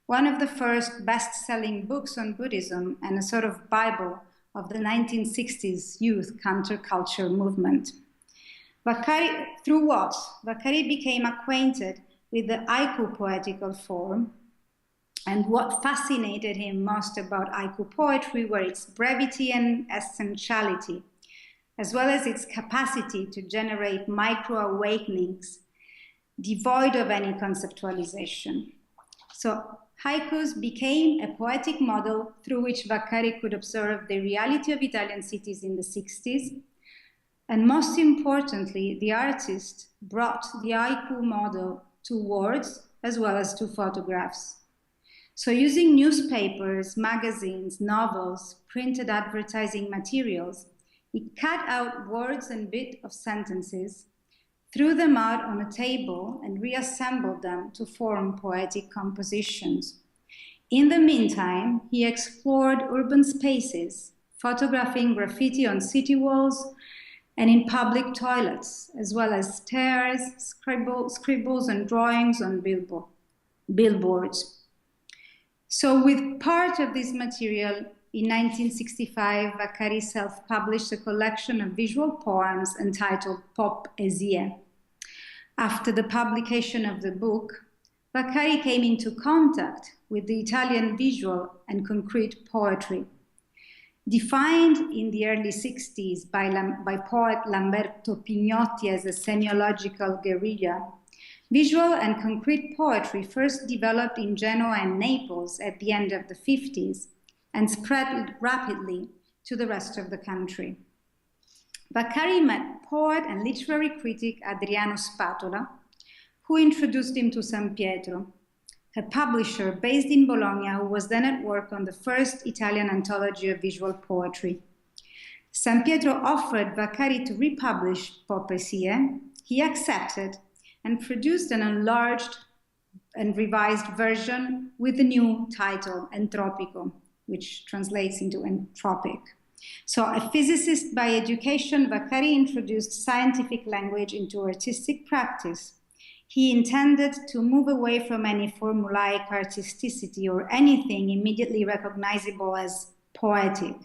one of the first best-selling books on Buddhism and a sort of Bible of the 1960s youth counterculture movement. Through Watts, Vaccari became acquainted with the haiku poetical form, and what fascinated him most about haiku poetry were its brevity and essentiality, as well as its capacity to generate micro-awakenings devoid of any conceptualization. So haikus became a poetic model through which Vaccari could observe the reality of Italian cities in the 60s. And most importantly, the artist brought the haiku model to words as well as to photographs. So using newspapers, magazines, novels, printed advertising materials, he cut out words and bits of sentences, threw them out on a table, and reassembled them to form poetic compositions. In the meantime, he explored urban spaces, photographing graffiti on city walls and in public toilets, as well as stairs, scribbles and drawings on billboards. So with part of this material, in 1965, Vaccari self-published a collection of visual poems entitled Poesie. After the publication of the book, Vaccari came into contact with the Italian visual and concrete poetry. Defined in the early 60s by poet Lamberto Pignotti as a semiological guerrilla, visual and concrete poetry first developed in Genoa and Naples at the end of the 50s and spread rapidly to the rest of the country. Vaccari met poet and literary critic Adriano Spatola, who introduced him to San Pietro, a publisher based in Bologna who was then at work on the first Italian anthology of visual poetry. San Pietro offered Vaccari to republish Poesie. He accepted and produced an enlarged and revised version with the new title, Entropico, which translates into entropic. So a physicist by education, Vaccari introduced scientific language into artistic practice. he intended to move away from any formulaic artisticity or anything immediately recognizable as poetic.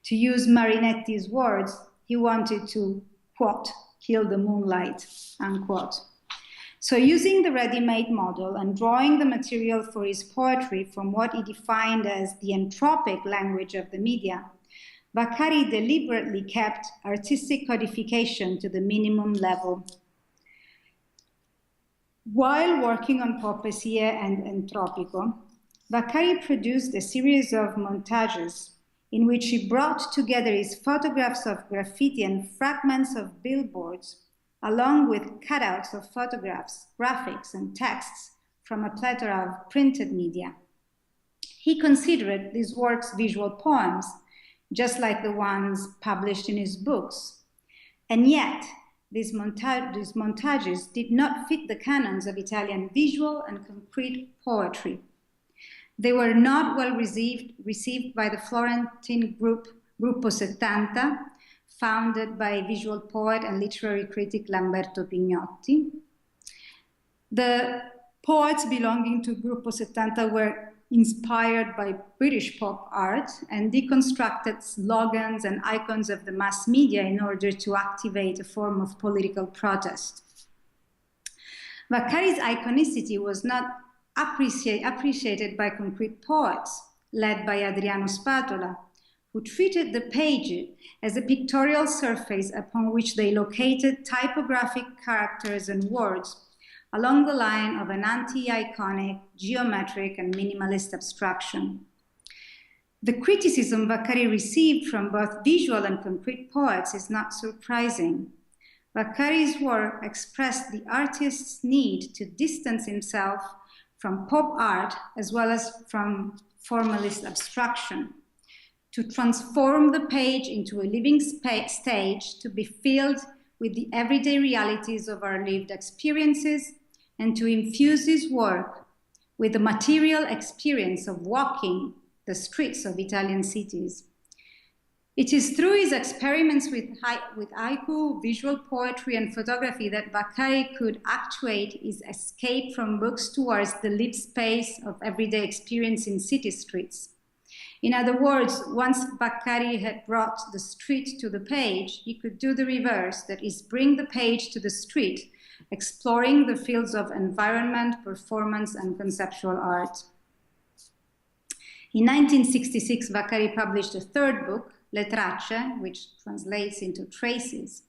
To use Marinetti's words, he wanted to, quote, kill the moonlight, unquote. So using the ready-made model and drawing the material for his poetry from what he defined as the entropic language of the media, Vaccari deliberately kept artistic codification to the minimum level. While working on Poesie and Entropico, Vaccari produced a series of montages in which he brought together his photographs of graffiti and fragments of billboards, along with cutouts of photographs, graphics, and texts from a plethora of printed media. He considered these works visual poems, just like the ones published in his books. And yet, these montages did not fit the canons of Italian visual and concrete poetry. They were not well received by the Florentine group Gruppo 70, founded by visual poet and literary critic Lamberto Pignotti. The poets belonging to Gruppo 70 were inspired by British pop art and deconstructed slogans and icons of the mass media in order to activate a form of political protest. Vaccari's iconicity was not appreciated by concrete poets, led by Adriano Spatola, who treated the page as a pictorial surface upon which they located typographic characters and words along the line of an anti-iconic, geometric, and minimalist abstraction. The criticism Vaccari received from both visual and concrete poets is not surprising. Vaccari's work expressed the artist's need to distance himself from pop art as well as from formalist abstraction, to transform the page into a living stage to be filled with the everyday realities of our lived experiences, and to infuse his work with the material experience of walking the streets of Italian cities. It is through his experiments with haiku, visual poetry, and photography that Vaccari could actuate his escape from books towards the lived space of everyday experience in city streets. In other words, once Vaccari had brought the street to the page, he could do the reverse, that is, bring the page to the street, exploring the fields of environment, performance, and conceptual art. In 1966, Vaccari published a third book, Le Tracce, which translates into traces.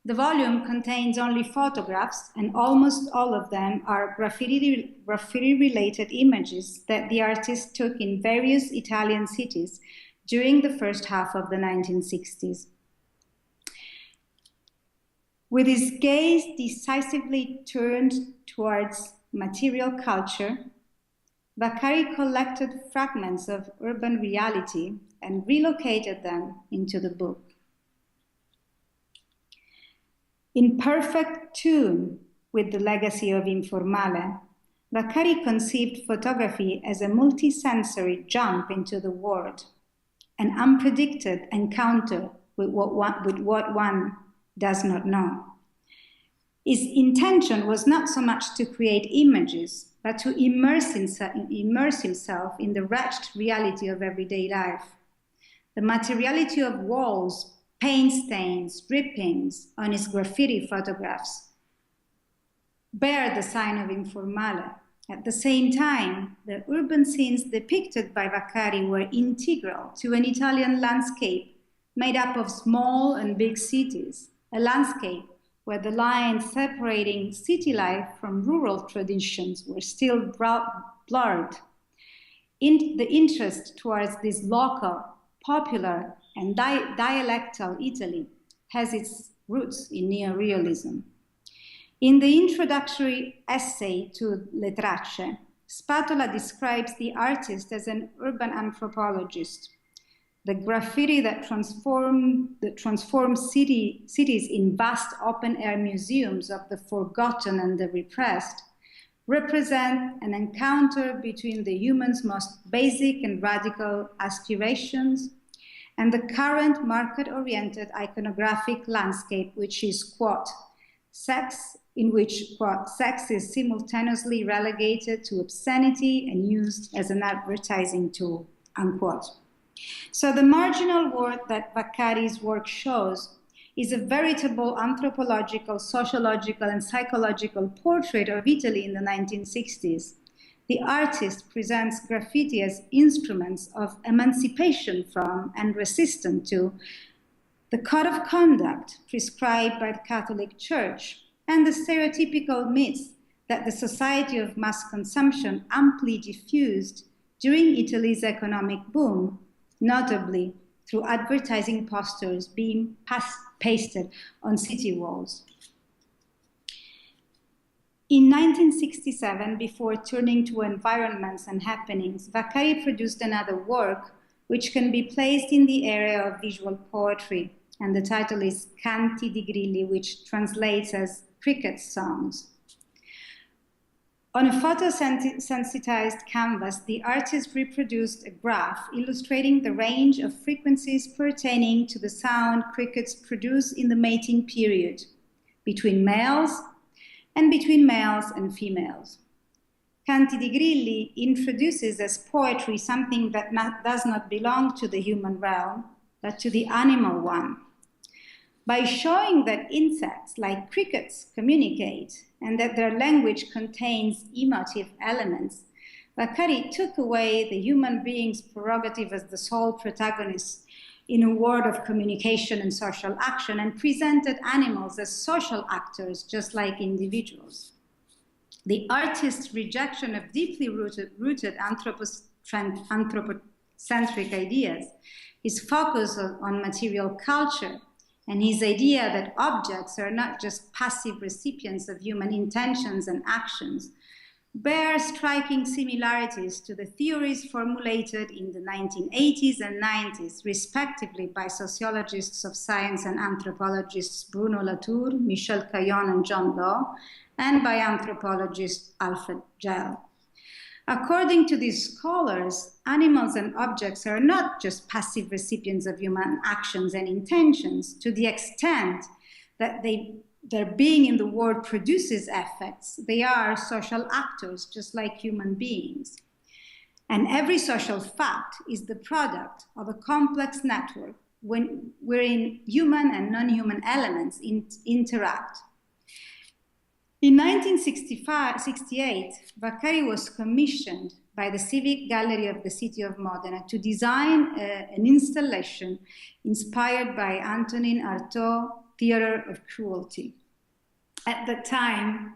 The volume contains only photographs, and almost all of them are graffiti-related images that the artist took in various Italian cities during the first half of the 1960s. With his gaze decisively turned towards material culture, Vaccari collected fragments of urban reality and relocated them into the book. In perfect tune with the legacy of Informale, Vaccari conceived photography as a multisensory jump into the world, an unpredicted encounter with what one does not know. His intention was not so much to create images, but to immerse himself in the wretched reality of everyday life. The materiality of walls, paint stains, drippings on his graffiti photographs bear the sign of Informale. At the same time, the urban scenes depicted by Vaccari were integral to an Italian landscape made up of small and big cities, a landscape where the lines separating city life from rural traditions were still blurred. The interest towards this local, popular, and dialectal Italy has its roots in neorealism. In the introductory essay to Le Tracce, Spatola describes the artist as an urban anthropologist. The graffiti that transforms cities in vast open-air museums of the forgotten and the repressed represent an encounter between the human's most basic and radical aspirations and the current market-oriented iconographic landscape, which is, quote, sex in which, quote, sex is simultaneously relegated to obscenity and used as an advertising tool, unquote. So the marginal work that Vaccari's work shows is a veritable anthropological, sociological, and psychological portrait of Italy in the 1960s. The artist presents graffiti as instruments of emancipation from and resistance to the code of conduct prescribed by the Catholic Church and the stereotypical myths that the society of mass consumption amply diffused during Italy's economic boom, notably through advertising posters being pasted on city walls. In 1967, before turning to environments and happenings, Vaccari produced another work which can be placed in the area of visual poetry, and the title is Canti di Grilli, which translates as cricket songs. On a photosensitized canvas, the artist reproduced a graph illustrating the range of frequencies pertaining to the sound crickets produce in the mating period between males and between males and females. Canti di Grilli introduces as poetry something that does not belong to the human realm, but to the animal one. By showing that insects, like crickets, communicate and that their language contains emotive elements, Vaccari took away the human being's prerogative as the sole protagonist in a world of communication and social action and presented animals as social actors, just like individuals. The artist's rejection of deeply rooted anthropocentric ideas, his focus on material culture, and his idea that objects are not just passive recipients of human intentions and actions, bear striking similarities to the theories formulated in the 1980s and 90s, respectively by sociologists of science and anthropologists Bruno Latour, Michel Caillon, and John Law, and by anthropologist Alfred Gell. According to these scholars, animals and objects are not just passive recipients of human actions and intentions to the extent that their being in the world produces effects. They are social actors, just like human beings. And every social fact is the product of a complex network wherein human and non-human elements interact. In 1968, Vaccari was commissioned by the Civic Gallery of the city of Modena to design an installation inspired by Antonin Artaud's Theater of Cruelty. At that time,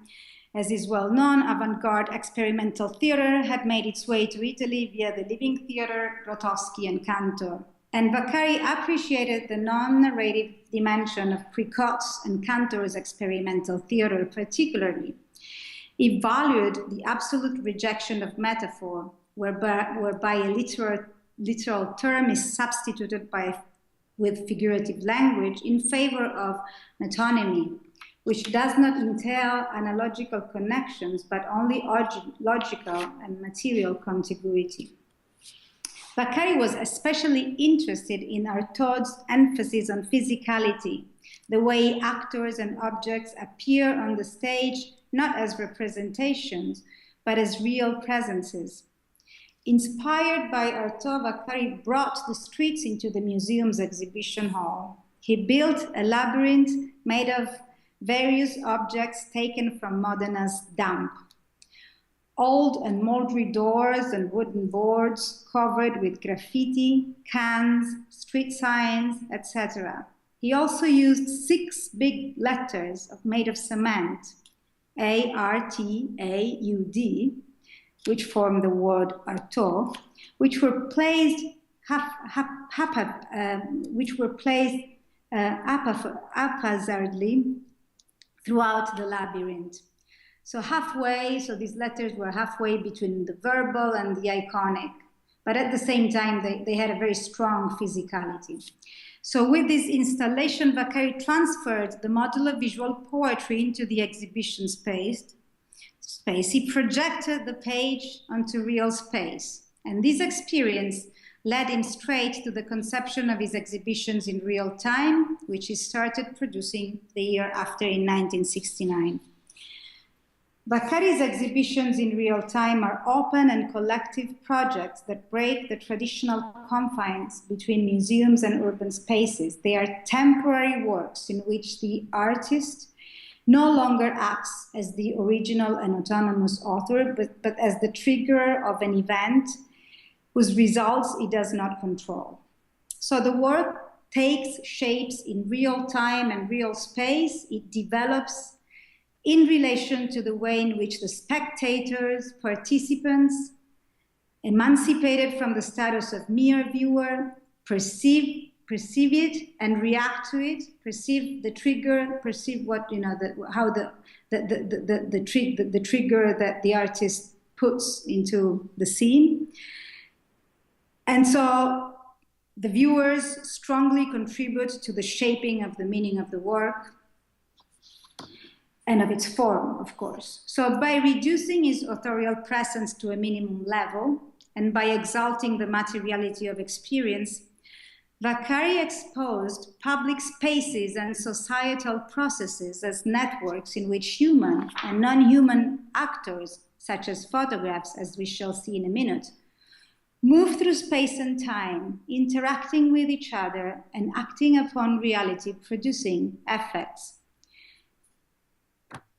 as is well known, avant-garde experimental theater had made its way to Italy via the Living Theater, Grotowski, and Cantor. And Vaccari appreciated the non-narrative dimension of Pricot's and Cantor's experimental theater particularly. He valued the absolute rejection of metaphor, whereby a literal term is substituted with figurative language in favor of metonymy, which does not entail analogical connections, but only logical and material contiguity. Vaccari was especially interested in Artaud's emphasis on physicality, the way actors and objects appear on the stage not as representations, but as real presences. Inspired by Artaud, Vaccari brought the streets into the museum's exhibition hall. He built a labyrinth made of various objects taken from Modena's dump. Old and moldy doors and wooden boards covered with graffiti, cans, street signs, etc. He also used 6 big letters made of cement, A-R-T-A-U-D, which form the word Artaud, which were placed haphazardly throughout the labyrinth. So these letters were halfway between the verbal and the iconic, but at the same time, they had a very strong physicality. So with this installation, Vaccari transferred the model of visual poetry into the exhibition space. He projected the page onto real space, and this experience led him straight to the conception of his exhibitions in real time, which he started producing the year after in 1969. Vaccari's exhibitions in real time are open and collective projects that break the traditional confines between museums and urban spaces. They are temporary works in which the artist no longer acts as the original and autonomous author, but as the trigger of an event whose results it does not control. So the work takes shapes in real time and real space. It develops in relation to the way in which the spectators, participants, emancipated from the status of mere viewer, perceive it and react to it, perceive the trigger, perceive what, how the trigger that the artist puts into the scene. And so the viewers strongly contribute to the shaping of the meaning of the work and of its form, of course. So by reducing his authorial presence to a minimum level and by exalting the materiality of experience, Vaccari exposed public spaces and societal processes as networks in which human and non-human actors, such as photographs, as we shall see in a minute, move through space and time, interacting with each other and acting upon reality, producing effects.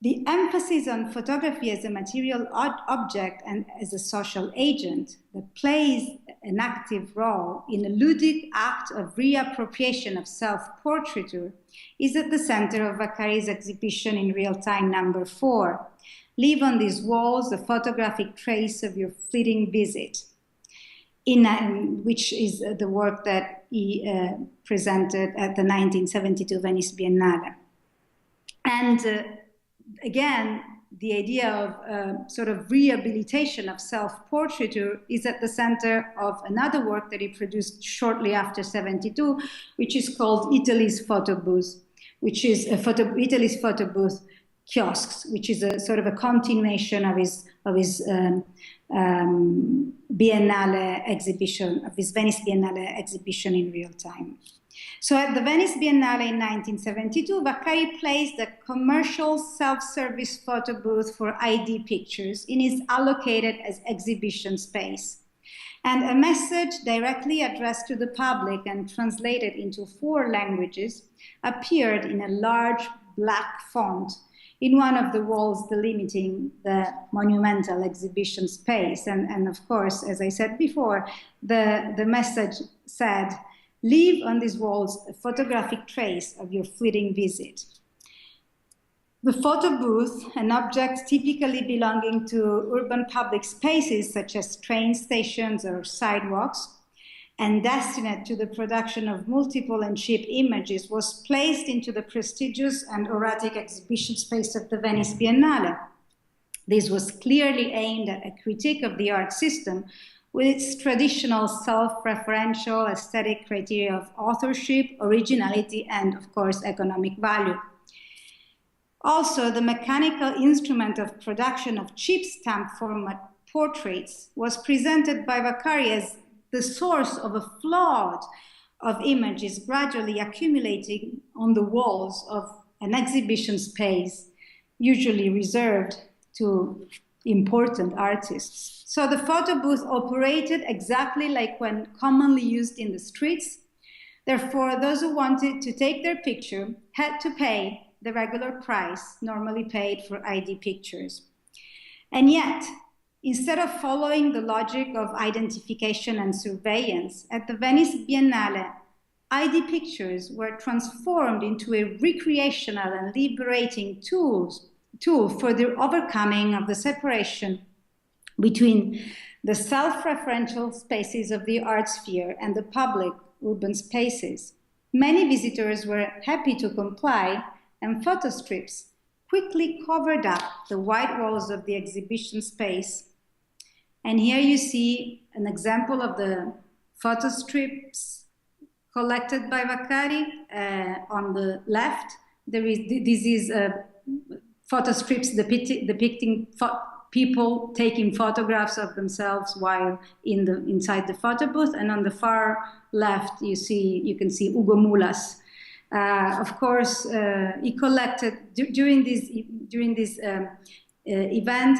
The emphasis on photography as a material object and as a social agent that plays an active role in a ludic act of reappropriation of self-portraiture is at the center of Vaccari's exhibition in real time number 4. Leave on these walls a photographic trace of your fleeting visit, which is the work that he presented at the 1972 Venice Biennale. And again, the idea of sort of rehabilitation of self-portraiture is at the center of another work that he produced shortly after 72, which is called Italy's Photo Booth, which is Italy's Photo Booth Kiosks, which is a sort of a continuation of his Biennale exhibition, of his Venice Biennale exhibition in real time. So at the Venice Biennale in 1972, Vaccari placed a commercial self-service photo booth for ID pictures in his allocated as exhibition space. And a message directly addressed to the public and translated into 4 languages appeared in a large black font in one of the walls delimiting the monumental exhibition space. And of course, as I said before, the message said, "Leave on these walls a photographic trace of your fleeting visit." The photo booth, an object typically belonging to urban public spaces such as train stations or sidewalks, and destined to the production of multiple and cheap images, was placed into the prestigious and erratic exhibition space of the Venice Biennale. This was clearly aimed at a critique of the art system, with its traditional self-referential aesthetic criteria of authorship, originality, and, of course, economic value. Also, the mechanical instrument of production of cheap stamp format portraits was presented by Vaccari as the source of a flood of images gradually accumulating on the walls of an exhibition space, usually reserved to important artists. So the photo booth operated exactly like when commonly used in the streets. Therefore, those who wanted to take their picture had to pay the regular price normally paid for ID pictures. And yet, instead of following the logic of identification and surveillance, at the Venice Biennale, ID pictures were transformed into a recreational and liberating tool for the overcoming of the separation between the self-referential spaces of the art sphere and the public urban spaces. Many visitors were happy to comply, and photo strips quickly covered up the white walls of the exhibition space. And here you see an example of the photo strips collected by Vaccari. On the left, this is photo strips depicting people taking photographs of themselves while inside the photo booth. And on the far left, you can see Ugo Mulas. Of course, he collected during this event,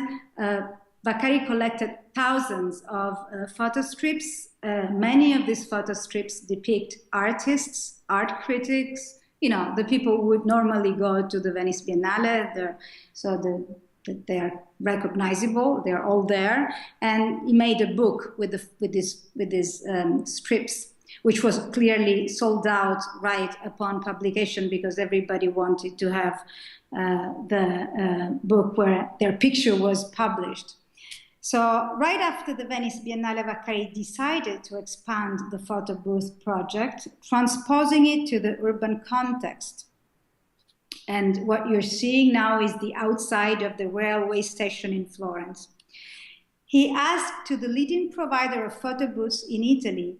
Vaccari collected thousands of photo strips. Many of these photo strips depict artists, art critics, you know, the people who would normally go to the Venice Biennale. They are recognizable. They're all there. And he made a book with these strips, which was clearly sold out right upon publication because everybody wanted to have the book where their picture was published. So right after the Venice Biennale, Vaccari decided to expand the photo booth project, transposing it to the urban context. And what you're seeing now is the outside of the railway station in Florence. He asked to the leading provider of photo booths in Italy,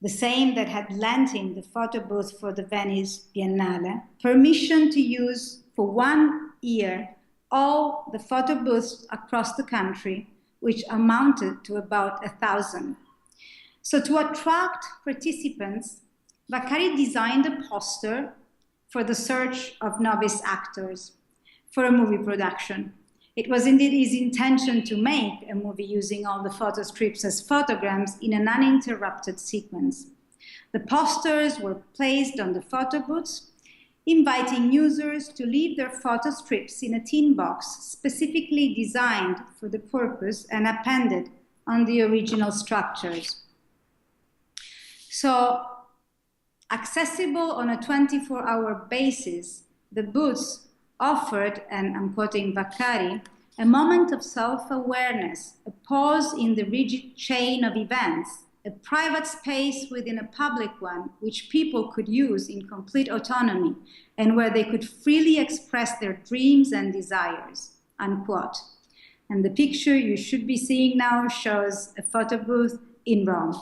the same that had lent him the photo booth for the Venice Biennale, permission to use for 1 year all the photo booths across the country, which amounted to about 1,000. So to attract participants, Vaccari designed a poster for the search of novice actors for a movie production. It was indeed his intention to make a movie using all the photo strips as photograms in an uninterrupted sequence. The posters were placed on the photo booths, inviting users to leave their photo strips in a tin box specifically designed for the purpose and appended on the original structures. So, accessible on a 24-hour basis, the booths offered, and I'm quoting Vaccari, a moment of self-awareness, a pause in the rigid chain of events, a private space within a public one, which people could use in complete autonomy and where they could freely express their dreams and desires, unquote. And the picture you should be seeing now shows a photo booth in Rome.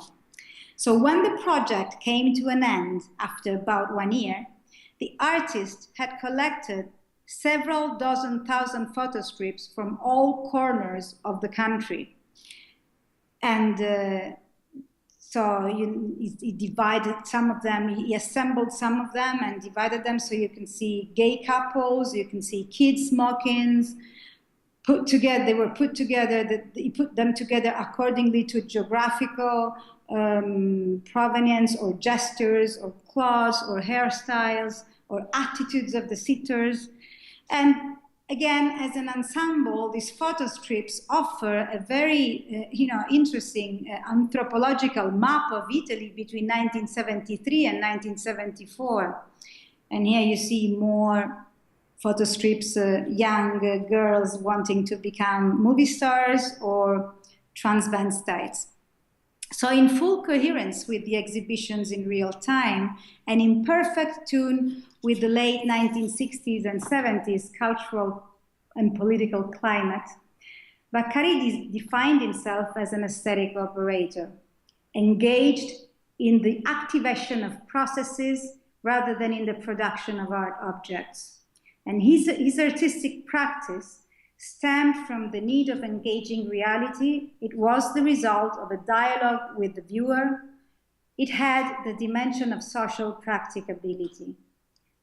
So when the project came to an end after about 1 year, the artist had collected several dozen thousand photo strips from all corners of the country. And so he divided some of them, he assembled some of them and divided them so you can see gay couples, you can see kids smockings, they were put together, he put them together accordingly to geographical provenience or gestures or clothes or hairstyles or attitudes of the sitters. And again, as an ensemble, these photo strips offer a very interesting anthropological map of Italy between 1973 and 1974. And here you see more photo strips, young girls wanting to become movie stars or transvestites. So in full coherence with the exhibitions in real time and in perfect tune with the late 1960s and 70s cultural and political climate, Vaccari defined himself as an aesthetic operator, engaged in the activation of processes rather than in the production of art objects. And his artistic practice stemmed from the need of engaging reality. It was the result of a dialogue with the viewer. It had the dimension of social practicability.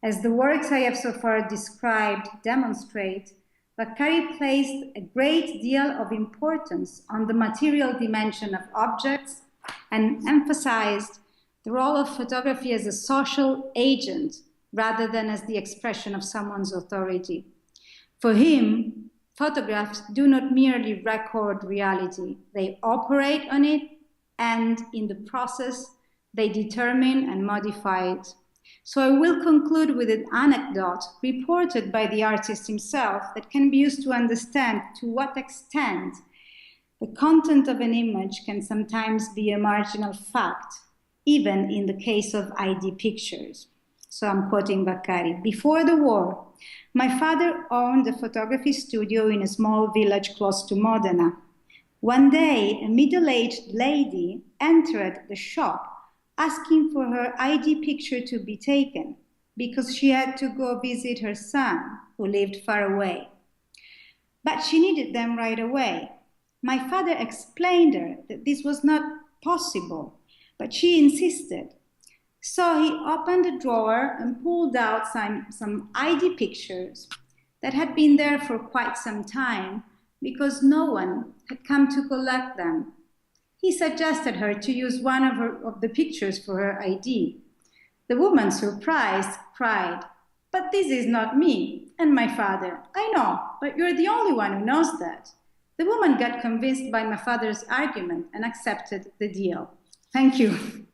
As the works I have so far described demonstrate, Vaccari placed a great deal of importance on the material dimension of objects and emphasized the role of photography as a social agent rather than as the expression of someone's authority. For him, photographs do not merely record reality, they operate on it, and in the process, they determine and modify it. So I will conclude with an anecdote reported by the artist himself that can be used to understand to what extent the content of an image can sometimes be a marginal fact, even in the case of ID pictures. So I'm quoting Vaccari. Before the war, my father owned a photography studio in a small village close to Modena. One day, a middle-aged lady entered the shop asking for her ID picture to be taken because she had to go visit her son, who lived far away. But she needed them right away. My father explained her that this was not possible, but she insisted. So he opened a drawer and pulled out some ID pictures, that had been there for quite some time because no one had come to collect them. He suggested her to use one of the pictures for her ID. The woman, surprised, cried, "But this is not me." And my father, "I know, but you're the only one who knows that." The woman got convinced by my father's argument and accepted the deal. Thank you.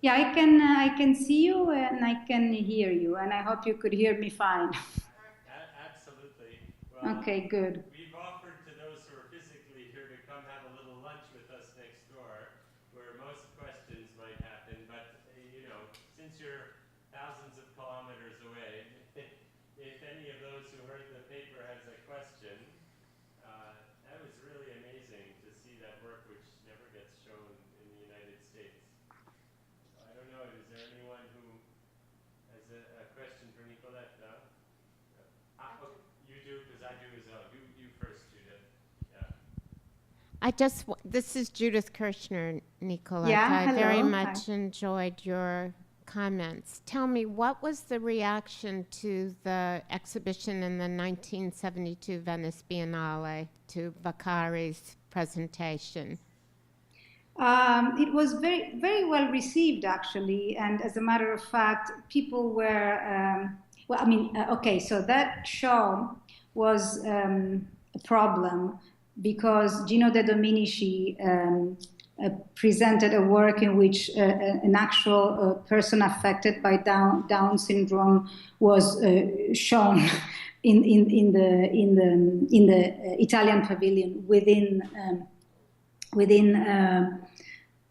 Yeah, I can see you and I can hear you, and I hope you could hear me fine. Absolutely. Well, okay, good. We've offered to those who are physically here to come have a little lunch with us next door, where most questions might happen. But you know, since you're thousands of kilometers away, if any of those who heard the paper has a question, that was really amazing to see that work, which never gets shown in the United States. I don't know, is there anyone who has a question for Nicoletta? You do, because I do as well. You first, Judith. Yeah. This is Judith Kirshner, Nicoletta. Yeah, I very hello. much enjoyed your comments. Tell me, what was the reaction to the exhibition in the 1972 Venice Biennale to Vaccari's presentation? It was very, very well received, actually. And as a matter of fact, people were, okay, so that show was a problem because Gino De Dominici presented a work in which an actual person affected by Down syndrome was shown in the Italian pavilion within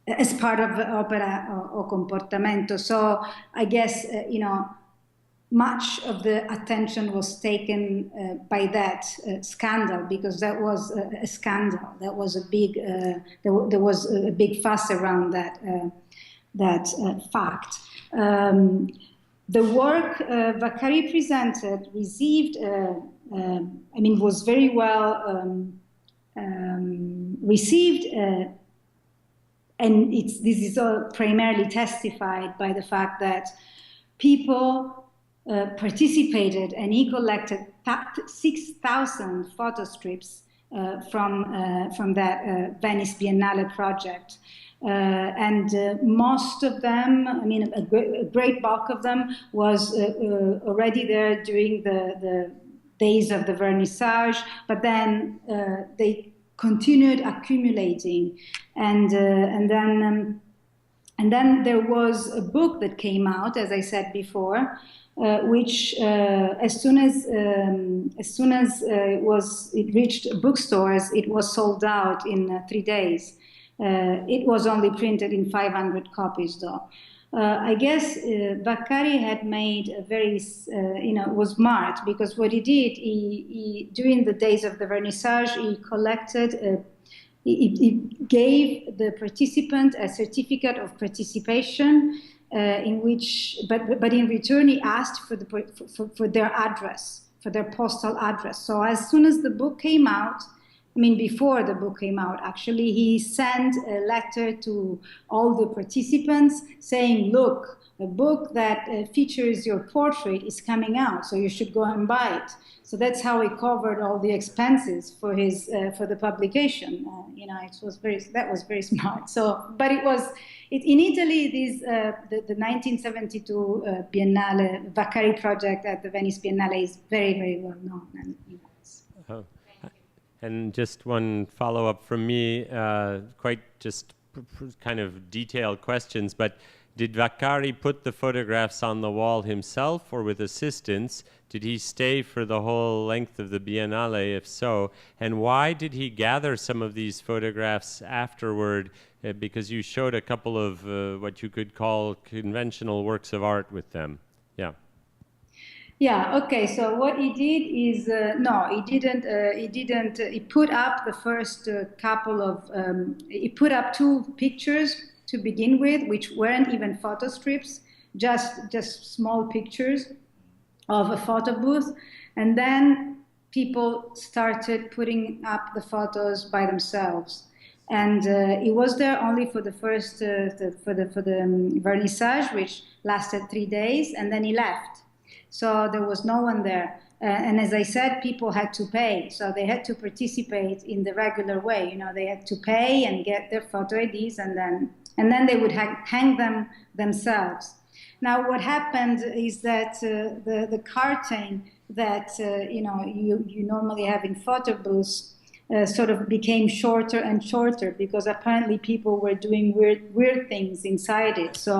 as part of opera o comportamento. So I guess much of the attention was taken by that scandal, because that was a scandal. That was a big. There was a big fuss around that fact. The work Vaccari presented received. Was very well received. And this is all primarily testified by the fact that people participated, and he collected 6,000 photo strips from that Venice Biennale project. And most of them, a great bulk of them was already there during the days of the vernissage, but then they continued accumulating, and then there was a book that came out, as I said before, which as soon as it reached bookstores, it was sold out in 3 days. It was only printed in 500 copies, though. I guess Vaccari had made a very, was smart, because what he did, he during the days of the vernissage, he collected, he gave the participant a certificate of participation, in which, but in return, he asked for their address, for their postal address. So as soon as the book came out, before the book came out, actually, he sent a letter to all the participants saying, look, a book that features your portrait is coming out, so you should go and buy it. So that's how he covered all the expenses for his for the publication. That was very smart. So, but in Italy, the 1972 Biennale Vaccari project at the Venice Biennale is very, very well known. And just one follow-up from me, quite just kind of detailed questions, but did Vaccari put the photographs on the wall himself or with assistance? Did he stay for the whole length of the Biennale, if so? And why did he gather some of these photographs afterward? Because you showed a couple of what you could call conventional works of art with them. Yeah. Yeah. Okay. So what he did is no, he didn't. He put up the first couple of. He put up 2 pictures to begin with, which weren't even photo strips, just small pictures of a photo booth, and then people started putting up the photos by themselves. And he was there only for the first, for the vernissage, which lasted 3 days, and then he left. So there was no one there. And as I said, people had to pay. So they had to participate in the regular way. You know, they had to pay and get their photo IDs, and then they would hang them themselves. Now, what happened is that the curtain that you normally have in photo booths sort of became shorter and shorter, because apparently people were doing weird things inside it. So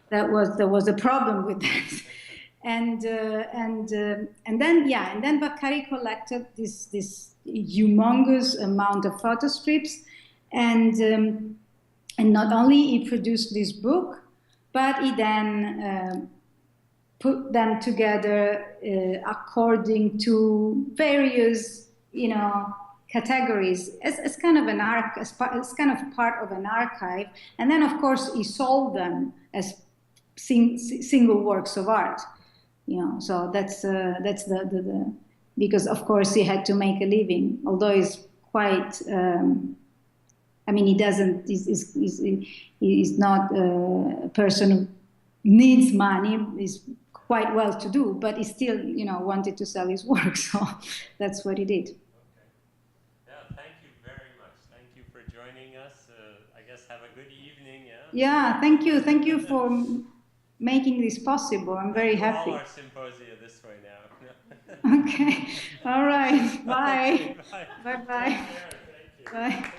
there was a problem with that. And then Vaccari collected this humongous amount of photo strips, and not only he produced this book, but he then put them together according to various, categories as kind of as kind of part of an archive. And then, of course, he sold them as single works of art. So that's the because of course he had to make a living, although he's quite. He doesn't. He's not a person who needs money. He's quite well to do, but he still, wanted to sell his work. So that's what he did. Okay. Yeah. Thank you very much. Thank you for joining us. I guess have a good evening. Yeah. Yeah. Thank you. Thank you for making this possible. I'm very happy. All our symposia this way now. Okay. All right. Bye. Bye. Bye-bye. Thank you. Bye.